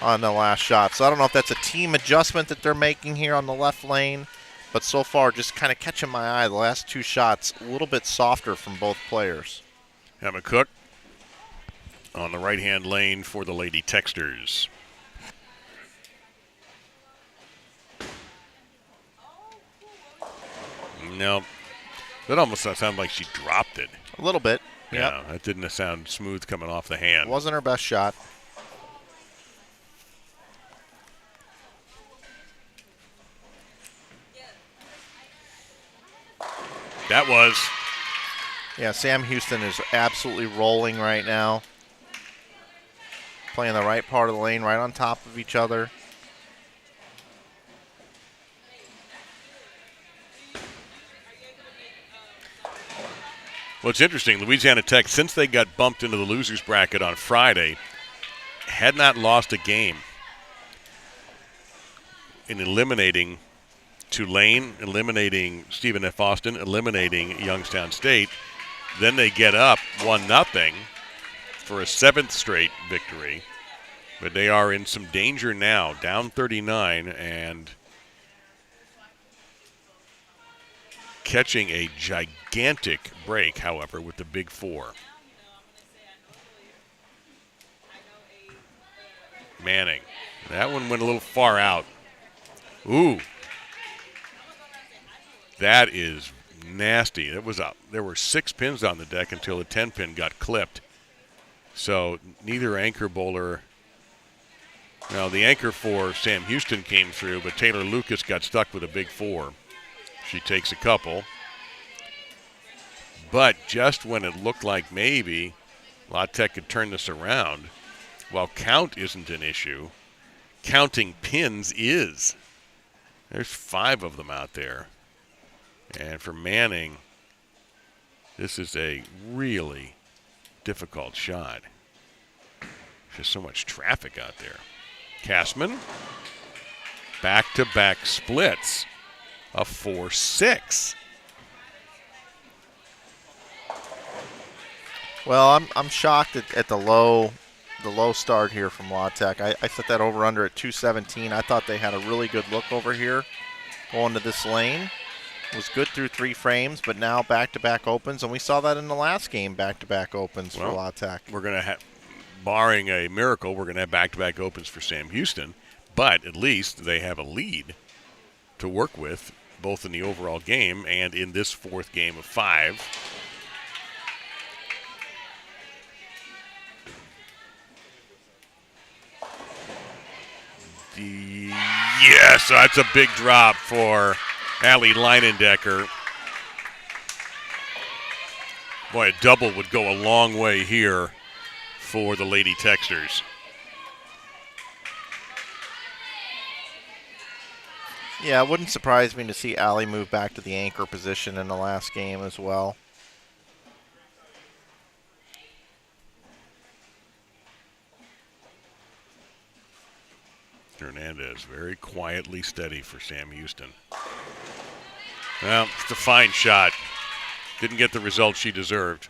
on the last shot. So I don't know if that's a team adjustment that they're making here on the left lane, but so far just kind of catching my eye. The last two shots a little bit softer from both players. Emma Cook on the right-hand lane for the Lady Texters. No, that almost sounded like she dropped it. A little bit. Yeah, that didn't sound smooth coming off the hand. Wasn't her best shot. That was. Yeah, Sam Houston is absolutely rolling right now. Playing the right part of the lane, right on top of each other. Well, it's interesting. Louisiana Tech, since they got bumped into the losers bracket on Friday, had not lost a game in eliminating Tulane, eliminating Stephen F. Austin, eliminating Youngstown State. Then they get up 1-0 for a 7th straight victory. But they are in some danger now, down 39 and catching a gigantic break, however, with the big 4. Manning. That one went a little far out. Ooh. That is nasty. It was up. There were 6 pins on the deck until the 10-pin got clipped. So neither anchor bowler. Now the anchor for Sam Houston came through, but Taylor Lucas got stuck with a big 4. She takes a couple. But just when it looked like maybe La Tech could turn this around, while count isn't an issue, counting pins is. There's 5 of them out there. And for Manning, this is a really difficult shot. There's just so much traffic out there. Kastman, back-to-back splits. A 4-6. Well, I'm shocked at the low start here from La Tech. I set that over under at 217. I thought they had a really good look over here going to this lane. It was good through 3 frames, but now back-to-back opens, and we saw that in the last game, back-to-back opens for La Tech. We're going to have, barring a miracle, we're going to have back-to-back opens for Sam Houston, but at least they have a lead to work with, both in the overall game and in this 4th game of 5. Yes, that's a big drop for Allie Leinendecker. Boy, a double would go a long way here for the Lady Texters. Yeah, it wouldn't surprise me to see Allie move back to the anchor position in the last game as well. Hernandez very quietly steady for Sam Houston. Well, it's a fine shot. Didn't get the result she deserved.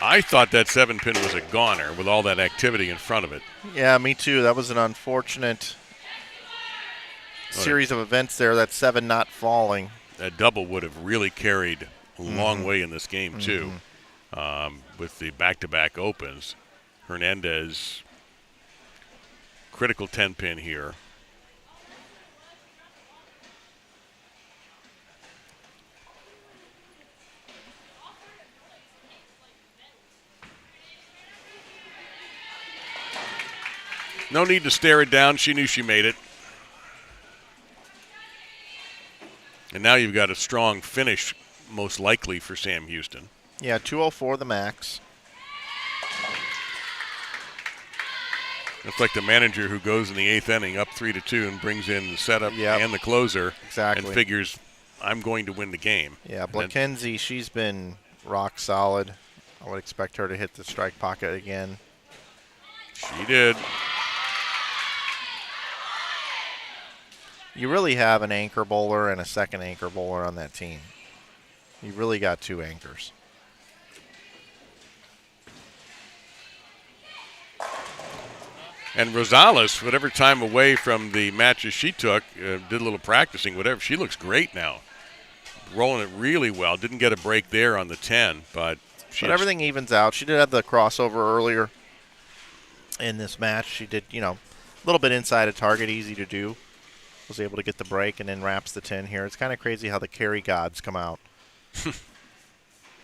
I thought that 7-pin was a goner with all that activity in front of it. Yeah, me too. That was an unfortunate series of events there, that 7 not falling. That double would have really carried a long way in this game, too. With the back-to-back opens. Hernandez, critical 10-pin here. No need to stare it down. She knew she made it. And now you've got a strong finish, most likely, for Sam Houston. Yeah, 204 the max. It's like the manager who goes in the 8th inning up 3-2 and brings in the setup and the closer. Exactly. And figures, I'm going to win the game. Yeah, Blakenzie, she's been rock solid. I would expect her to hit the strike pocket again. She did. You really have an anchor bowler and a second anchor bowler on that team. You really got 2 anchors. And Rosales, whatever time away from the matches she took, did a little practicing, whatever. She looks great now. Rolling it really well. Didn't get a break there on the 10, but everything evens out. She did have the crossover earlier in this match. She did, a little bit inside a target, easy to do. Was able to get the break and then wraps the 10 here. It's kind of crazy how the carry gods come out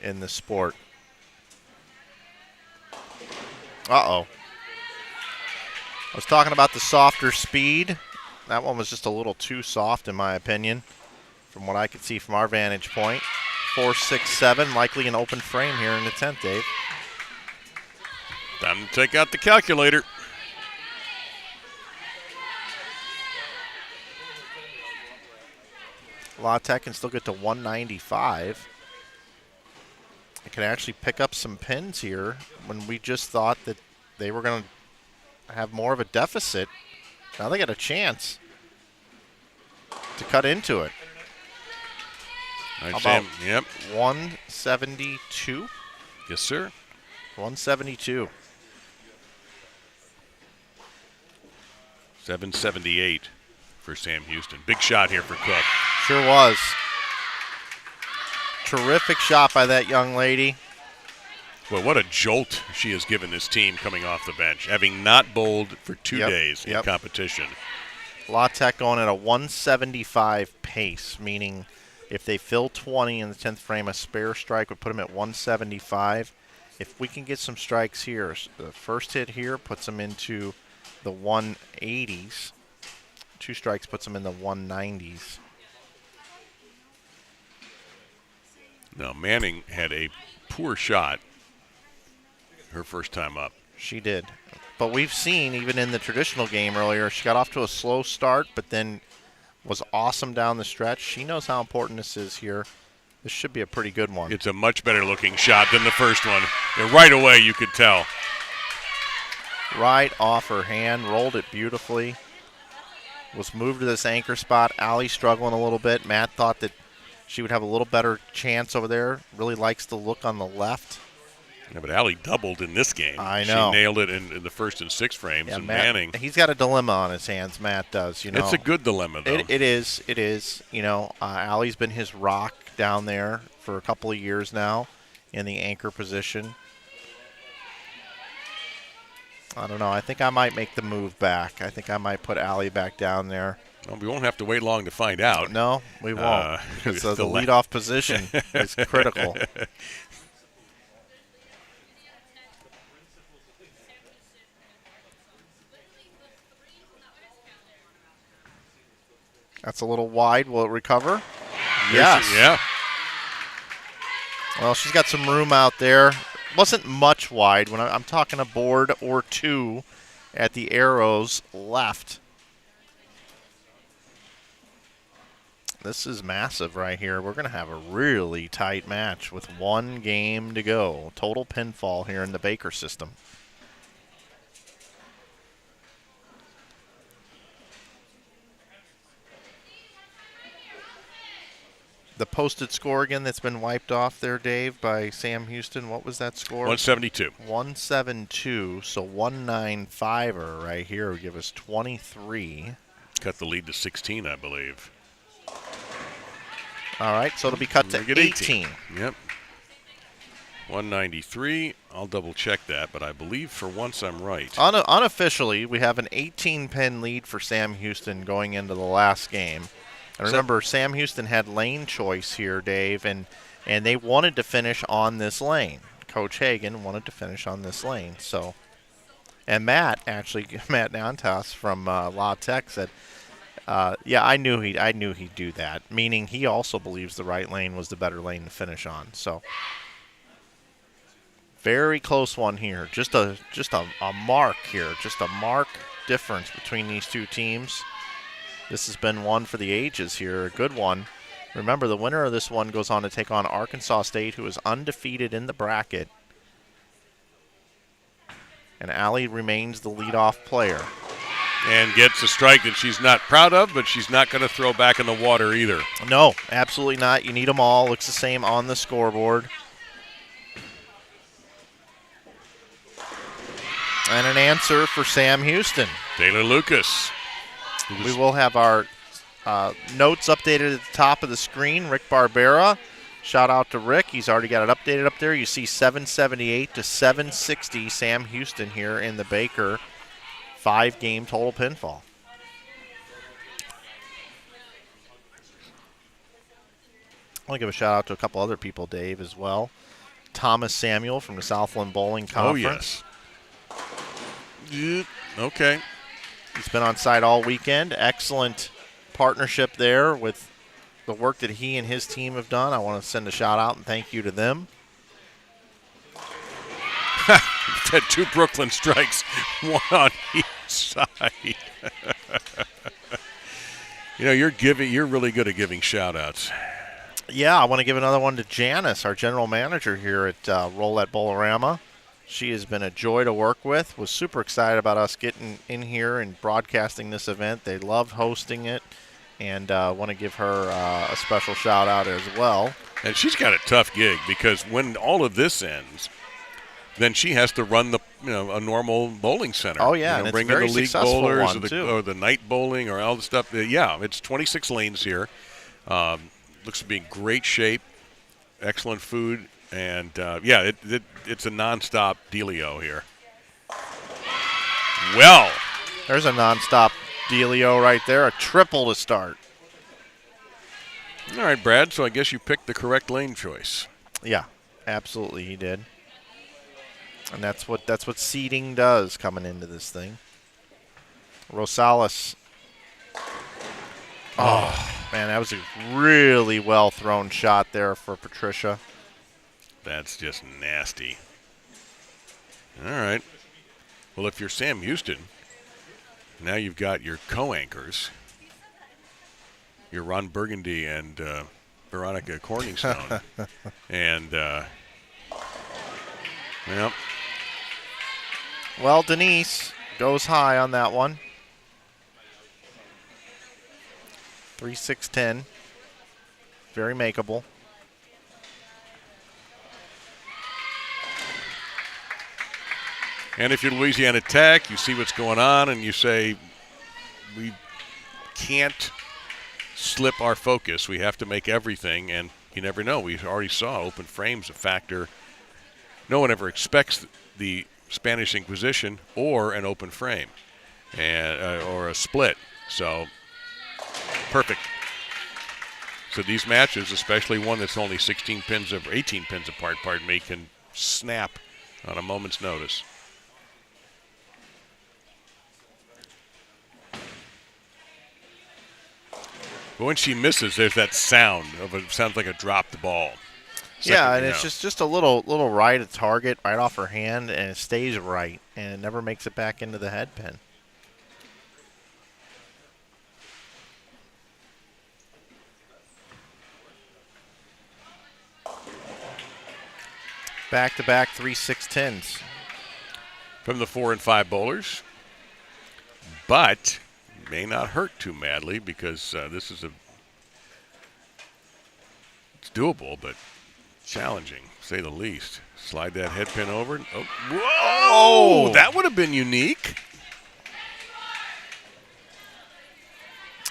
in this sport. Uh-oh. I was talking about the softer speed. That one was just a little too soft in my opinion from what I could see from our vantage point. 4-6-7, likely an open frame here in the 10th, Dave. Time to take out the calculator. La Tech can still get to 195. It can actually pick up some pins here when we just thought that they were going to have more of a deficit. Now they got a chance to cut into it. All right, How Sam. about Yep. 172? Yes, sir. 172. 778 for Sam Houston. Big shot here for Cook. Sure was. Terrific shot by that young lady. Well, what a jolt she has given this team coming off the bench, having not bowled for 2 days in competition. La Tech going at a 175 pace, meaning if they fill 20 in the 10th frame, a spare strike would put them at 175. If we can get some strikes here, the first hit here puts them into the 180s. 2 strikes puts them in the 190s. Now, Manning had a poor shot her first time up. She did. But we've seen, even in the traditional game earlier, she got off to a slow start, but then was awesome down the stretch. She knows how important this is here. This should be a pretty good one. It's a much better looking shot than the first one. And right away, you could tell. Right off her hand, rolled it beautifully. Was moved to this anchor spot. Allie struggling a little bit. Matt thought that she would have a little better chance over there. Really likes the look on the left. Yeah, but Allie doubled in this game. I know. She nailed it in the first and 6th frames. Yeah, and Matt, Manning. he's got a dilemma on his hands, Matt does. It's a good dilemma, though. It is. Allie's been his rock down there for a couple of years now in the anchor position. I don't know. I think I might make the move back. I think I might put Allie back down there. Well, we won't have to wait long to find out. No, we won't. Because the leadoff position is critical. That's a little wide. Will it recover? Yes. Yeah. Well, she's got some room out there. Wasn't much wide. When I'm talking a board or 2 at the arrows left. This is massive right here. We're going to have a really tight match with 1 game to go. Total pinfall here in the Baker system. the posted score again that's been wiped off there, Dave, by Sam Houston. What was that score? 172. 172. So 195er right here would give us 23. Cut the lead to 16, I believe. All right, so it'll be cut to 18. Yep. 193. I'll double check that, but I believe for once I'm right. Unofficially, we have an 18-pin lead for Sam Houston going into the last game. And remember, Sam Houston had lane choice here, Dave, and they wanted to finish on this lane. Coach Hagan wanted to finish on this lane. So, and Matt Nantas from La Tech said, yeah, I knew he'd do that. Meaning he also believes the right lane was the better lane to finish on. So, very close one here. Just a mark here. Just a mark difference between these two teams. This has been one for the ages here, a good one. Remember, the winner of this one goes on to take on Arkansas State, who is undefeated in the bracket. And Allie remains the leadoff player. And gets a strike that she's not proud of, but she's not going to throw back in the water either. No, absolutely not. You need them all. Looks the same on the scoreboard. And an answer for Sam Houston. Taylor Lucas. We will have our notes updated at the top of the screen. Rick Barbera. Shout out to Rick. He's already got it updated up there. You see 778 to 760 Sam Houston here in the Baker 5-game total pinfall. I want to give a shout out to a couple other people, Dave, as well. Thomas Samuel from the Southland Bowling Conference. Oh, yes. Okay. He's been on site all weekend. Excellent partnership there with the work that he and his team have done. I want to send a shout out and thank you to them. Had 2 Brooklyn strikes, one on each side. You're really good at giving shout outs. Yeah, I want to give another one to Janice, our general manager here at Rowlett Bowlarama. She has been a joy to work with. Was super excited about us getting in here and broadcasting this event. They loved hosting it, and want to give her a special shout out as well. And she's got a tough gig because when all of this ends, then she has to run a normal bowling center. Oh yeah, and it's bring very in the league successful bowlers one, or the night bowling or all the stuff. Yeah, it's 26 lanes here. Looks to be in great shape. Excellent food. And, it's a nonstop dealio here. Well. There's a nonstop dealio right there. A triple to start. All right, Brad, so I guess you picked the correct lane choice. Yeah, absolutely he did. And that's what seeding does coming into this thing. Rosales. Oh, man, that was a really well-thrown shot there for Patricia. That's just nasty. All right. Well, if you're Sam Houston, now you've got your co-anchors. You're Ron Burgundy and Veronica Corningstone. And, Well, Denise goes high on that one. 3-6-10. Very makeable. And if you're Louisiana Tech, you see what's going on and you say, we can't slip our focus. We have to make everything, and you never know. We already saw open frames a factor. No one ever expects the Spanish Inquisition or an open frame and or a split. So, perfect. So these matches, especially one that's only 18 pins apart, can snap on a moment's notice. But when she misses, there's that sound sounds like a dropped ball. It's just a little right at target, right off her hand, and it stays right, and it never makes it back into the head pin. Back-to-back 3-6-10s. From the 4 and 5 bowlers. But may not hurt too madly because this is It's doable, but challenging, to say the least. Slide that head pin over. Oh, whoa! That would have been unique.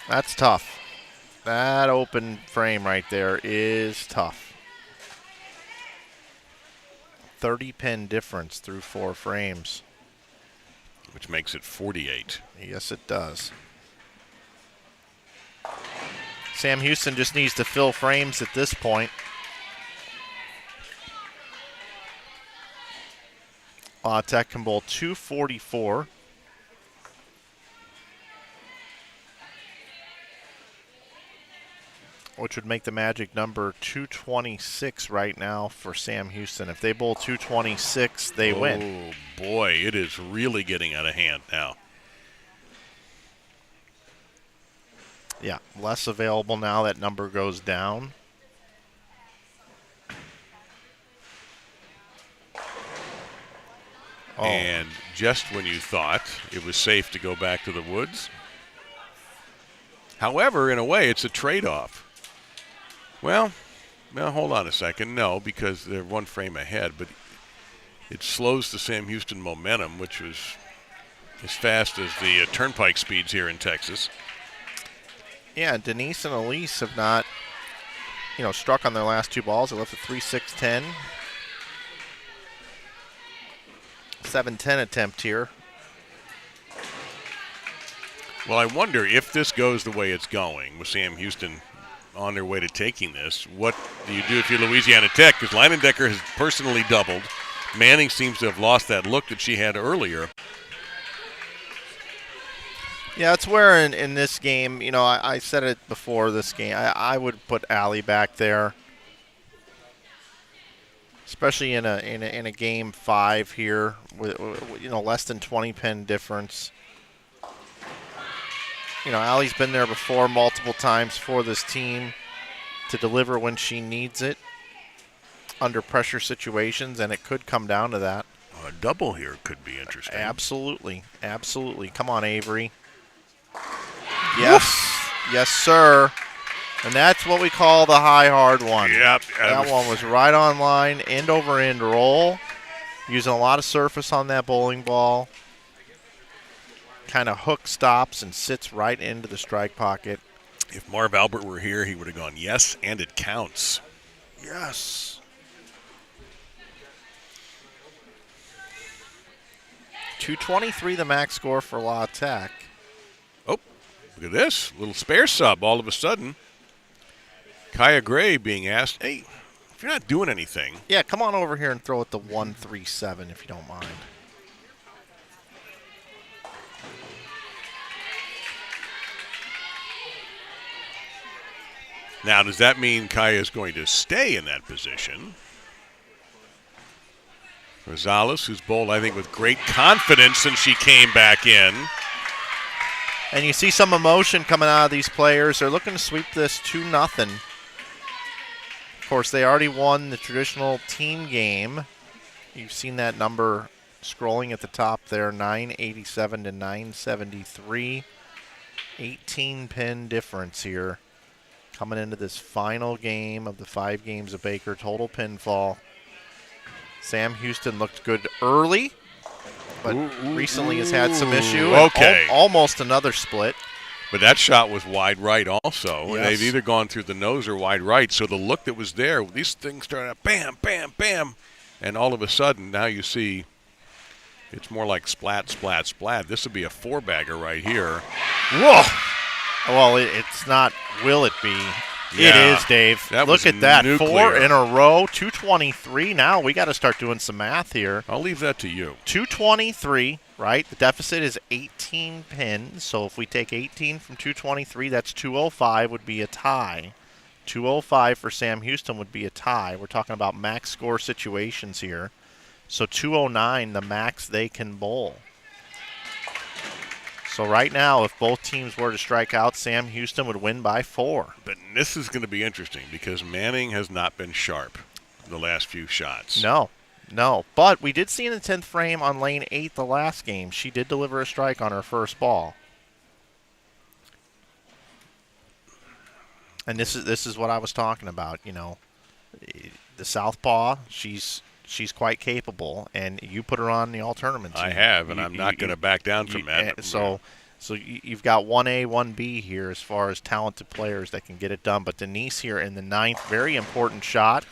That's tough. That open frame right there is tough. 30-pin difference through 4 frames. Which makes it 48. Yes, it does. Sam Houston just needs to fill frames at this point. Tech can bowl 244. Which would make the magic number 226 right now for Sam Houston. If they bowl 226, they win. Oh, boy, it is really getting out of hand now. Yeah, less available now. That number goes down. Oh. And just when you thought it was safe to go back to the woods. However, in a way, it's a trade-off. Well, hold on a second. No, because they're 1 frame ahead, but it slows the Sam Houston momentum, which was as fast as the turnpike speeds here in Texas. Yeah, Denise and Elise have not, struck on their last 2 balls. They left a 3-6-10. 7-10 attempt here. Well, I wonder if this goes the way it's going with Sam Houston on their way to taking this, what do you do if you're Louisiana Tech? Because Leinendecker has personally doubled. Manning seems to have lost that look that she had earlier. Yeah, it's where in this game, I said it before this game, I would put Allie back there. Especially in a game 5 here with less than 20-pin difference. Allie's been there before multiple times for this team to deliver when she needs it under pressure situations, and it could come down to that. A double here could be interesting. Absolutely. Absolutely. Come on, Avery. Yes. Yes, sir. And that's what we call the high hard one. Yep. That one was right on line, end over end roll. Using a lot of surface on that bowling ball. Kind of hook stops and sits right into the strike pocket. If Marv Albert were here, he would have gone, yes, and it counts. Yes. 223 the max score for La Tech. Oh, look at this. Little spare sub all of a sudden. Kaya Gray being asked, hey, if you're not doing anything. Yeah, come on over here and throw it the 137 if you don't mind. Now, does that mean Kaya is going to stay in that position? Rosales, who's bowled, I think, with great confidence since she came back in. And you see some emotion coming out of these players. They're looking to sweep this 2-0. Of course, they already won the traditional team game. You've seen that number scrolling at the top there, 987 to 973. 18-pin difference here. Coming into this final game of the 5 games of Baker, total pinfall. Sam Houston looked good early, but recently has had some issue. Okay. Almost another split. But that shot was wide right also. Yes. They've either gone through the nose or wide right. So the look that was there, these things started out bam, bam, bam. And all of a sudden, now you see it's more like splat, splat, splat. This would be a 4-bagger right here. Whoa! Well, it's not, will it be? Yeah, it is, Dave. Look at that. Nuclear. 4 in a row, 223. Now we got to start doing some math here. I'll leave that to you. 223, right? The deficit is 18 pins. So if we take 18 from 223, that's 205 would be a tie. 205 for Sam Houston would be a tie. We're talking about max score situations here. So 209, the max they can bowl. So right now, if both teams were to strike out, Sam Houston would win by 4. But this is going to be interesting because Manning has not been sharp the last few shots. No. But we did see in the 10th frame on lane 8 the last game, she did deliver a strike on her first ball. And this is what I was talking about, The southpaw, she's quite capable, and you put her on the all tournament team. I have, and I'm not going to back down from that. So you've got 1A, 1B here as far as talented players that can get it done. But Denise here in the 9th, very important shot.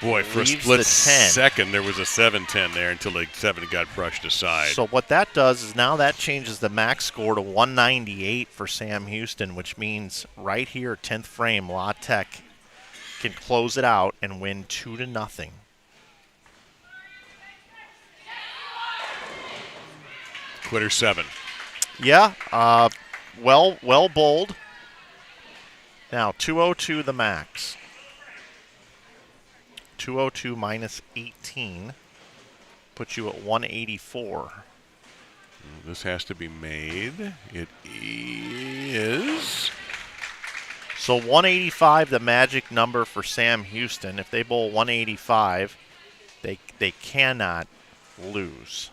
Boy, for a split second, there was a 7-10 there until the 7 got brushed aside. So what that does is now that changes the max score to 198 for Sam Houston, which means right here, 10th frame, La Tech can close it out and win 2-0. Quitter 7. Yeah, well bowled. Now 202 the max. 202 minus 18 puts you at 184. This has to be made. It is. So 185, the magic number for Sam Houston. If they bowl 185, they cannot lose.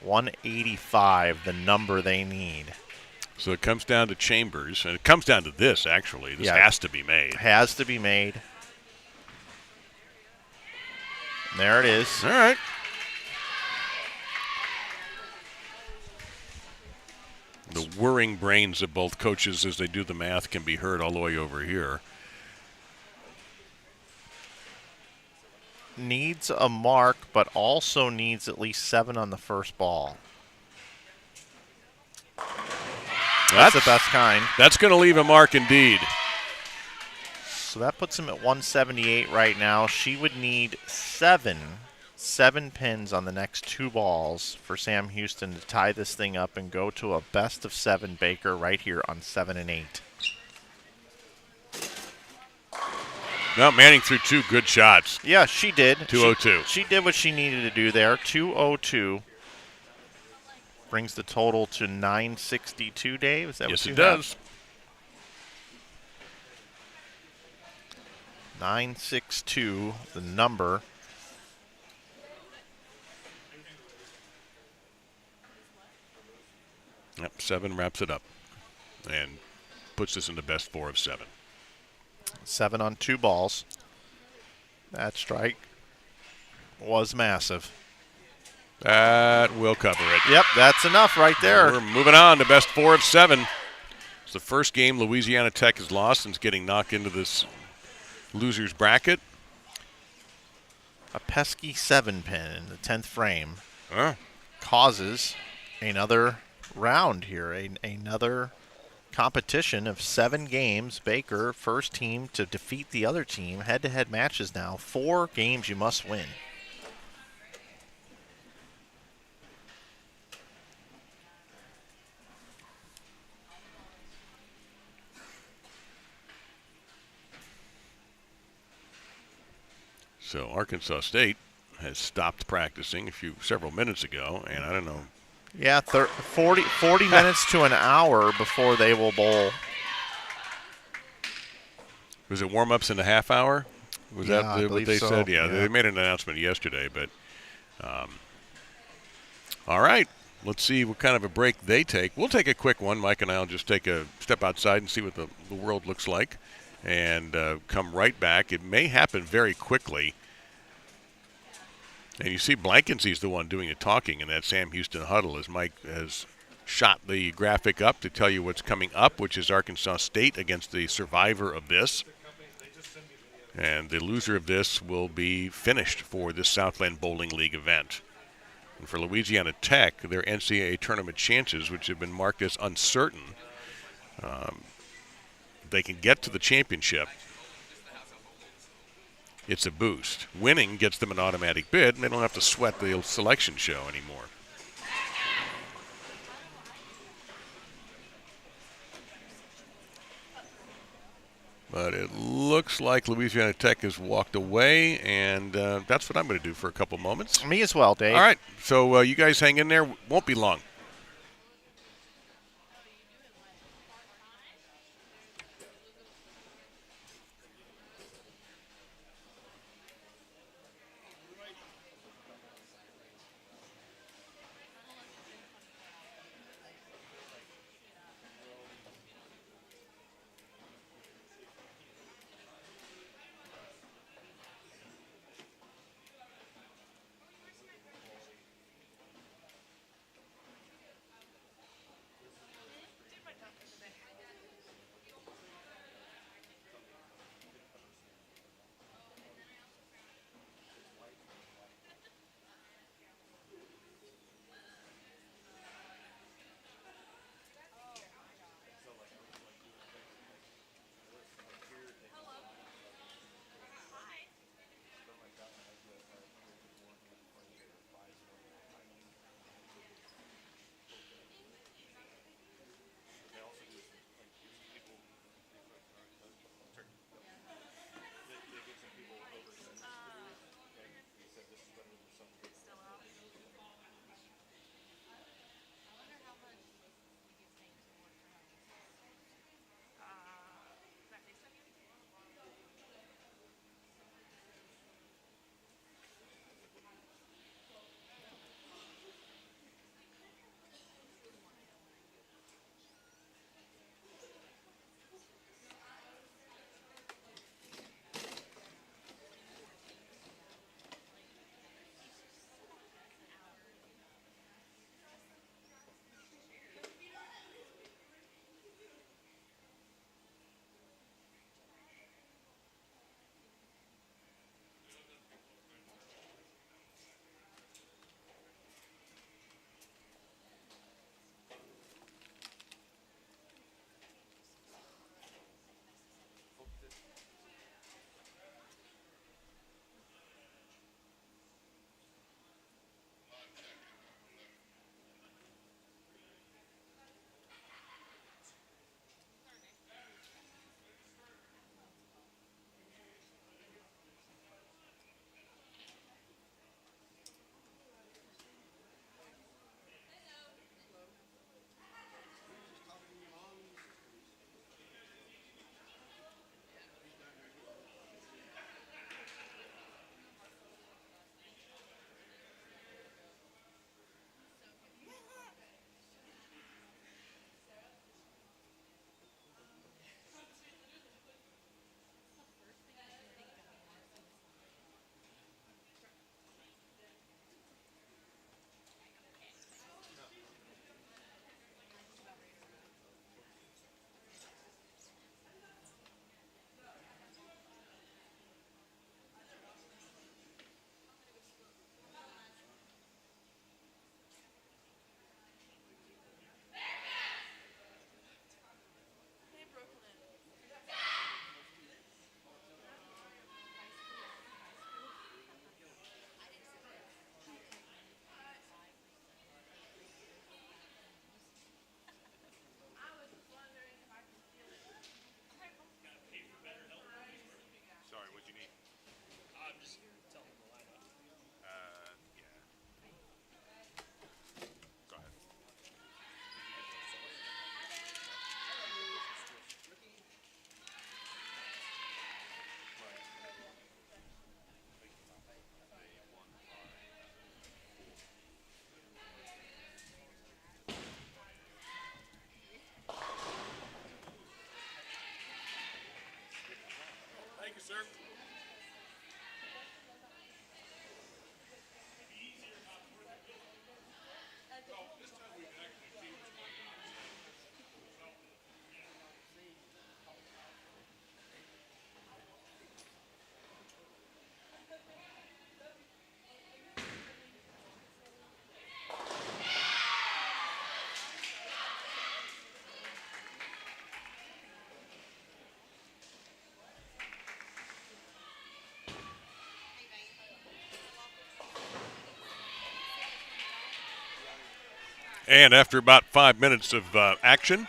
185, the number they need. So it comes down to Chambers, and it comes down to this, actually. This has to be made. Has to be made. There it is. All right. The whirring brains of both coaches as they do the math can be heard all the way over here. Needs a mark, but also needs at least 7 on the first ball. That's the best kind. That's going to leave a mark indeed. So that puts him at 178 right now. She would need 7 pins on the next 2 balls for Sam Houston to tie this thing up and go to a best of 7 Baker right here on 7 and 8. No, Manning threw 2 good shots. Yeah, she did. 202. She did what she needed to do there. 202 brings the total to 962. Dave, is that yes, what you it does. 962, the number. Yep, 7 wraps it up and puts us in the best 4 of 7. 7 on 2 balls. That strike was massive. That will cover it. Yep, that's enough right there. We're moving on to best 4 of 7. It's the first game Louisiana Tech has lost since getting knocked into this loser's bracket. A pesky 7 pin in the 10th frame causes another round here, another competition of 7 games. Baker, first team to defeat the other team. Head-to-head matches now. 4 games you must win. So Arkansas State has stopped practicing several minutes ago, and I don't know. Yeah, 40 minutes to an hour before they will bowl. Was it warm-ups in a half hour? Was that what they said? Yeah, they made an announcement yesterday. But all right, let's see what kind of a break they take. We'll take a quick one. Mike and I will just take a step outside and see what the world looks like and come right back. It may happen very quickly. And you see Blankensy's the one doing the talking in that Sam Houston huddle as Mike has shot the graphic up to tell you what's coming up, which is Arkansas State against the survivor of this. And the loser of this will be finished for this Southland Bowling League event. And for Louisiana Tech, their NCAA tournament chances, which have been marked as uncertain, they can get to the championship. It's a boost. Winning gets them an automatic bid, and they don't have to sweat the selection show anymore. But it looks like Louisiana Tech has walked away, and that's what I'm going to do for a couple moments. Me as well, Dave. All right, so you guys hang in there. Won't be long. And after about 5 minutes of action,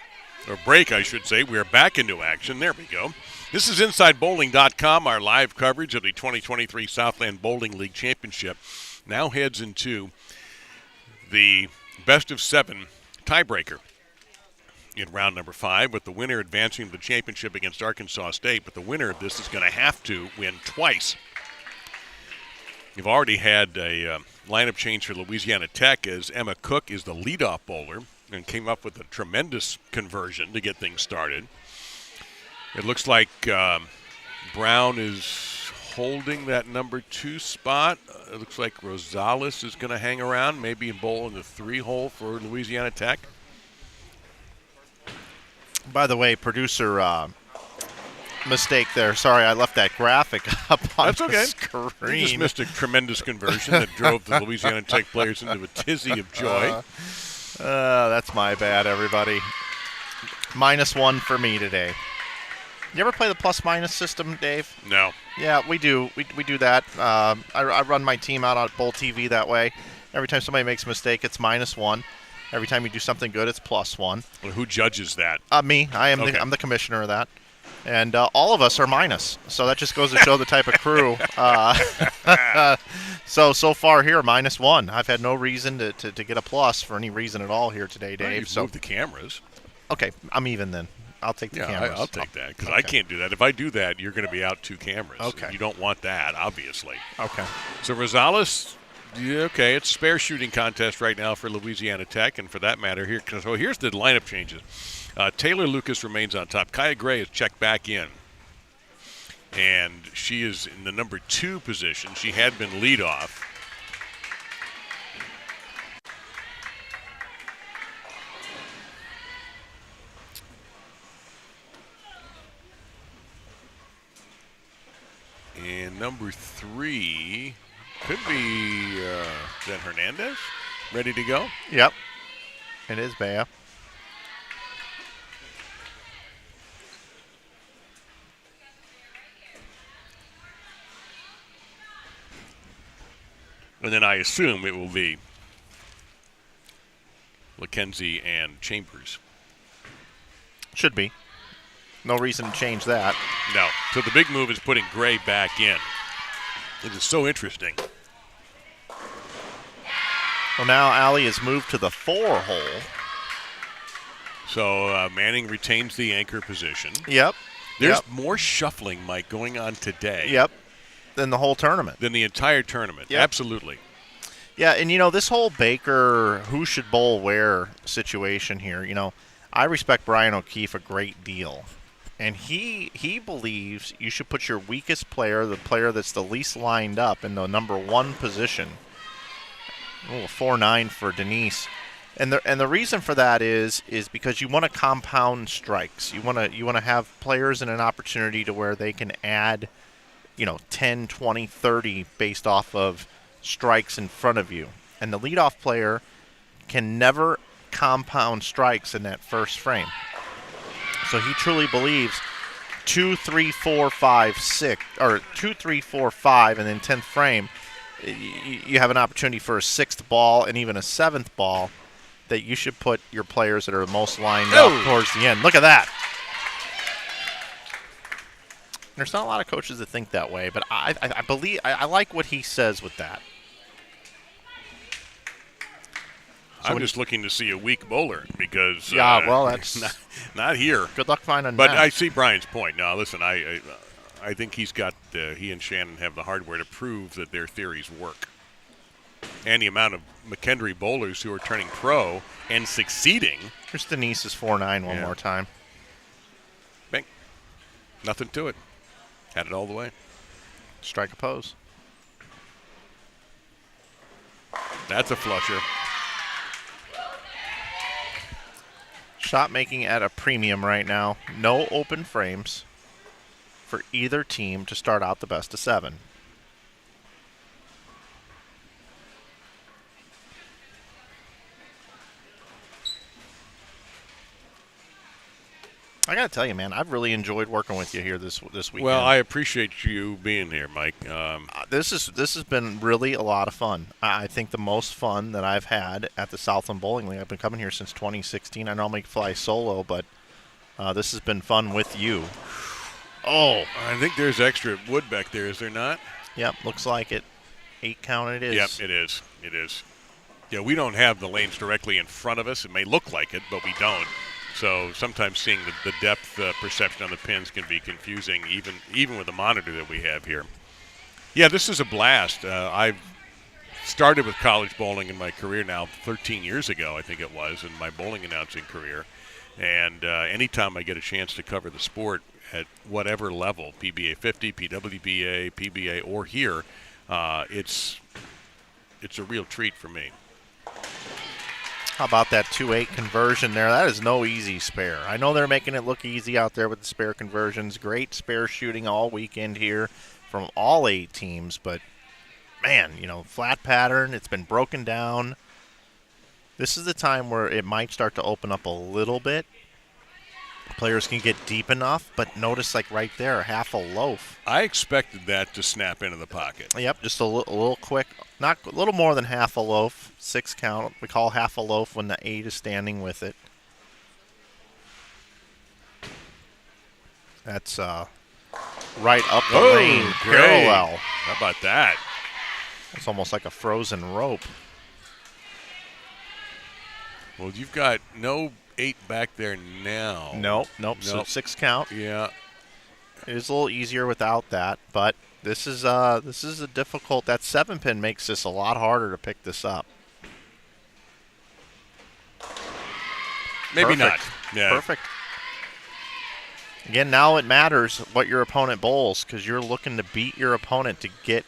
or break, I should say, we are back into action. There we go. This is InsideBowling.com. Our live coverage of the 2023 Southland Bowling League Championship now heads into the best of 7 tiebreaker in round number 5, with the winner advancing to the championship against Arkansas State. But the winner of this is going to have to win twice. You've already had a lineup change for Louisiana Tech, as Emma Cook is the leadoff bowler and came up with a tremendous conversion to get things started. It looks like Brown is holding that number 2 spot. It looks like Rosales is going to hang around, maybe bowl in the 3-hole for Louisiana Tech. By the way, producer mistake there. Sorry, I left that graphic up on That's okay. the screen. You just missed a tremendous conversion that drove the Louisiana Tech players into a tizzy of joy. That's my bad, everybody. -1 for me today. You ever play the plus-minus system, Dave? No. Yeah, we do. We do that. I run my team out on Bowl TV that way. Every time somebody makes a mistake, it's -1. Every time you do something good, it's +1. Well, who judges that? Me. I'm the commissioner of that. And all of us are minus. So that just goes to show the type of crew. So far here, -1. I've had no reason to get a plus for any reason at all here today, Dave. Well, you've moved the cameras. Okay, I'm even then. I'll take the cameras. I'll take that, because I can't do that. If I do that, you're going to be out 2 cameras. Okay. You don't want that, obviously. Okay. So Rosales, okay, it's a spare shooting contest right now for Louisiana Tech, and for that matter, here's the lineup changes. Taylor Lucas remains on top. Kaya Gray is checked back in, and she is in the number 2 position. She had been leadoff. And number 3 could be is that Hernandez, ready to go? Yep. It is Bea. And then I assume it will be LaKenzie and Chambers. Should be. No reason to change that. No. So the big move is putting Gray back in. It is so interesting. Well, now Allie has moved to the 4-hole. So Manning retains the anchor position. Yep. There's more shuffling, Mike, going on today. Yep. Than the whole tournament. Than the entire tournament. Yep. Absolutely. Yeah, and this whole Baker who should bowl where situation here, I respect Brian O'Keefe a great deal. And he believes you should put your weakest player, the player that's the least lined up, in the number 1 position. 4-9 for Denise. And the reason for that is because you want to compound strikes. You want to have players in an opportunity to where they can add 10, 20, 30 based off of strikes in front of you. And the leadoff player can never compound strikes in that first frame. So he truly believes 2, 3, 4, 5, 6, or 2, 3, 4, 5, and then 10th frame, you have an opportunity for a 6th ball and even a 7th ball that you should put your players that are most lined up towards the end. Look at that. There's not a lot of coaches that think that way, but I believe I like what he says with that. So I'm just looking to see a weak bowler because that's not here. Good luck finding But that. I see Brian's point. Now, listen, I think he and Shannon have the hardware to prove that their theories work. And the amount of McKendree bowlers who are turning pro and succeeding. Here's Denise's 4-9 one more time. Bang. Nothing to it. Had it all the way. Strike a pose. That's a flusher. Shot making at a premium right now. No open frames for either team to start out the best of 7. I gotta tell you, man, I've really enjoyed working with you here this weekend. Well, I appreciate you being here, Mike. This has been really a lot of fun. I think the most fun that I've had at the Southland Bowling League. I've been coming here since 2016. I normally fly solo, but this has been fun with you. Oh, I think there's extra wood back there, is there not? Yep, looks like it. 8 count it is. Yep, it is. It is. Yeah, we don't have the lanes directly in front of us. It may look like it, but we don't. So sometimes seeing the depth perception on the pins can be confusing, even with the monitor that we have here. Yeah, this is a blast. I've started with college bowling in my career now 13 years ago, I think it was, in my bowling announcing career. And anytime I get a chance to cover the sport at whatever level, PBA 50, PWBA, PBA, or here, it's a real treat for me. How about that 2-8 conversion there? That is no easy spare. I know they're making it look easy out there with the spare conversions. Great spare shooting all weekend here from all 8 teams. But, man, flat pattern. It's been broken down. This is the time where it might start to open up a little bit. Players can get deep enough, but notice, like right there, half a loaf. I expected that to snap into the pocket. Yep, just a little quick. Not a little more than half a loaf. 6 count. We call half a loaf when the 8 is standing with it. That's right up the lane, great. parallel. How about that? It's almost like a frozen rope. Well, you've got no 8 back there now. Nope. So 6 count. Yeah. It is a little easier without that, but this is a difficult. That 7-pin makes this a lot harder to pick this up. Maybe Perfect. not. Yeah. Perfect. Again, now it matters what your opponent bowls because you're looking to beat your opponent to get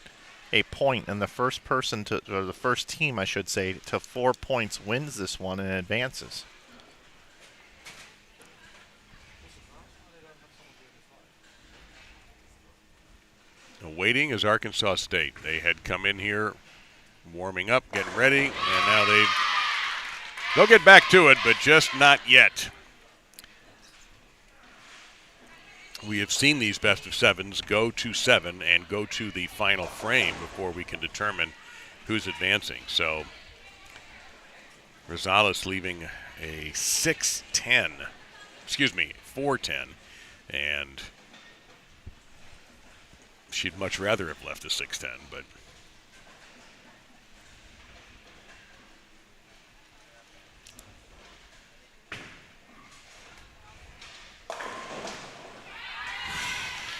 a point, and the first person or the first team, I should say, to 4 points wins this one and advances. Waiting is Arkansas State. They had come in here warming up, getting ready, and now they'll get back to it, but just not yet. We have seen these best of 7s go to 7 and go to the final frame before we can determine who's advancing. So Rosales leaving a 4-10, and she'd much rather have left a 6-10, but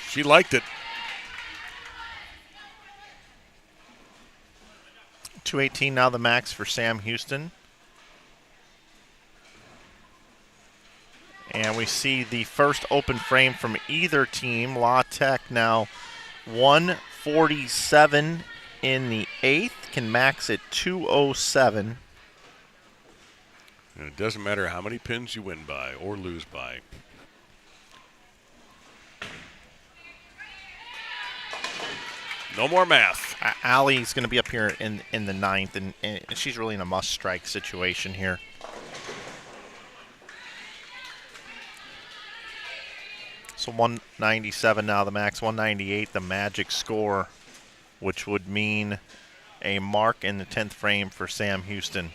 she liked it. 218 now the max for Sam Houston. And we see the first open frame from either team. La Tech now 147 in the 8th, can max at 207. And it doesn't matter how many pins you win by or lose by. No more math. Allie's going to be up here in the 9th, and she's really in a must-strike situation here. So 197 now the max, 198 the magic score, which would mean a mark in the 10th frame for Sam Houston.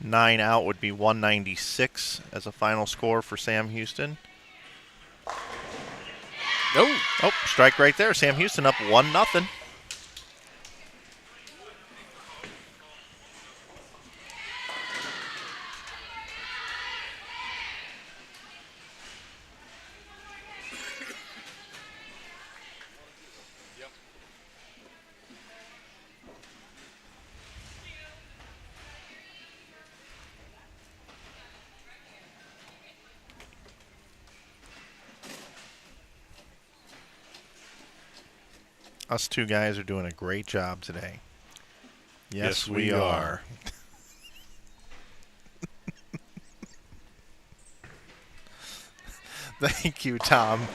Nine out would be 196 as a final score for Sam Houston. Oh, Strike right there. Sam Houston up 1-0. Us two guys are doing a great job today. Yes, we are. Thank you, Tom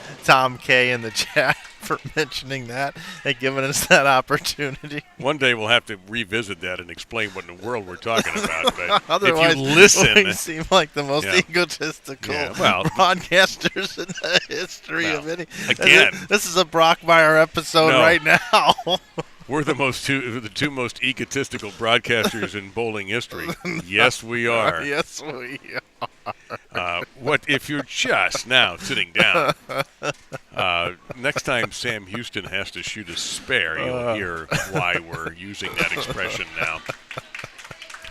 K in the chat for mentioning that and giving us that opportunity. One day we'll have to revisit that and explain what in the world we're talking about. But Otherwise, if you listen, we seem like the most egotistical broadcasters in the history of any. Again, this is a Brockmeyer episode right now. We're the two most egotistical broadcasters in bowling history. Yes, we are. Yes, we are. What if you're just now sitting down? Next time Sam Houston has to shoot a spare, you'll hear why we're using that expression now.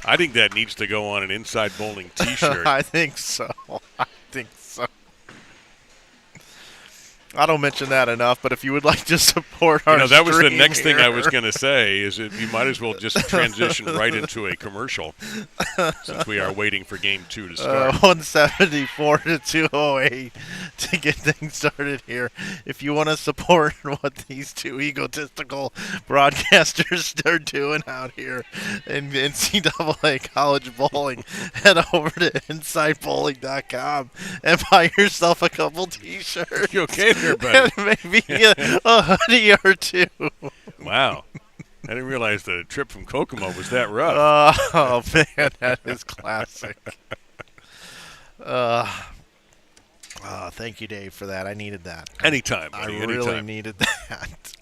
I think that needs to go on an Inside Bowling T-shirt. I think so. I don't mention that enough, but if you would like to support our that was the stream next thing I here. was going to say, is that you might as well just transition right into a commercial since we are waiting for Game 2 to start. 174 to 208 to get things started here. If you want to support what these two egotistical broadcasters are doing out here in NCAA college bowling, head over to InsideBowling.com and buy yourself a couple T-shirts. You okay there, buddy? And maybe a hoodie or two. Wow. I didn't realize the trip from Kokomo was that rough. Oh, man, that is classic. Thank you, Dave, for that. I needed that. Anytime, buddy, I really needed that.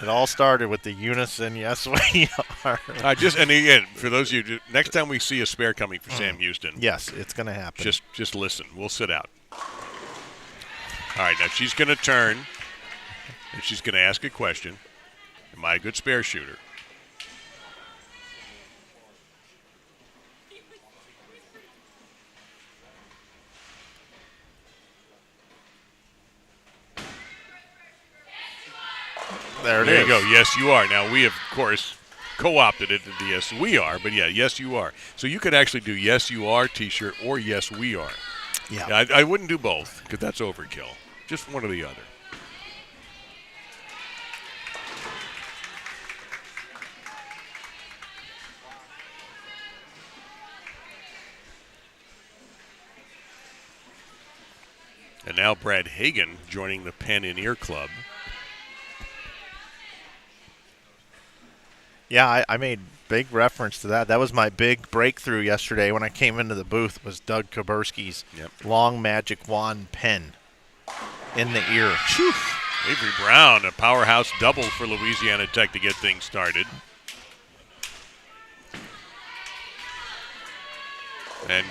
It all started with the unison, yes, we are. And again, for those of you, next time we see a spare coming for Sam Houston. Yes, it's going to happen. Just listen. We'll sit out. All right, now she's going to turn, and she's going to ask a question. Am I a good spare shooter? There you go. Yes, you are. Now, we have, of course, co-opted it to the yes, we are. But, yeah, yes, you are. So you could actually do yes, you are T-shirt or yes, we are. Yeah. I wouldn't do both because that's overkill. Just one or the other. And now Brad Hagan joining the Pen and Ear Club. Yeah, I made big reference to that. That was my big breakthrough yesterday when I came into the booth was Doug Kaburski's long magic wand pen in the ear. Whew. Avery Brown, a powerhouse double for Louisiana Tech to get things started. And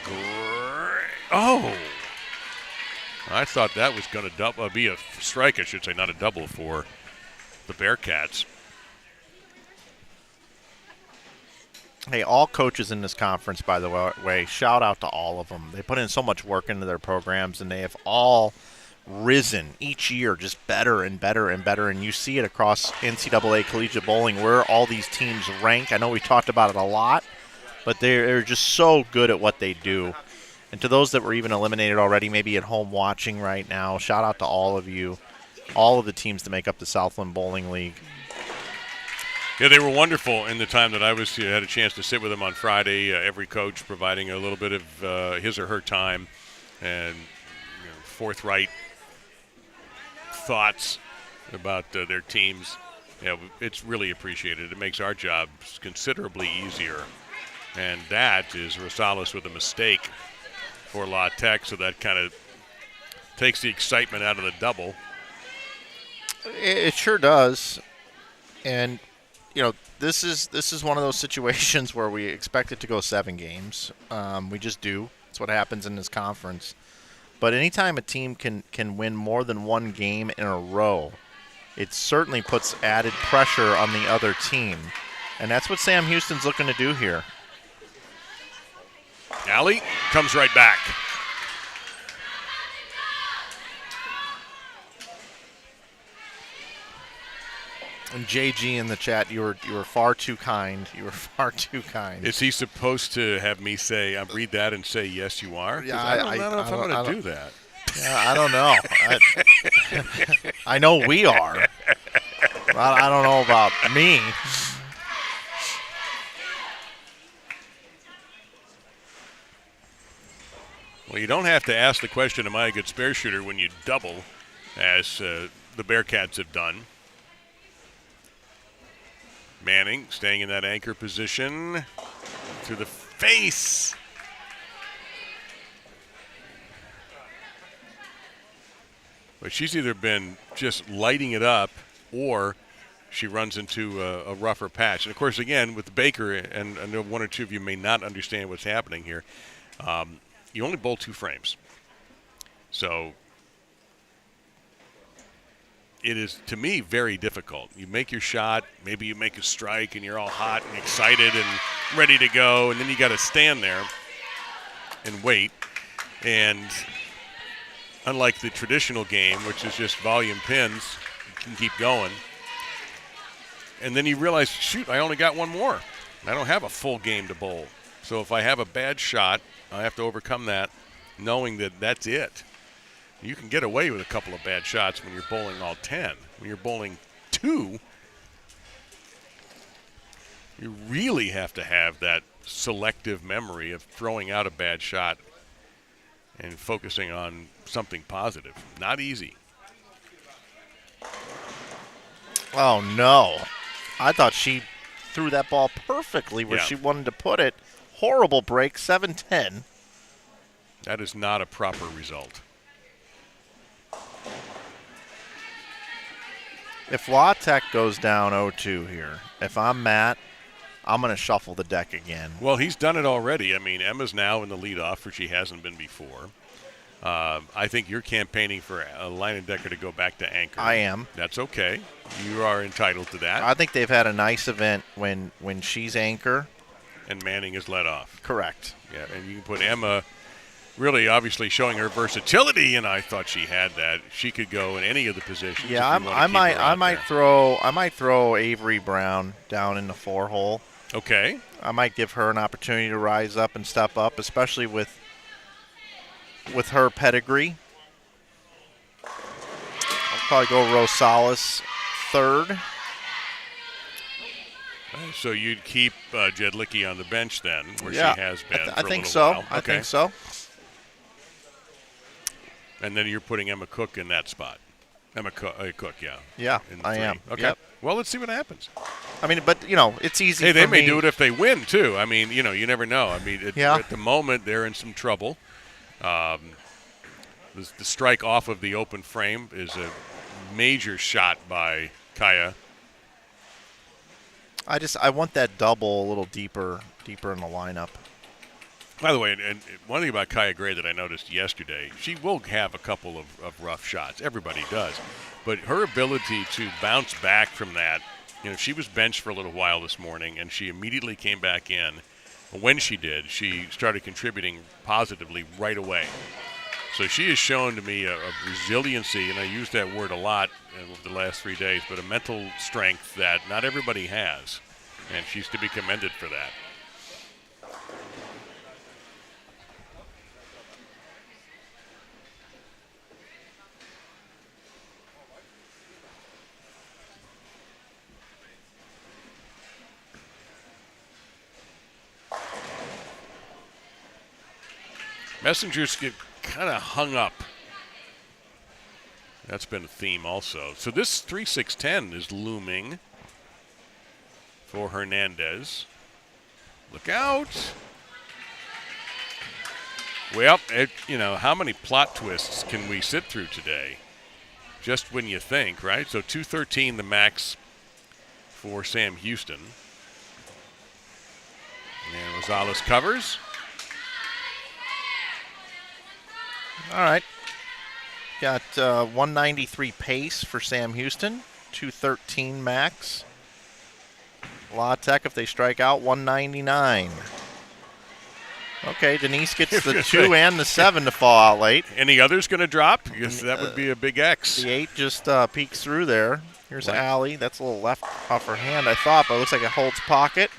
I thought that was going to be a strike, I should say, not a double for the Bearcats. Hey, all coaches in this conference, by the way, shout out to all of them. They put in so much work into their programs, and they have all risen each year just better and better and better. And you see it across NCAA collegiate bowling where all these teams rank. I know we talked about it a lot, but they're just so good at what they do. And to those that were even eliminated already, maybe at home watching right now, shout out to all of you, all of the teams that make up the Southland Bowling League. Yeah, they were wonderful in the time that I had a chance to sit with them on Friday. Every coach providing a little bit of his or her time and forthright thoughts about their teams. Yeah, it's really appreciated. It makes our jobs considerably easier. And that is Rosales with a mistake for La Tech, so that kind of takes the excitement out of the double. It sure does. And this is one of those situations where we expect it to go 7 games. We just do. It's what happens in this conference. But anytime a team can win more than one game in a row, it certainly puts added pressure on the other team. And that's what Sam Houston's looking to do here. Alley comes right back. And JG in the chat, you were far too kind. You were far too kind. Is he supposed to have me read that and say yes, you are? Yeah, I don't know if I'm going to do that. Yeah, I don't know. I know we are. I don't know about me. Well, you don't have to ask the question, am I a good spare shooter, when you double, as the Bearcats have done. Manning staying in that anchor position to the face. But she's either been just lighting it up or she runs into a rougher patch. And, of course, again, with Baker, and I know one or two of you may not understand what's happening here, you only bowl 2 frames. So it is, to me, very difficult. You make your shot, maybe you make a strike, and you're all hot and excited and ready to go, and then you got to stand there and wait. And unlike the traditional game, which is just volume pins, you can keep going. And then you realize, shoot, I only got one more. I don't have a full game to bowl. So if I have a bad shot, I have to overcome that, knowing that that's it. You can get away with a couple of bad shots when you're bowling all 10. When you're bowling 2, you really have to have that selective memory of throwing out a bad shot and focusing on something positive. Not easy. Oh, no. I thought she threw that ball perfectly where she wanted to put it. Horrible break, 7-10. That is not a proper result. If La Tech goes down 0-2 here, if I'm Matt, I'm going to shuffle the deck again. Well, he's done it already. I mean, Emma's now in the leadoff, where she hasn't been before. I think you're campaigning for Leinen-Decker to go back to anchor. I am. That's okay. You are entitled to that. I think they've had a nice event when she's anchor. And Manning is let off. Correct. Yeah, and you can put Emma really obviously showing her versatility, and I thought she had that. She could go in any of the positions. Yeah, I might throw Avery Brown down in the 4-hole. Okay. I might give her an opportunity to rise up and step up, especially with her pedigree. I'll probably go Rosales third. So you'd keep Jedlicki on the bench then, where she has been for a little while. I think so. And then you're putting Emma Cook in that spot. Emma Cook, yeah. Yeah, I am. Okay. Yep. Well, let's see what happens. I mean, but, it's easy Hey, for they may me. do it if they win, too. I mean, you never know. I mean, at the moment, they're in some trouble. The strike off of the open frame is a major shot by Kaya. I want that double a little deeper in the lineup. By the way, and one thing about Kaya Gray that I noticed yesterday, she will have a couple of rough shots. Everybody does. But her ability to bounce back from that, she was benched for a little while this morning, and she immediately came back in. When she did, she started contributing positively right away. So she has shown to me a resiliency, and I use that word a lot over the last 3 days, but a mental strength that not everybody has, and she's to be commended for that. Messengers get kind of hung up. That's been a theme also. So this 3-6-10 is looming for Hernandez. Look out. Well, how many plot twists can we sit through today? Just when you think, right? So 213 the max for Sam Houston. And Rosales covers. All right. Got 193 pace for Sam Houston, 213 max. La Tech, if they strike out, 199. Okay, Denise gets the 2 and the 7 to fall out late. Any others going to drop? Because that would be a big X. The 8 just peeks through there. Here's Allie. That's a little left off her hand, I thought, but it looks like it holds pocket.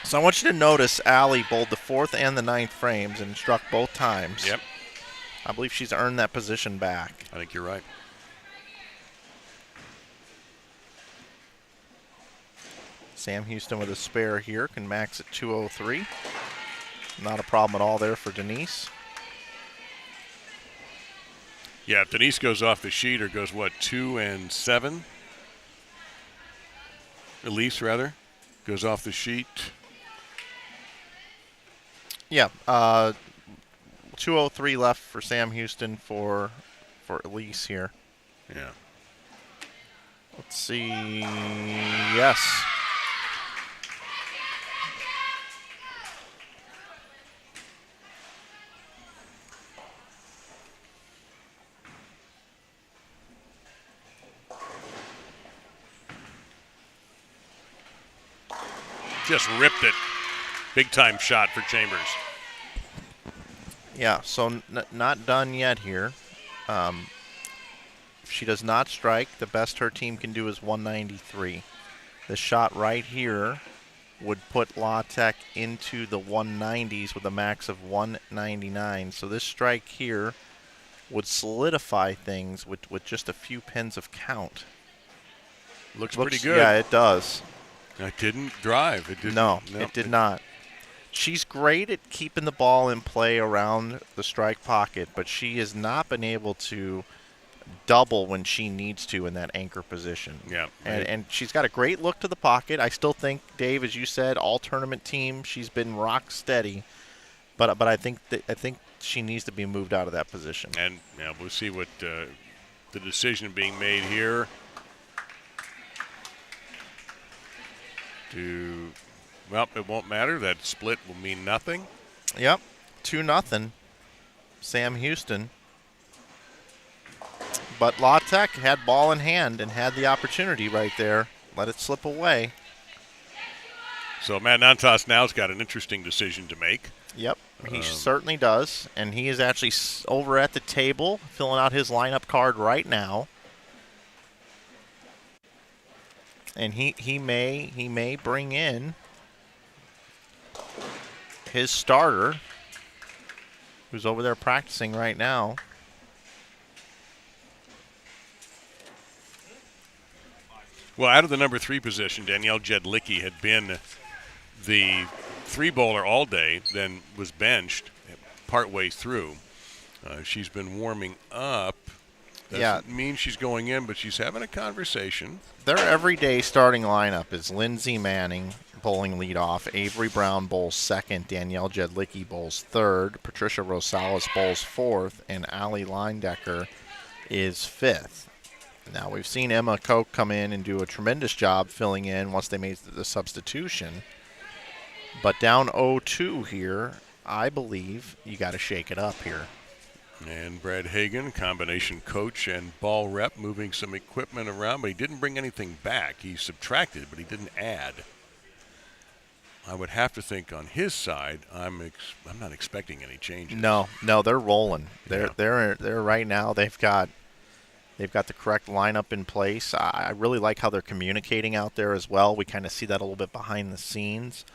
So I want you to notice Allie bowled the 4th and the 9th frames and struck both times. Yep. I believe she's earned that position back. I think you're right. Sam Houston with a spare here can max at 203. Not a problem at all there for Denise. Yeah, if Denise goes off the sheet or goes, 2 and 7? Elise, rather, goes off the sheet. Yeah, 203 left for Sam Houston for Elise here. Yeah. Let's see. Yes. Just ripped it. Big time shot for Chambers. Yeah, so not done yet here. If she does not strike, the best her team can do is 193. The shot right here would put La Tech into the 190s with a max of 199. So this strike here would solidify things with just a few pins of count. Looks pretty good. Yeah, it does. It didn't drive. It didn't. No, it did not. She's great at keeping the ball in play around the strike pocket, but she has not been able to double when she needs to in that anchor position. Yeah. And she's got a great look to the pocket. I still think, Dave, as you said, all tournament team, she's been rock steady. But I think she needs to be moved out of that position. And yeah, we'll see what the decision being made here. Well, it won't matter. That split will mean nothing. Yep, 2-0. Sam Houston. But La Tech had ball in hand and had the opportunity right there. Let it slip away. So Matt Nantas now's got an interesting decision to make. Yep, he certainly does. And he is actually over at the table filling out his lineup card right now. And he may bring in his starter, who's over there practicing right now. Well, out of the number 3 position, Danielle Jedlicki had been the 3 bowler all day, then was benched partway through. She's been warming up. Doesn't mean she's going in, but she's having a conversation. Their everyday starting lineup is Lindsay Manning bowling leadoff, Avery Brown bowls second, Danielle Jedlicki bowls third, Patricia Rosales bowls fourth, and Allie Leindecker is fifth. Now, we've seen Emma Koch come in and do a tremendous job filling in once they made the substitution. But down 0-2 here, I believe you got to shake it up here. And Brad Hagan, combination coach and ball rep, moving some equipment around, but he didn't bring anything back. He subtracted, but he didn't add. I would have to think on his side, I'm not expecting any changes. No, they're rolling. They're right now. They've got the correct lineup in place. I really like how they're communicating out there as well. We kind of see that a little bit behind the scenes.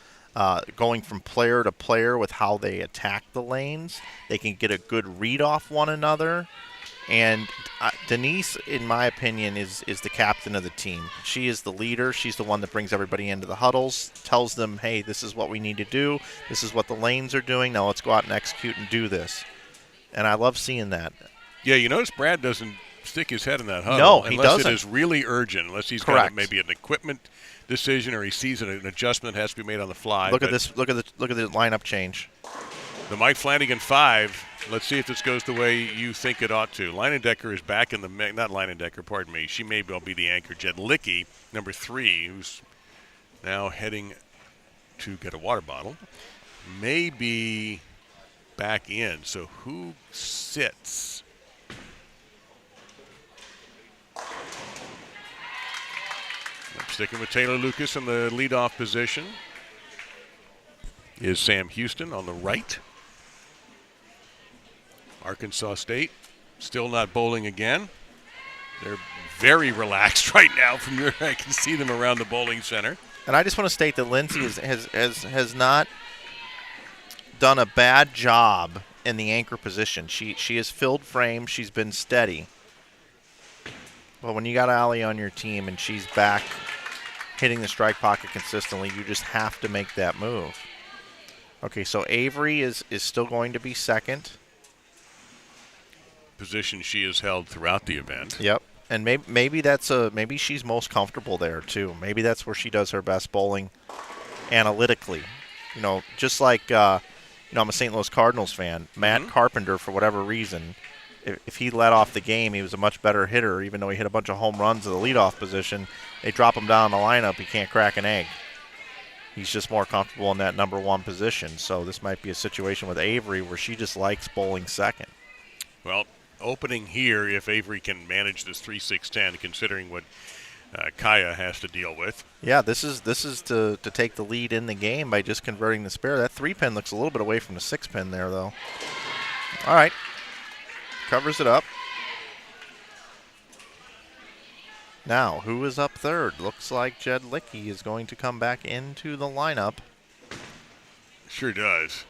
Going from player to player with how they attack the lanes. They can get a good read off one another. And Denise, in my opinion, is the captain of the team. She is the leader. She's the one that brings everybody into the huddles, tells them, hey, this is what we need to do. This is what the lanes are doing. Now let's go out and execute and do this. And I love seeing that. Yeah, you notice Brad doesn't stick his head in that huddle. No, he unless doesn't. It is really urgent, unless he's got maybe an equipment decision or he sees an adjustment that has to be made on the fly. Look at this. Look at the lineup change. The Mike Flanagan 5. Let's see if this goes the way you think it ought to. Leinendecker is back in the mix. Not Leinendecker, pardon me. She may well be the anchor. Jedlicki, number 3, who's now heading to get a water bottle, may be back in. So who sits? I'm sticking with Taylor Lucas in the leadoff position. Is Sam Houston on the right. Arkansas State still not bowling again. They're very relaxed right now from where I can see them around the bowling center. And I just want to state that Lindsay has not done a bad job in the anchor position. She has filled frame. She's been steady. But when you got Allie on your team and she's back hitting the strike pocket consistently. You just have to make that move. Okay, so Avery is still going to be second. Position she has held throughout the event. Yep. And maybe she's most comfortable there too. Maybe that's where she does her best bowling analytically. You know, just like I'm a St. Louis Cardinals fan. Matt Carpenter, for whatever reason, if he led off the game, he was a much better hitter. Even though he hit a bunch of home runs at the leadoff position, they drop him down the lineup. He can't crack an egg. He's just more comfortable in that number one position. So this might be a situation with Avery where she just likes bowling second. Well, opening here, if Avery can manage this 3-6-10, considering what Kaya has to deal with. Yeah, this is to take the lead in the game by just converting the spare. That 3-pin looks a little bit away from the 6-pin there, though. All right. Covers it up. Now, who is up third? Looks like Jed Lickey is going to come back into the lineup. Sure does.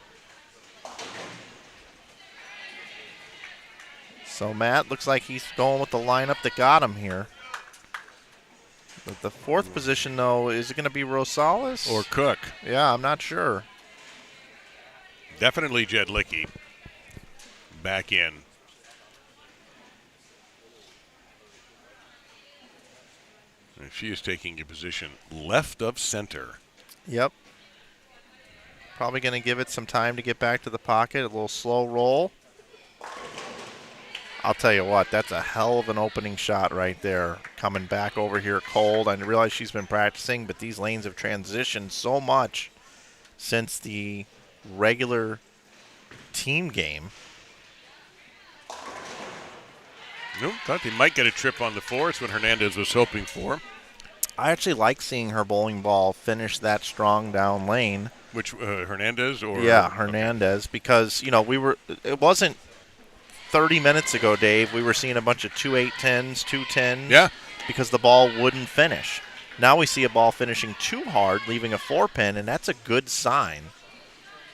So Matt looks like he's going with the lineup that got him here. But the fourth position, though, is it going to be Rosales? Or Cook. Yeah, I'm not sure. Definitely Jed Lickey back in. And she is taking a position left of center. Yep. Probably going to give it some time to get back to the pocket. A little slow roll. I'll tell you what, that's a hell of an opening shot right there. Coming back over here cold. I realize she's been practicing, but these lanes have transitioned so much since the regular team game. Nope, thought they might get a trip on the floor. It's what Hernandez was hoping for. I actually like seeing her bowling ball finish that strong down lane. Which, Hernandez? Or Yeah, Hernandez, because, it wasn't 30 minutes ago, Dave, we were seeing a bunch of 2-8-10s, 2-10s. Yeah. Because the ball wouldn't finish. Now we see a ball finishing too hard, leaving a 4-pin, and that's a good sign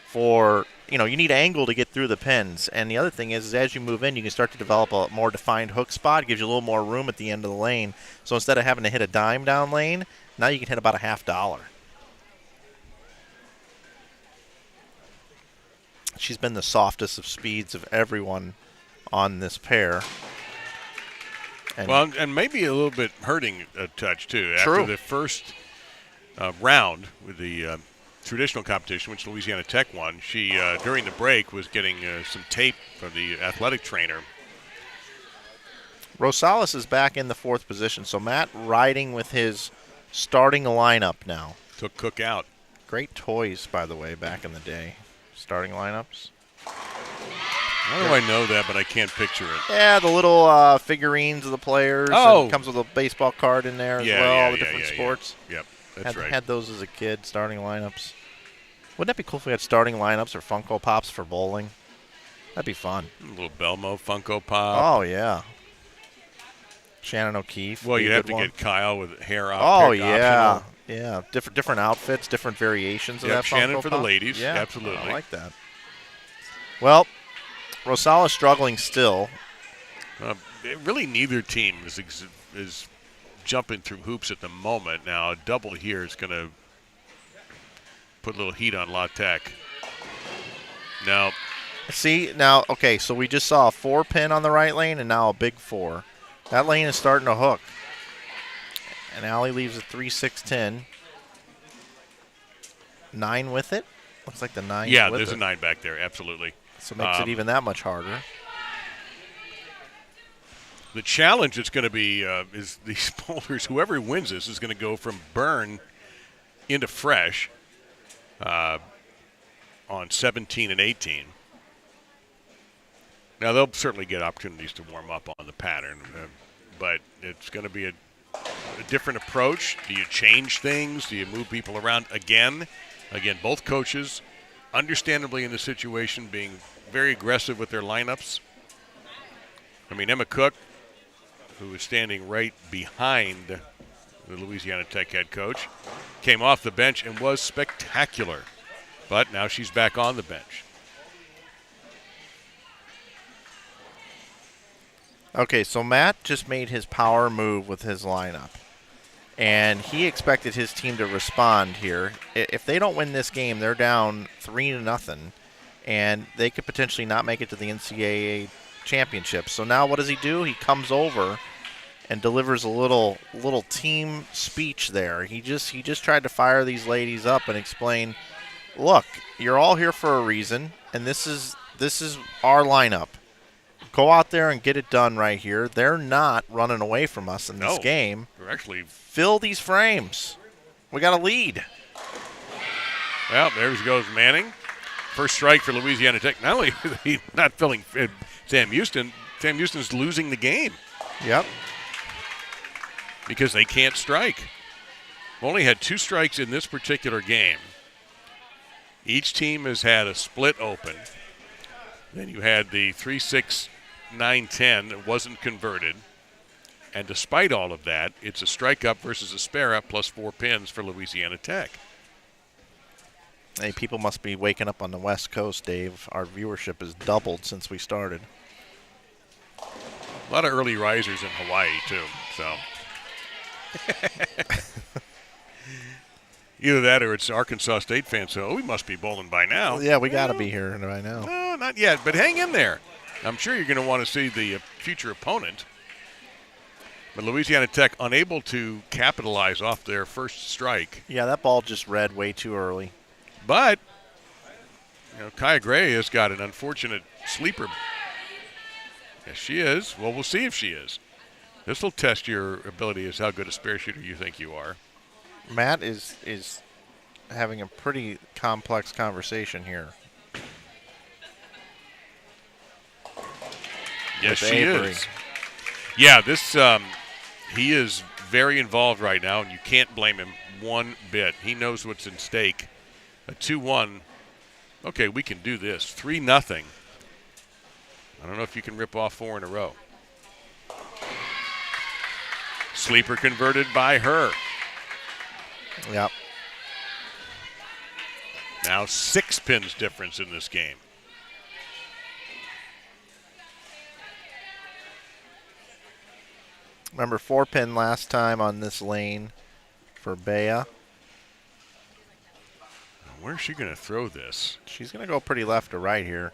for, you need angle to get through the pins. And the other thing is as you move in, you can start to develop a more defined hook spot. It gives you a little more room at the end of the lane. So instead of having to hit a dime down lane, now you can hit about a $50. She's been the softest of speeds of everyone on this pair. And maybe a little bit hurting a touch, too. True. After the first round with the traditional competition, which Louisiana Tech won, she, during the break, was getting some tape from the athletic trainer. Rosales is back in the fourth position, so Matt riding with his starting lineup now. Took Cook out. Great toys, by the way, back in the day. Starting lineups. How do I know that, but I can't picture it? Yeah, the little figurines of the players. Oh. And it comes with a baseball card in there as well, all the different sports. Yep, that's right. Had those as a kid, starting lineups. Wouldn't that be cool if we had starting lineups or Funko Pops for bowling? That'd be fun. A little Belmo Funko Pop. Oh, yeah. Shannon O'Keefe. Well, you'd have to one. get Kyle with hair up. Oh, yeah. Yeah, different outfits, different variations of that Funko Shannon Pop. for the ladies. Yeah, Absolutely. I like that. Well, Rosales struggling still. Really, neither team is jumping through hoops at the moment. Now, a double here is going to put a little heat on La Tech. Now, Okay, so we just saw a 4-pin on the right lane and now a big 4. That lane is starting to hook. And Allie leaves a 3-6-10. 9 with it? Looks like the 9 yeah, with there's it. a 9 back there, absolutely. So it makes it even that much harder. The challenge is going to be is these bowlers, whoever wins this is going to go from burn into fresh on 17 and 18. Now, they'll certainly get opportunities to warm up on the pattern, but it's going to be a different approach. Do you change things? Do you move people around again? Again, both coaches, understandably in the situation, being very aggressive with their lineups. I mean, Emma Cook, who is standing right behind the Louisiana Tech head coach, came off the bench and was spectacular. But now she's back on the bench. Okay, so Matt just made his power move with his lineup. And he expected his team to respond here. If they don't win this game, they're down 3-0, and they could potentially not make it to the NCAA championship. So now what does he do? He comes over and delivers a little team speech there. He just tried to fire these ladies up and explain, look, you're all here for a reason, and this is our lineup. Go out there and get it done right here. They're not running away from us in this game. We're actually fill these frames. We got a lead. Well, there goes Manning. First strike for Louisiana Tech. Not only he's not filling Sam Houston, Sam Houston's losing the game. Yep. Because they can't strike. We've only had 2 strikes in this particular game. Each team has had a split open. Then you had the 3-6, 9-10 that wasn't converted. And despite all of that, it's a strike up versus a spare up plus 4 pins for Louisiana Tech. Hey, people must be waking up on the West Coast, Dave. Our viewership has doubled since we started. A lot of early risers in Hawaii, too. So either that or it's Arkansas State fans. So we must be bowling by now. Yeah, we got to be here by now. No, not yet, but hang in there. I'm sure you're going to want to see the future opponent. But Louisiana Tech unable to capitalize off their first strike. Yeah, that ball just read way too early. But, Kaya Gray has got an unfortunate sleeper. Yes, she is. Well, we'll see if she is. This will test your ability as how good a spare shooter you think you are. Matt is having a pretty complex conversation here. Yes, she is. Yeah, this he is very involved right now, and you can't blame him one bit. He knows what's in stake. A 2-1. Okay, we can do this. 3-0. I don't know if you can rip off 4 in a row. Sleeper converted by her. Yep. Now 6 pins difference in this game. Remember 4 pin last time on this lane for Bea. Where's she going to throw this? She's going to go pretty left to right here.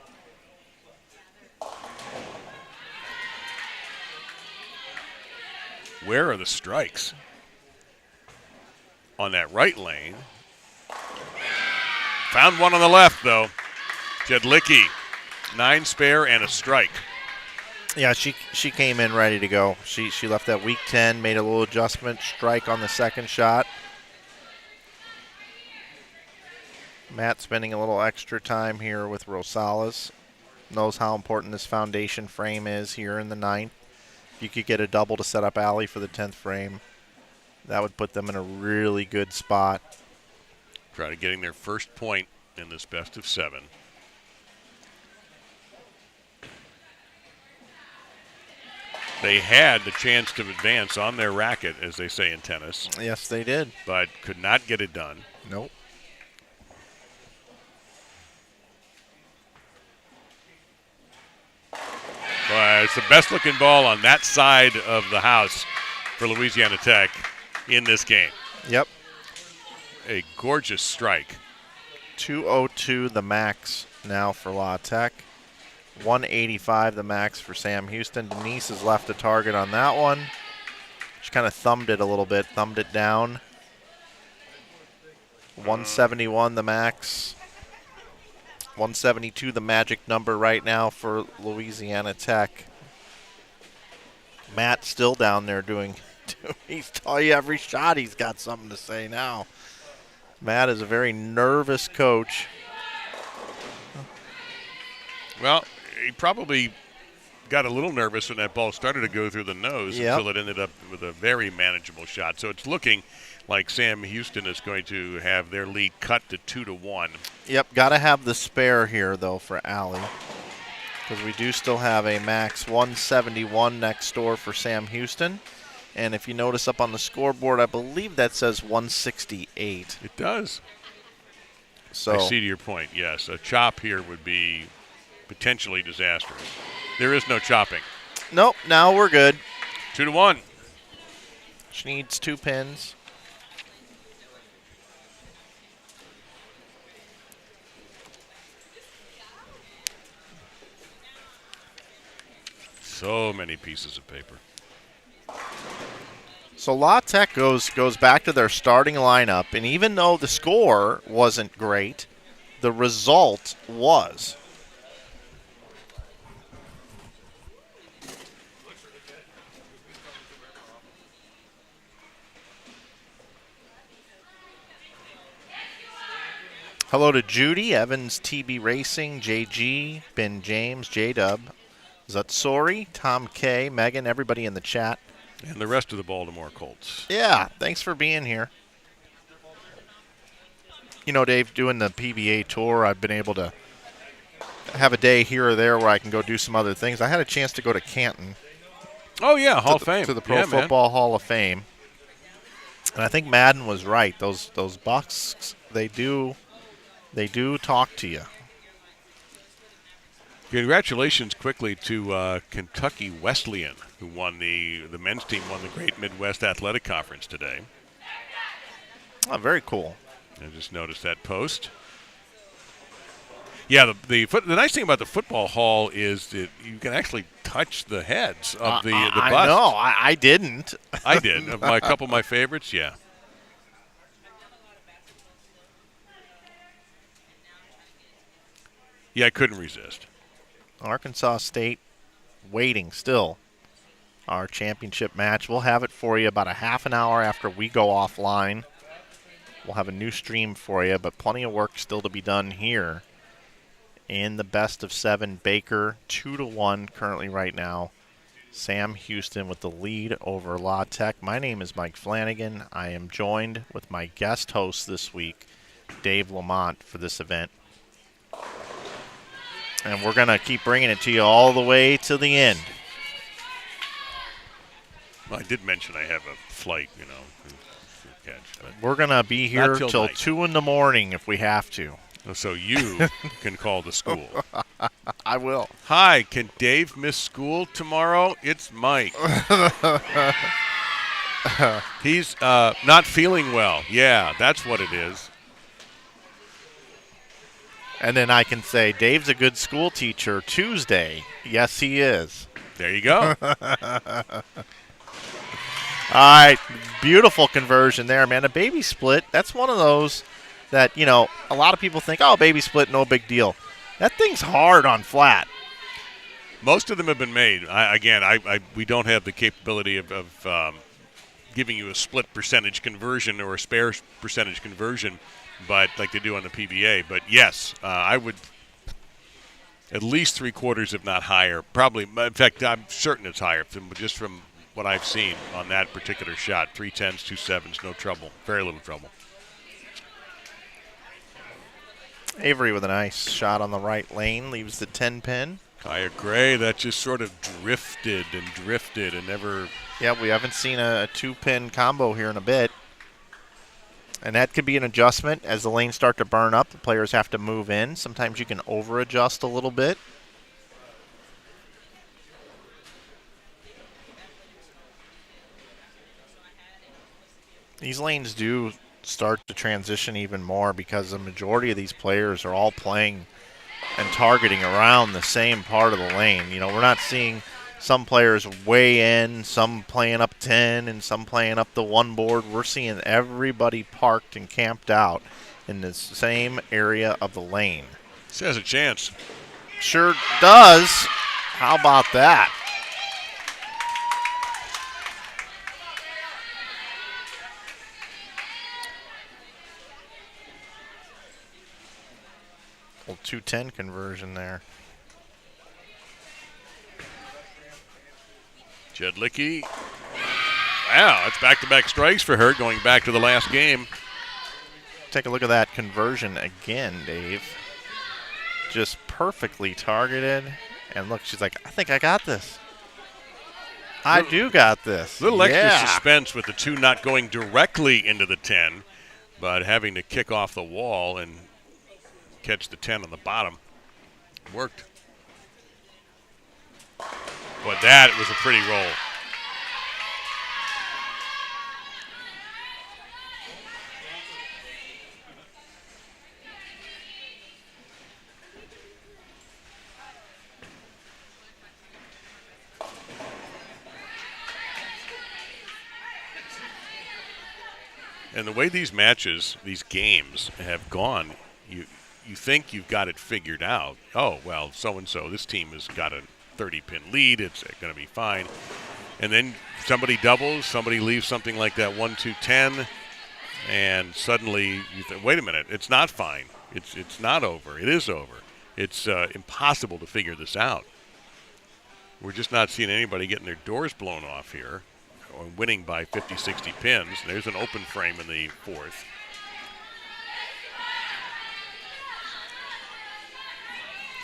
Where are the strikes? On that right lane. Found one on the left, though. Jedlicki, 9 spare and a strike. Yeah, she came in ready to go. She left that weak 10, made a little adjustment, strike on the second shot. Matt spending a little extra time here with Rosales. Knows how important this foundation frame is here in the 9th. If you could get a double to set up Allie for the 10th frame, that would put them in a really good spot. Try to getting their first point in this best of 7. They had the chance to advance on their racket, as they say in tennis. Yes, they did. But could not get it done. Nope. It's the best looking ball on that side of the house for Louisiana Tech in this game. Yep. A gorgeous strike. 202 the max now for La Tech. 185 the max for Sam Houston. Denise has left a target on that one. She kind of thumbed it a little bit, thumbed it down. 171 the max. 172 the magic number right now for Louisiana Tech. Matt still down there he's telling you every shot he's got something to say now. Matt is a very nervous coach. Well, he probably got a little nervous when that ball started to go through the nose until it ended up with a very manageable shot. So it's looking like Sam Houston is going to have their lead cut to 2-1. Yep, got to have the spare here, though, for Allie. Because we do still have a max 171 next door for Sam Houston. And if you notice up on the scoreboard, I believe that says 168. It does. So I see to your point, yes. A chop here would be potentially disastrous. There is no chopping. Nope, now we're good. 2-1. She needs 2 pins. So many pieces of paper. So La Tech goes back to their starting lineup, and even though the score wasn't great, the result was. Hello to Judy, Evans, TB Racing, JG, Ben James, J-Dub, Zatsori, Tom K, Megan, everybody in the chat. And the rest of the Baltimore Colts. Yeah, thanks for being here. You know, Dave, doing the PBA tour, I've been able to have a day here or there where I can go do some other things. I had a chance to go to Canton. Oh, yeah, Hall of Fame. To the Pro Football Hall of Fame. And I think Madden was right. Those Bucks, they do talk to you. Congratulations quickly to Kentucky Wesleyan, who won the men's team won the Great Midwest Athletic Conference today. Oh, very cool. I just noticed that post. Yeah, the nice thing about the football hall is that you can actually touch the heads of the busts. I know. I didn't. I did. A couple of my favorites, yeah. Yeah, I couldn't resist. Arkansas State waiting still. Our championship match. We'll have it for you about a half an hour after we go offline. We'll have a new stream for you, but plenty of work still to be done here in the best of 7. Baker 2-1 currently right now. Sam Houston with the lead over La Tech. My name is Mike Flanagan. I am joined with my guest host this week, Dave Lamont, for this event. And we're going to keep bringing it to you all the way to the end. Well, I did mention I have a flight, to catch. But we're going to be here till 2 in the morning if we have to. So you can call the school. I will. Hi, can Dave miss school tomorrow? It's Mike. He's not feeling well. Yeah, that's what it is. And then I can say, Dave's a good school teacher Tuesday. Yes, he is. There you go. All right, beautiful conversion there, man. A baby split, that's one of those that, a lot of people think, oh, baby split, no big deal. That thing's hard on flat. Most of them have been made. We don't have the capability of giving you a split percentage conversion or a spare percentage conversion, but like they do on the PBA. But yes, I would at least 3/4, if not higher. Probably, in fact, I'm certain it's higher just from what I've seen on that particular shot. 3 10s, 2 7s, no trouble, very little trouble. Avery with a nice shot on the right lane, leaves the 10 pin. Kaya Gray, that just sort of drifted and never. Yeah, we haven't seen a 2-pin combo here in a bit. And that could be an adjustment as the lanes start to burn up. The players have to move in. Sometimes you can over-adjust a little bit. These lanes do start to transition even more because the majority of these players are all playing and targeting around the same part of the lane. We're not seeing some players way in, some playing up 10, and some playing up the 1 board. We're seeing everybody parked and camped out in the same area of the lane. This has a chance. Sure does. How about that? Well, 210 conversion there. Jedlicki. Wow, that's back-to-back strikes for her going back to the last game. Take a look at that conversion again, Dave. Just perfectly targeted. And look, she's like, I think I got this. I do got this. Little extra suspense with the 2 not going directly into the 10, but having to kick off the wall and catch the 10 on the bottom. Worked. But that was a pretty roll. And the way these matches, these games have gone, you think you've got it figured out. Oh, well, so-and-so, this team has got a 30-pin lead. It's going to be fine. And then somebody doubles, somebody leaves something like that 1-2-10, and suddenly you think, wait a minute, it's not fine. It's not over. It is over. It's impossible to figure this out. We're just not seeing anybody getting their doors blown off here or winning by 50, 60 pins. There's an open frame in the fourth.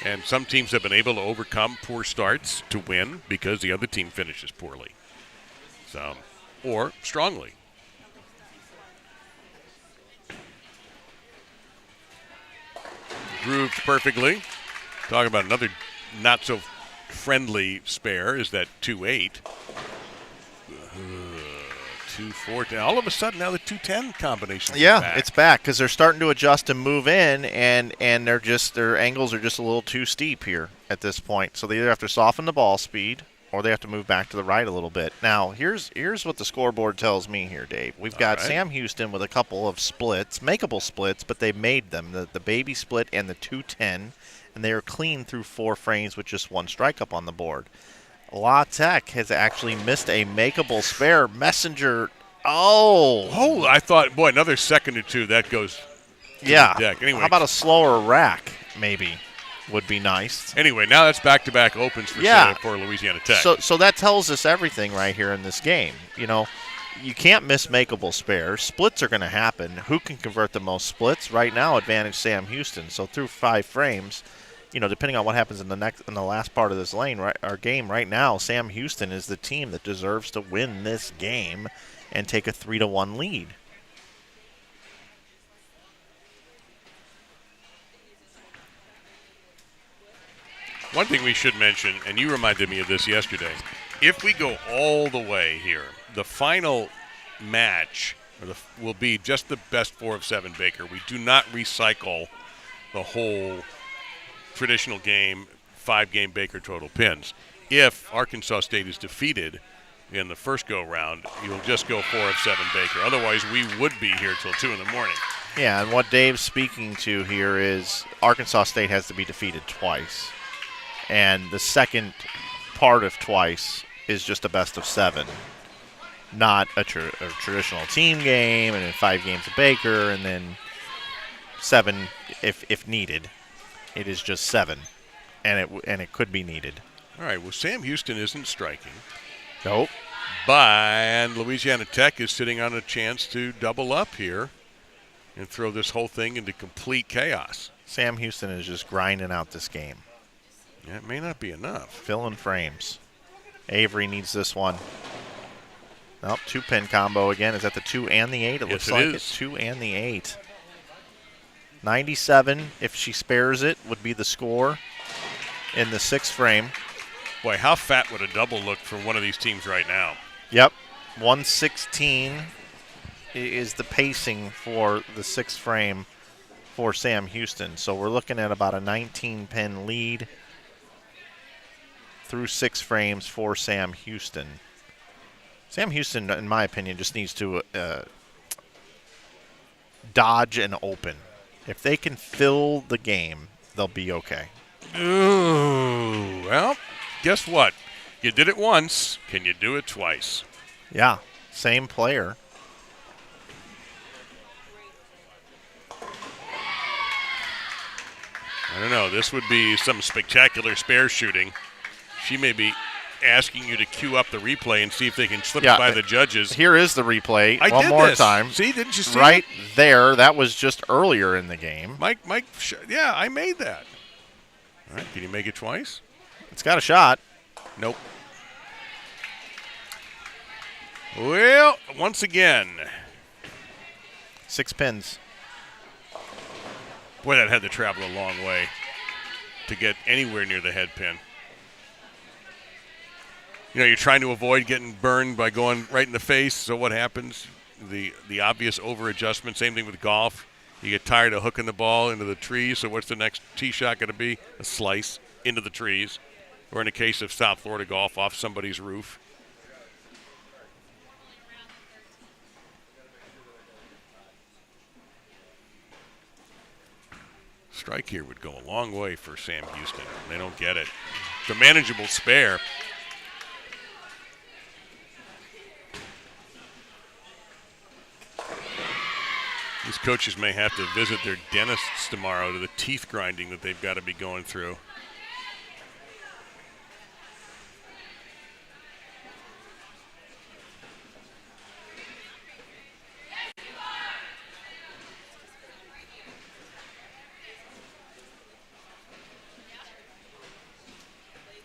And some teams have been able to overcome poor starts to win because the other team finishes poorly. So, or strongly. Grooved perfectly. Talking about another not so friendly spare is that 2-8. 2-4. All of a sudden now the 2-10 combination. Yeah, back. it's back because they're starting to adjust and move in, and their angles are just a little too steep here at this point. So they either have to soften the ball speed or they have to move back to the right a little bit. Now here's what the scoreboard tells me here, Dave. We've got Sam Houston with a couple of splits, makeable splits, but they made them, the baby split and the 2-10, and they are clean through 4 frames with just 1 strike up on the board. La Tech has actually missed a makeable spare. Messenger, Oh, I thought, boy, another second or two, that goes to the deck. Anyway, how about a slower rack, maybe, would be nice. Anyway, now that's back-to-back opens for Louisiana Tech. So that tells us everything right here in this game. You know, you can't miss makeable spares. Splits are going to happen. Who can convert the most splits? Right now, advantage Sam Houston. So through 5 frames, you know, depending on what happens in the last part of this our game right now, Sam Houston is the team that deserves to win this game and take a 3-1 lead. One thing we should mention, and you reminded me of this yesterday, if we go all the way here, the final match will be just the best 4 of 7 Baker. We do not recycle the whole traditional game, 5-game Baker total pins. If Arkansas State is defeated in the first go-round, you'll just go 4 of 7 Baker. Otherwise, we would be here till 2 in the morning. Yeah, and what Dave's speaking to here is Arkansas State has to be defeated twice. And the second part of twice is just a best of 7, not a traditional team game and then 5 games of Baker and then 7 if needed. It is just 7, and it could be needed. All right, well, Sam Houston isn't striking. Nope. And Louisiana Tech is sitting on a chance to double up here and throw this whole thing into complete chaos. Sam Houston is just grinding out this game. Yeah, it may not be enough. Filling frames. Avery needs this one. Nope, 2-pin combo again. Is that the 2 and the 8? It looks like it's 2 and the 8. 97, if she spares it, would be the score in the 6th frame. Boy, how fat would a double look for one of these teams right now? Yep. 116 is the pacing for the 6th frame for Sam Houston. So we're looking at about a 19-pin lead through 6 frames for Sam Houston. Sam Houston, in my opinion, just needs to dodge and open. If they can fill the game, they'll be okay. Ooh, well, guess what? You did it once. Can you do it twice? Yeah, same player. I don't know. This would be some spectacular spare shooting. She may be asking you to queue up the replay and see if they can slip it by the judges. Here is the replay. One more time. See, didn't you see right there? That was just earlier in the game. Mike, yeah, I made that. All right, can you make it twice? It's got a shot. Nope. Well, once again. 6 pins. Boy, that had to travel a long way to get anywhere near the head pin. You know, you're trying to avoid getting burned by going right in the face, so what happens? The obvious over-adjustment, same thing with golf. You get tired of hooking the ball into the trees, so what's the next tee shot going to be? A slice into the trees. Or in the case of South Florida golf, off somebody's roof. strike here would go a long way for Sam Houston. They don't get it. It's a manageable spare. These coaches may have to visit their dentists tomorrow to the teeth grinding that they've got to be going through.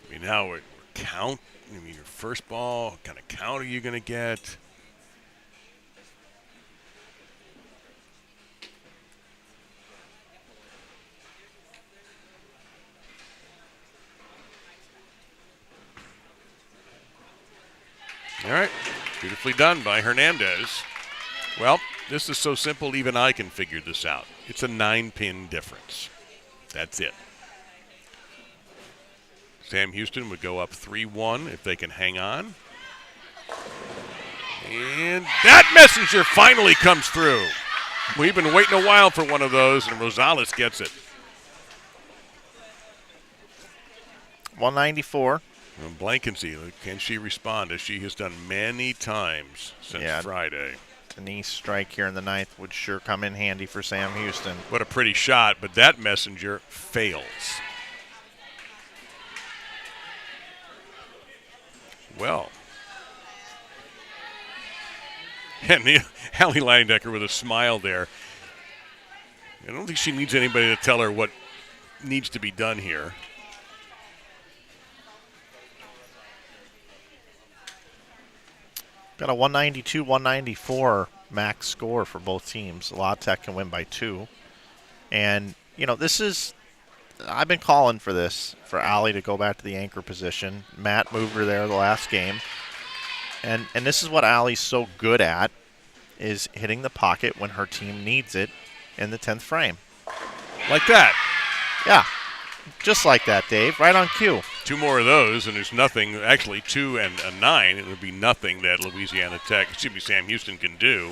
I mean, now we're count. I mean, your first ball, what kind of count are you going to get? All right, beautifully done by Hernandez. Well, this is so simple, even I can figure this out. It's a 9-pin difference. That's it. Sam Houston would go up 3-1 if they can hang on. And that messenger finally comes through. We've been waiting a while for one of those, and Rosales gets it. 194. Blankency, can she respond, as she has done many times since Friday? Denise strike here in the ninth would sure come in handy for Sam Houston. What a pretty shot, but that messenger fails. Well. And Hallie Leidendecker with a smile there. I don't think she needs anybody to tell her what needs to be done here. Got a 192, 194 max score for both teams. La Tech can win by 2. And, you know, this is, I've been calling for this, for Allie to go back to the anchor position. Matt moved her there the last game. And this is what Allie's so good at, is hitting the pocket when her team needs it in the 10th frame. Like that. Yeah. Just like that, Dave. Right on cue. 2 more of those, and there's nothing, actually 2 and a 9, it would be nothing that Louisiana Tech, Sam Houston can do.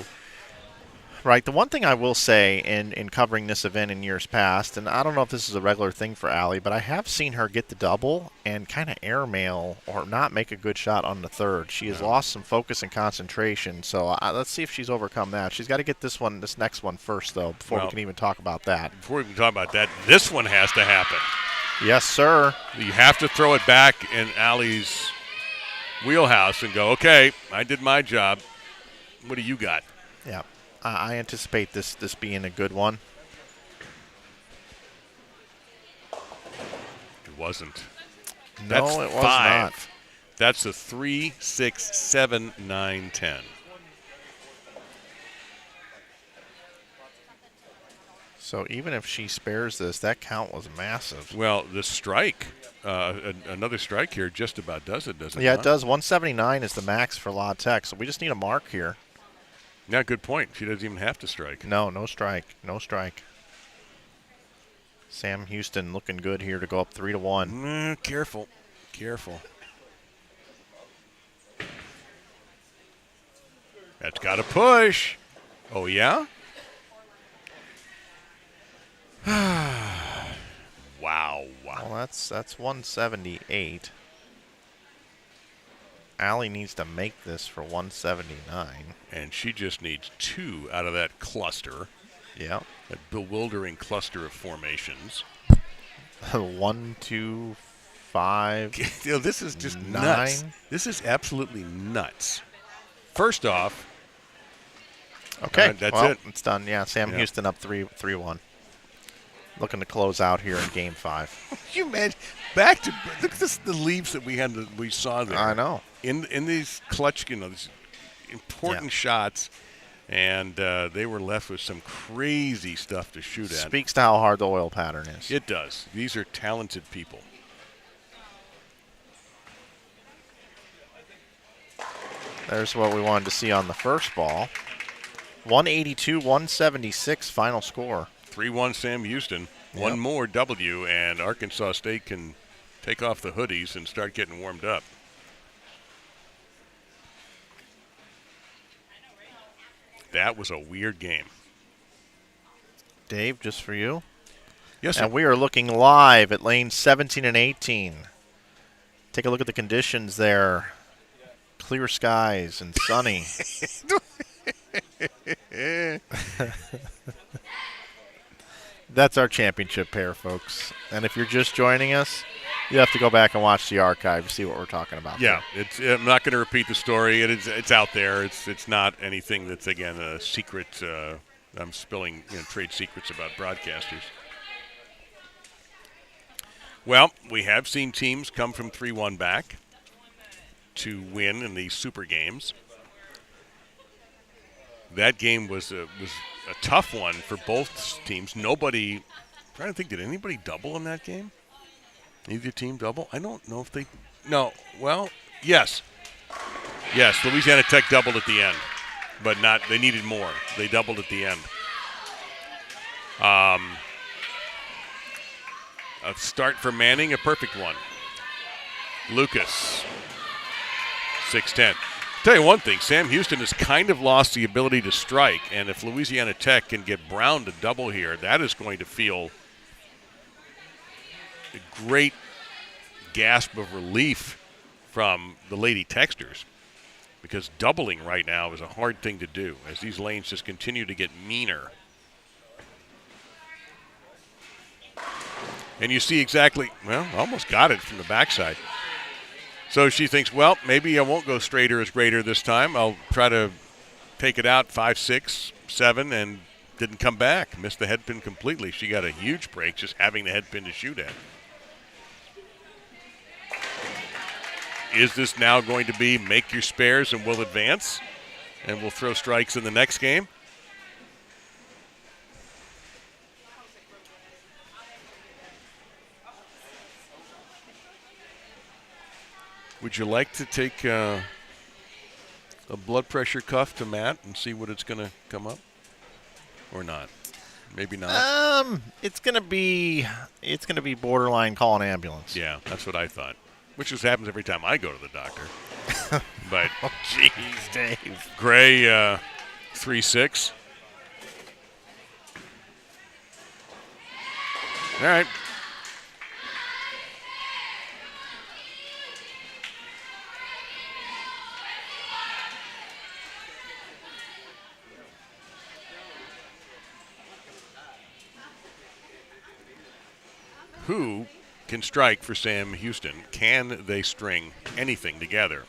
Right. The one thing I will say in covering this event in years past, and I don't know if this is a regular thing for Allie, but I have seen her get the double and kind of airmail or not make a good shot on the third. She has lost some focus and concentration, so let's see if she's overcome that. She's got to get this next one first, though, before we can even talk about that. Before we can talk about that, this one has to happen. Yes, sir. You have to throw it back in Allie's wheelhouse and go, okay, I did my job. What do you got? Yeah. I anticipate this being a good one. It wasn't. No, That's it was 5. not. That's a 3, 6, 7, 9, 10. So even if she spares this, that count was massive. Well, the strike, another strike here just about does it, doesn't it? Yeah, it does. 179 is the max for La Tech, so we just need a mark here. Yeah, good point. She doesn't even have to strike. No strike. No strike. Sam Houston looking good here to go up 3-1. Careful. Careful. That's got to push. Oh, yeah? Wow. Well, that's 178. Allie needs to make this for 179. And she just needs 2 out of that cluster. Yeah. That bewildering cluster of formations. 1, 2, 5. You know, this is just 9. nuts. This is absolutely nuts. First off. Okay. That's it. It's done. Yeah, Sam Houston up 3-1. Looking to close out here in Game 5. You imagine look at the leaves that we saw there. I know. In these clutch, these important shots, and they were left with some crazy stuff to shoot at. Speaks to how hard the oil pattern is. It does. These are talented people. There's what we wanted to see on the first ball. 182, 176 final score. 3-1 Sam Houston. One more W, and Arkansas State can take off the hoodies and start getting warmed up. That was a weird game. Dave, just for you. Yes, sir. And we are looking live at lanes 17 and 18. Take a look at the conditions there. Clear skies and sunny. That's our championship pair, folks. And if you're just joining us, you have to go back and watch the archive to see what we're talking about. Yeah, I'm not going to repeat the story. It's out there. It's not anything that's, again, a secret. I'm spilling trade secrets about broadcasters. Well, we have seen teams come from 3-1 back to win in these super games. That game was a tough one for both teams. I'm trying to think, did anybody double in that game? Either team double? I don't know if they – no. Well, yes. Yes, Louisiana Tech doubled at the end, but not – they needed more. They doubled at the end. A start for Manning, a perfect one. Lucas, 6'10". Tell you one thing, Sam Houston has kind of lost the ability to strike, and if Louisiana Tech can get Brown to double here, that is going to feel a great gasp of relief from the Lady Texters, because doubling right now is a hard thing to do as these lanes just continue to get meaner. And you see exactly, well, almost got it from the backside. So she thinks, well, maybe I won't go straighter as greater this time. I'll try to take it out 5, 6, 7, and didn't come back. Missed the head pin completely. She got a huge break just having the head pin to shoot at. Is this now going to be make your spares and we'll advance? And we'll throw strikes in the next game? Would you like to take a blood pressure cuff to Matt and see what it's going to come up, or not? Maybe not. It's gonna be borderline call an ambulance. Yeah, that's what I thought. Which just happens every time I go to the doctor. But Oh, jeez, Dave. Gray, 3-6. All right. Who can strike for Sam Houston? Can they string anything together?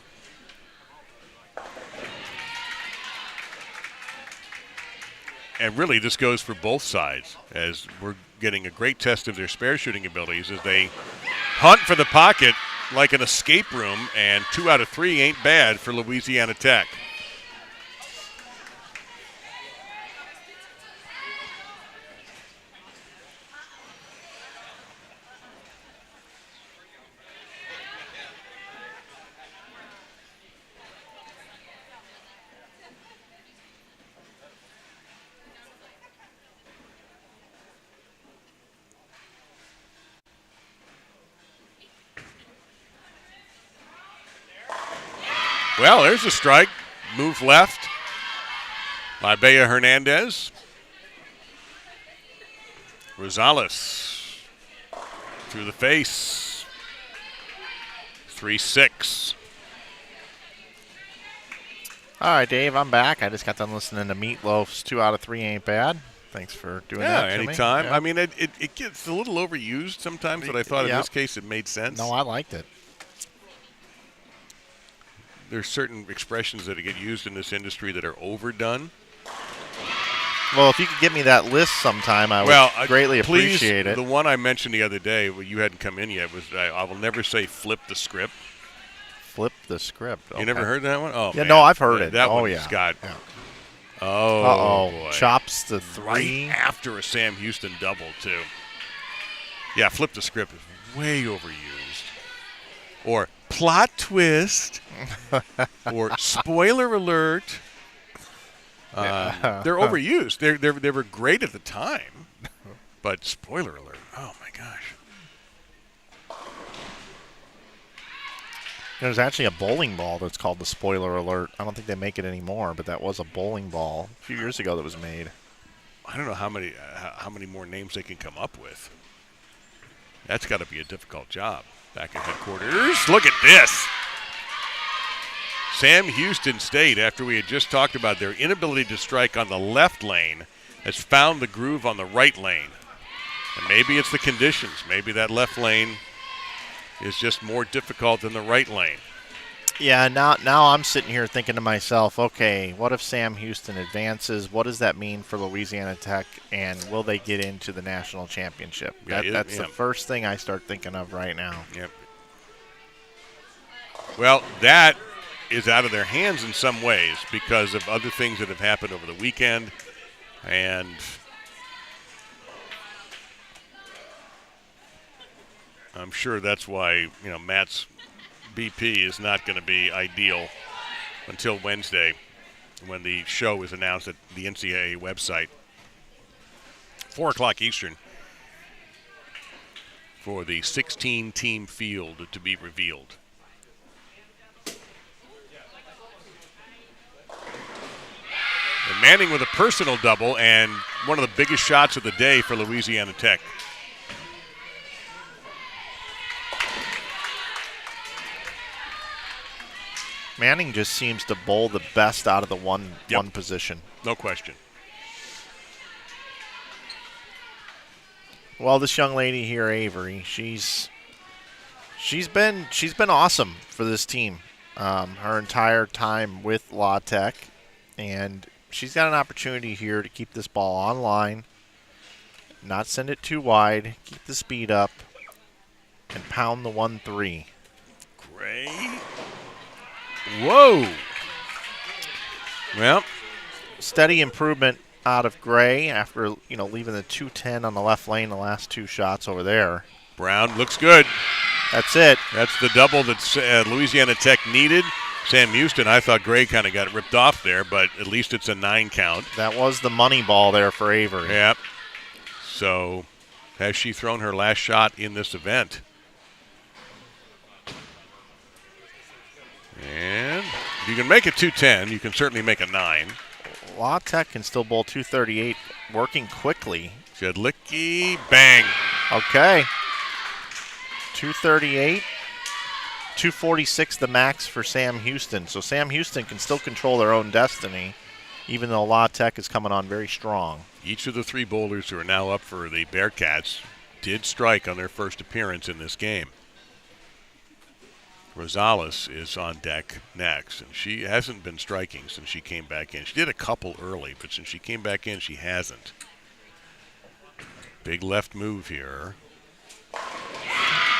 And really, this goes for both sides, as we're getting a great test of their spare shooting abilities as they hunt for the pocket like an escape room, and 2 out of 3 ain't bad for Louisiana Tech. Well, there's a strike. Move left by Bea Hernandez. Rosales through the face. 3-6. All right, Dave, I'm back. I just got done listening to Meatloaf's 2 out of 3 ain't bad. Thanks for doing that to me. Anytime. Yeah. I mean, it gets a little overused sometimes, but I thought in this case it made sense. No, I liked it. There's certain expressions that get used in this industry that are overdone. Well, if you could give me that list sometime, I would greatly please, appreciate it. The one I mentioned the other day, well, you hadn't come in yet, was I will never say flip the script. Flip the script. Okay. You never heard that one? Oh, yeah, man. no, I've heard it. That oh, one's got. Yeah. Oh, boy. Chops the 3. Right after a Sam Houston double, too. Yeah, flip the script is way overused. Or plot twist. Or spoiler alert. They're overused. They were great at the time. But spoiler alert. Oh, my gosh. There's actually a bowling ball that's called the spoiler alert. I don't think they make it anymore, but that was a bowling ball a few years ago that was made. I don't know how many more names they can come up with. That's got to be a difficult job. Back at headquarters. Look at this. Sam Houston State, after we had just talked about their inability to strike on the left lane, has found the groove on the right lane. And maybe it's the conditions. Maybe that left lane is just more difficult than the right lane. Yeah, now I'm sitting here thinking to myself, okay, what if Sam Houston advances? What does that mean for Louisiana Tech, and will they get into the national championship? That's the first thing I start thinking of right now. Yep. Well, that is out of their hands in some ways because of other things that have happened over the weekend. And I'm sure that's why, Matt's BP is not going to be ideal until Wednesday when the show is announced at the NCAA website. 4 o'clock Eastern for the 16-team field to be revealed. And Manning with a personal double and one of the biggest shots of the day for Louisiana Tech. Manning just seems to bowl the best out of the one position. No question. Well, this young lady here, Avery, she's been awesome for this team her entire time with La Tech, and she's got an opportunity here to keep this ball on line, not send it too wide, keep the speed up, and pound the 1-3. Great. Whoa. Well, steady improvement out of Gray after, leaving the 210 on the left lane the last 2 shots over there. Brown looks good. That's it. That's the double that Louisiana Tech needed. Sam Houston, I thought Gray kind of got ripped off there, but at least it's a 9 count. That was the money ball there for Avery. Yep. So has she thrown her last shot in this event? And if you can make it 210, you can certainly make a 9. La Tech can still bowl 238, working quickly. Jedlicki, bang. Okay. 238, 246 the max for Sam Houston. So Sam Houston can still control their own destiny, even though La Tech is coming on very strong. Each of the 3 bowlers who are now up for the Bearcats did strike on their first appearance in this game. Rosales is on deck next, and she hasn't been striking since she came back in. She did a couple early, but since she came back in, she hasn't. Big left move here.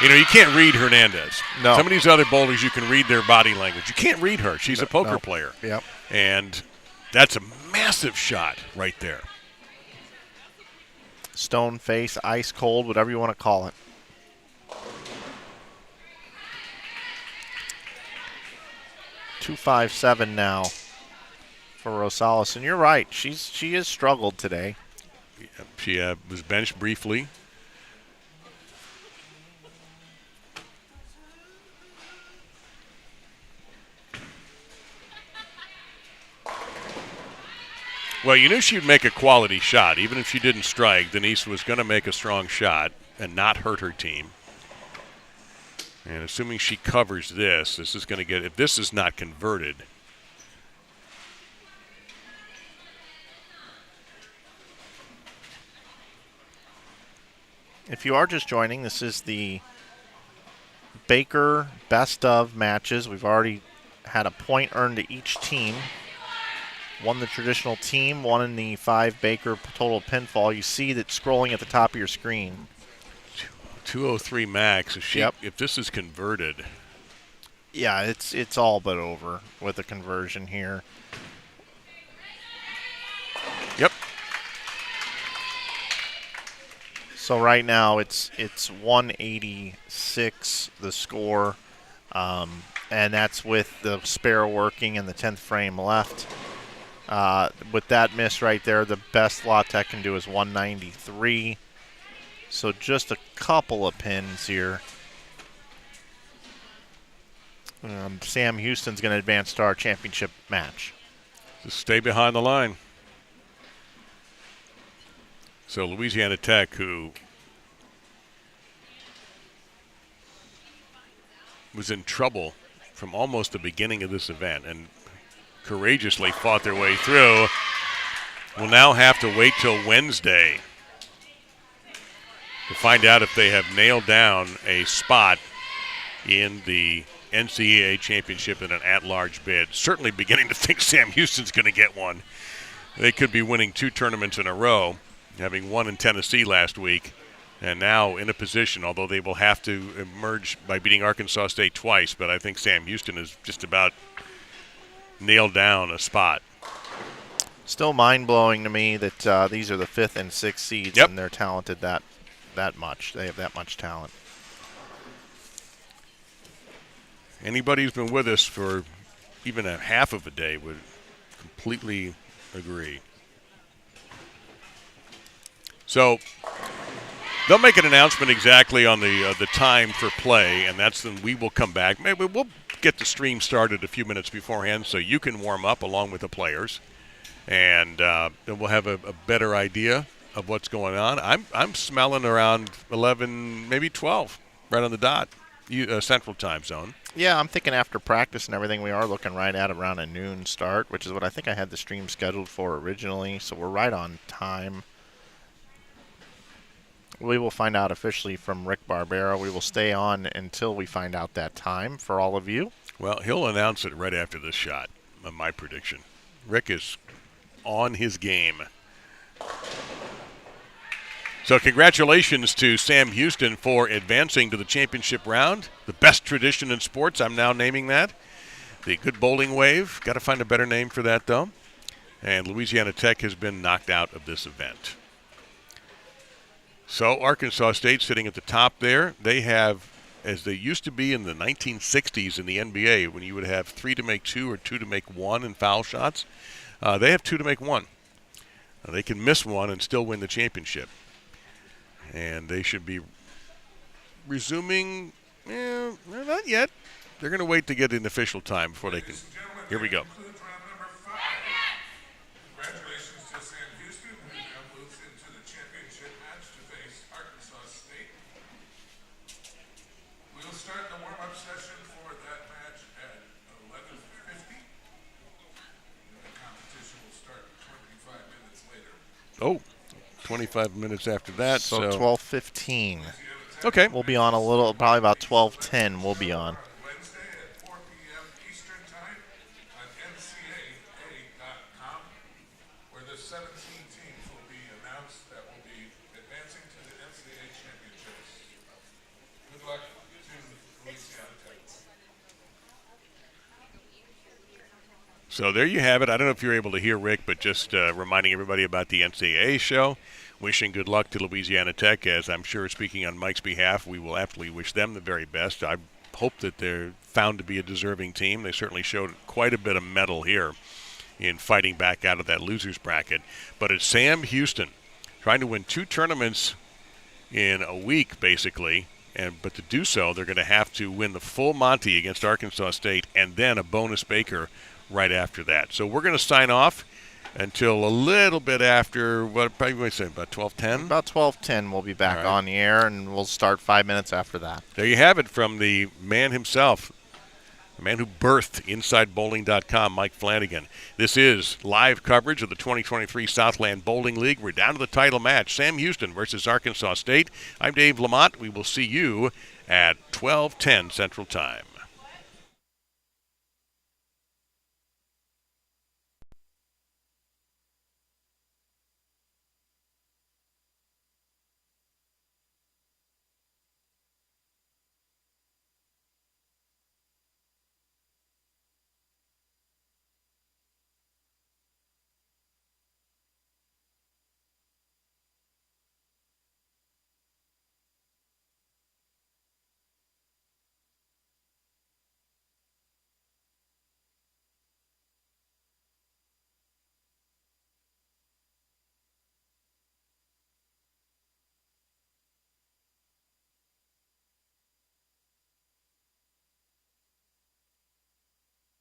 You can't read Hernandez. No. Some of these other bowlers, you can read their body language. You can't read her. She's a poker player. Yep. And that's a massive shot right there. Stone face, ice cold, whatever you want to call it. .257 now for Rosales, and you're right. She has struggled today. She was benched briefly. Well, you knew she'd make a quality shot. Even if she didn't strike, Denise was going to make a strong shot and not hurt her team. And assuming she covers this is going to get, if this is not converted. If you are just joining, this is the Baker best of matches. We've already had a point earned to each team. One the traditional team, one in the 5 Baker total pinfall. You see that scrolling at the top of your screen. 203 max. If this is converted. Yeah, it's all but over with the conversion here. Yep. So right now it's 186 the score, and that's with the spare working and the 10th frame left. With that miss right there, the best La Tech can do is 193. So just a couple of pins here. Sam Houston's going to advance to our championship match. Just stay behind the line. So Louisiana Tech, who was in trouble from almost the beginning of this event and courageously fought their way through, will now have to wait till Wednesday to find out if they have nailed down a spot in the NCAA championship in an at-large bid. Certainly beginning to think Sam Houston's going to get one. They could be winning 2 tournaments in a row, having won in Tennessee last week, and now in a position, although they will have to emerge by beating Arkansas State twice, but I think Sam Houston has just about nailed down a spot. Still mind-blowing to me that these are the 5th and 6th seeds, Yep. and they're talented that much. They have that much talent. Anybody who's been with us for even a half of a day would completely agree. So they'll make an announcement exactly on the time for play, and that's when we will come back. Maybe we'll get the stream started a few minutes beforehand so you can warm up along with the players, and then we'll have a better idea of what's going on. I'm smelling around 11, maybe 12, right on the dot, Central Time Zone. Yeah, I'm thinking after practice and everything, we are looking right at around a noon start, which is what I think I had the stream scheduled for originally, so we're right on time. We will find out officially from Rick Barbera. We will stay on until we find out that time for all of you. Well, he'll announce it right after this shot, my prediction. Rick is on his game. So congratulations to Sam Houston for advancing to the championship round. The best tradition in sports, I'm now naming that. The good bowling wave. Got to find a better name for that, though. And Louisiana Tech has been knocked out of this event. So Arkansas State sitting at the top there. They have, as they used to be in the 1960s in the NBA, when you would have 3 to make 2 or 2 to make 1 in foul shots, they have 2 to make 1. They can miss 1 and still win the championship. And they should be resuming, not yet. They're going to wait to get an official time before they can. Here we go. Congratulations to Sam Houston, who now moves into the championship match to face Arkansas State. We will start the warm-up session for that match at 11:50. And the competition will start 25 minutes later. Oh, 25 minutes after that. So 12:15. Okay. We'll be on a little, probably about 12:10 we'll be on. Wednesday at 4 p.m. Eastern Time on NCAA.com, where the 17 teams will be announced that will be advancing to the NCAA championships. Good luck to Louisiana Tech. So there you have it. I don't know if you're able to hear Rick, but just reminding everybody about the NCAA show. Wishing good luck to Louisiana Tech, as I'm sure speaking on Mike's behalf, we will absolutely wish them the very best. I hope that they're found to be a deserving team. They certainly showed quite a bit of mettle here in fighting back out of that loser's bracket. But it's Sam Houston trying to win 2 tournaments in a week, basically. But to do so, they're going to have to win the full Monty against Arkansas State and then a bonus Baker right after that. So we're going to sign off until a little bit after, what probably we say, about 12:10? About 12:10 we'll be back right on the air, and we'll start 5 minutes after that. There you have it from the man himself, the man who birthed InsideBowling.com, Mike Flanagan. This is live coverage of the 2023 Southland Bowling League. We're down to the title match, Sam Houston versus Arkansas State. I'm Dave Lamont. We will see you at 12:10 Central Time.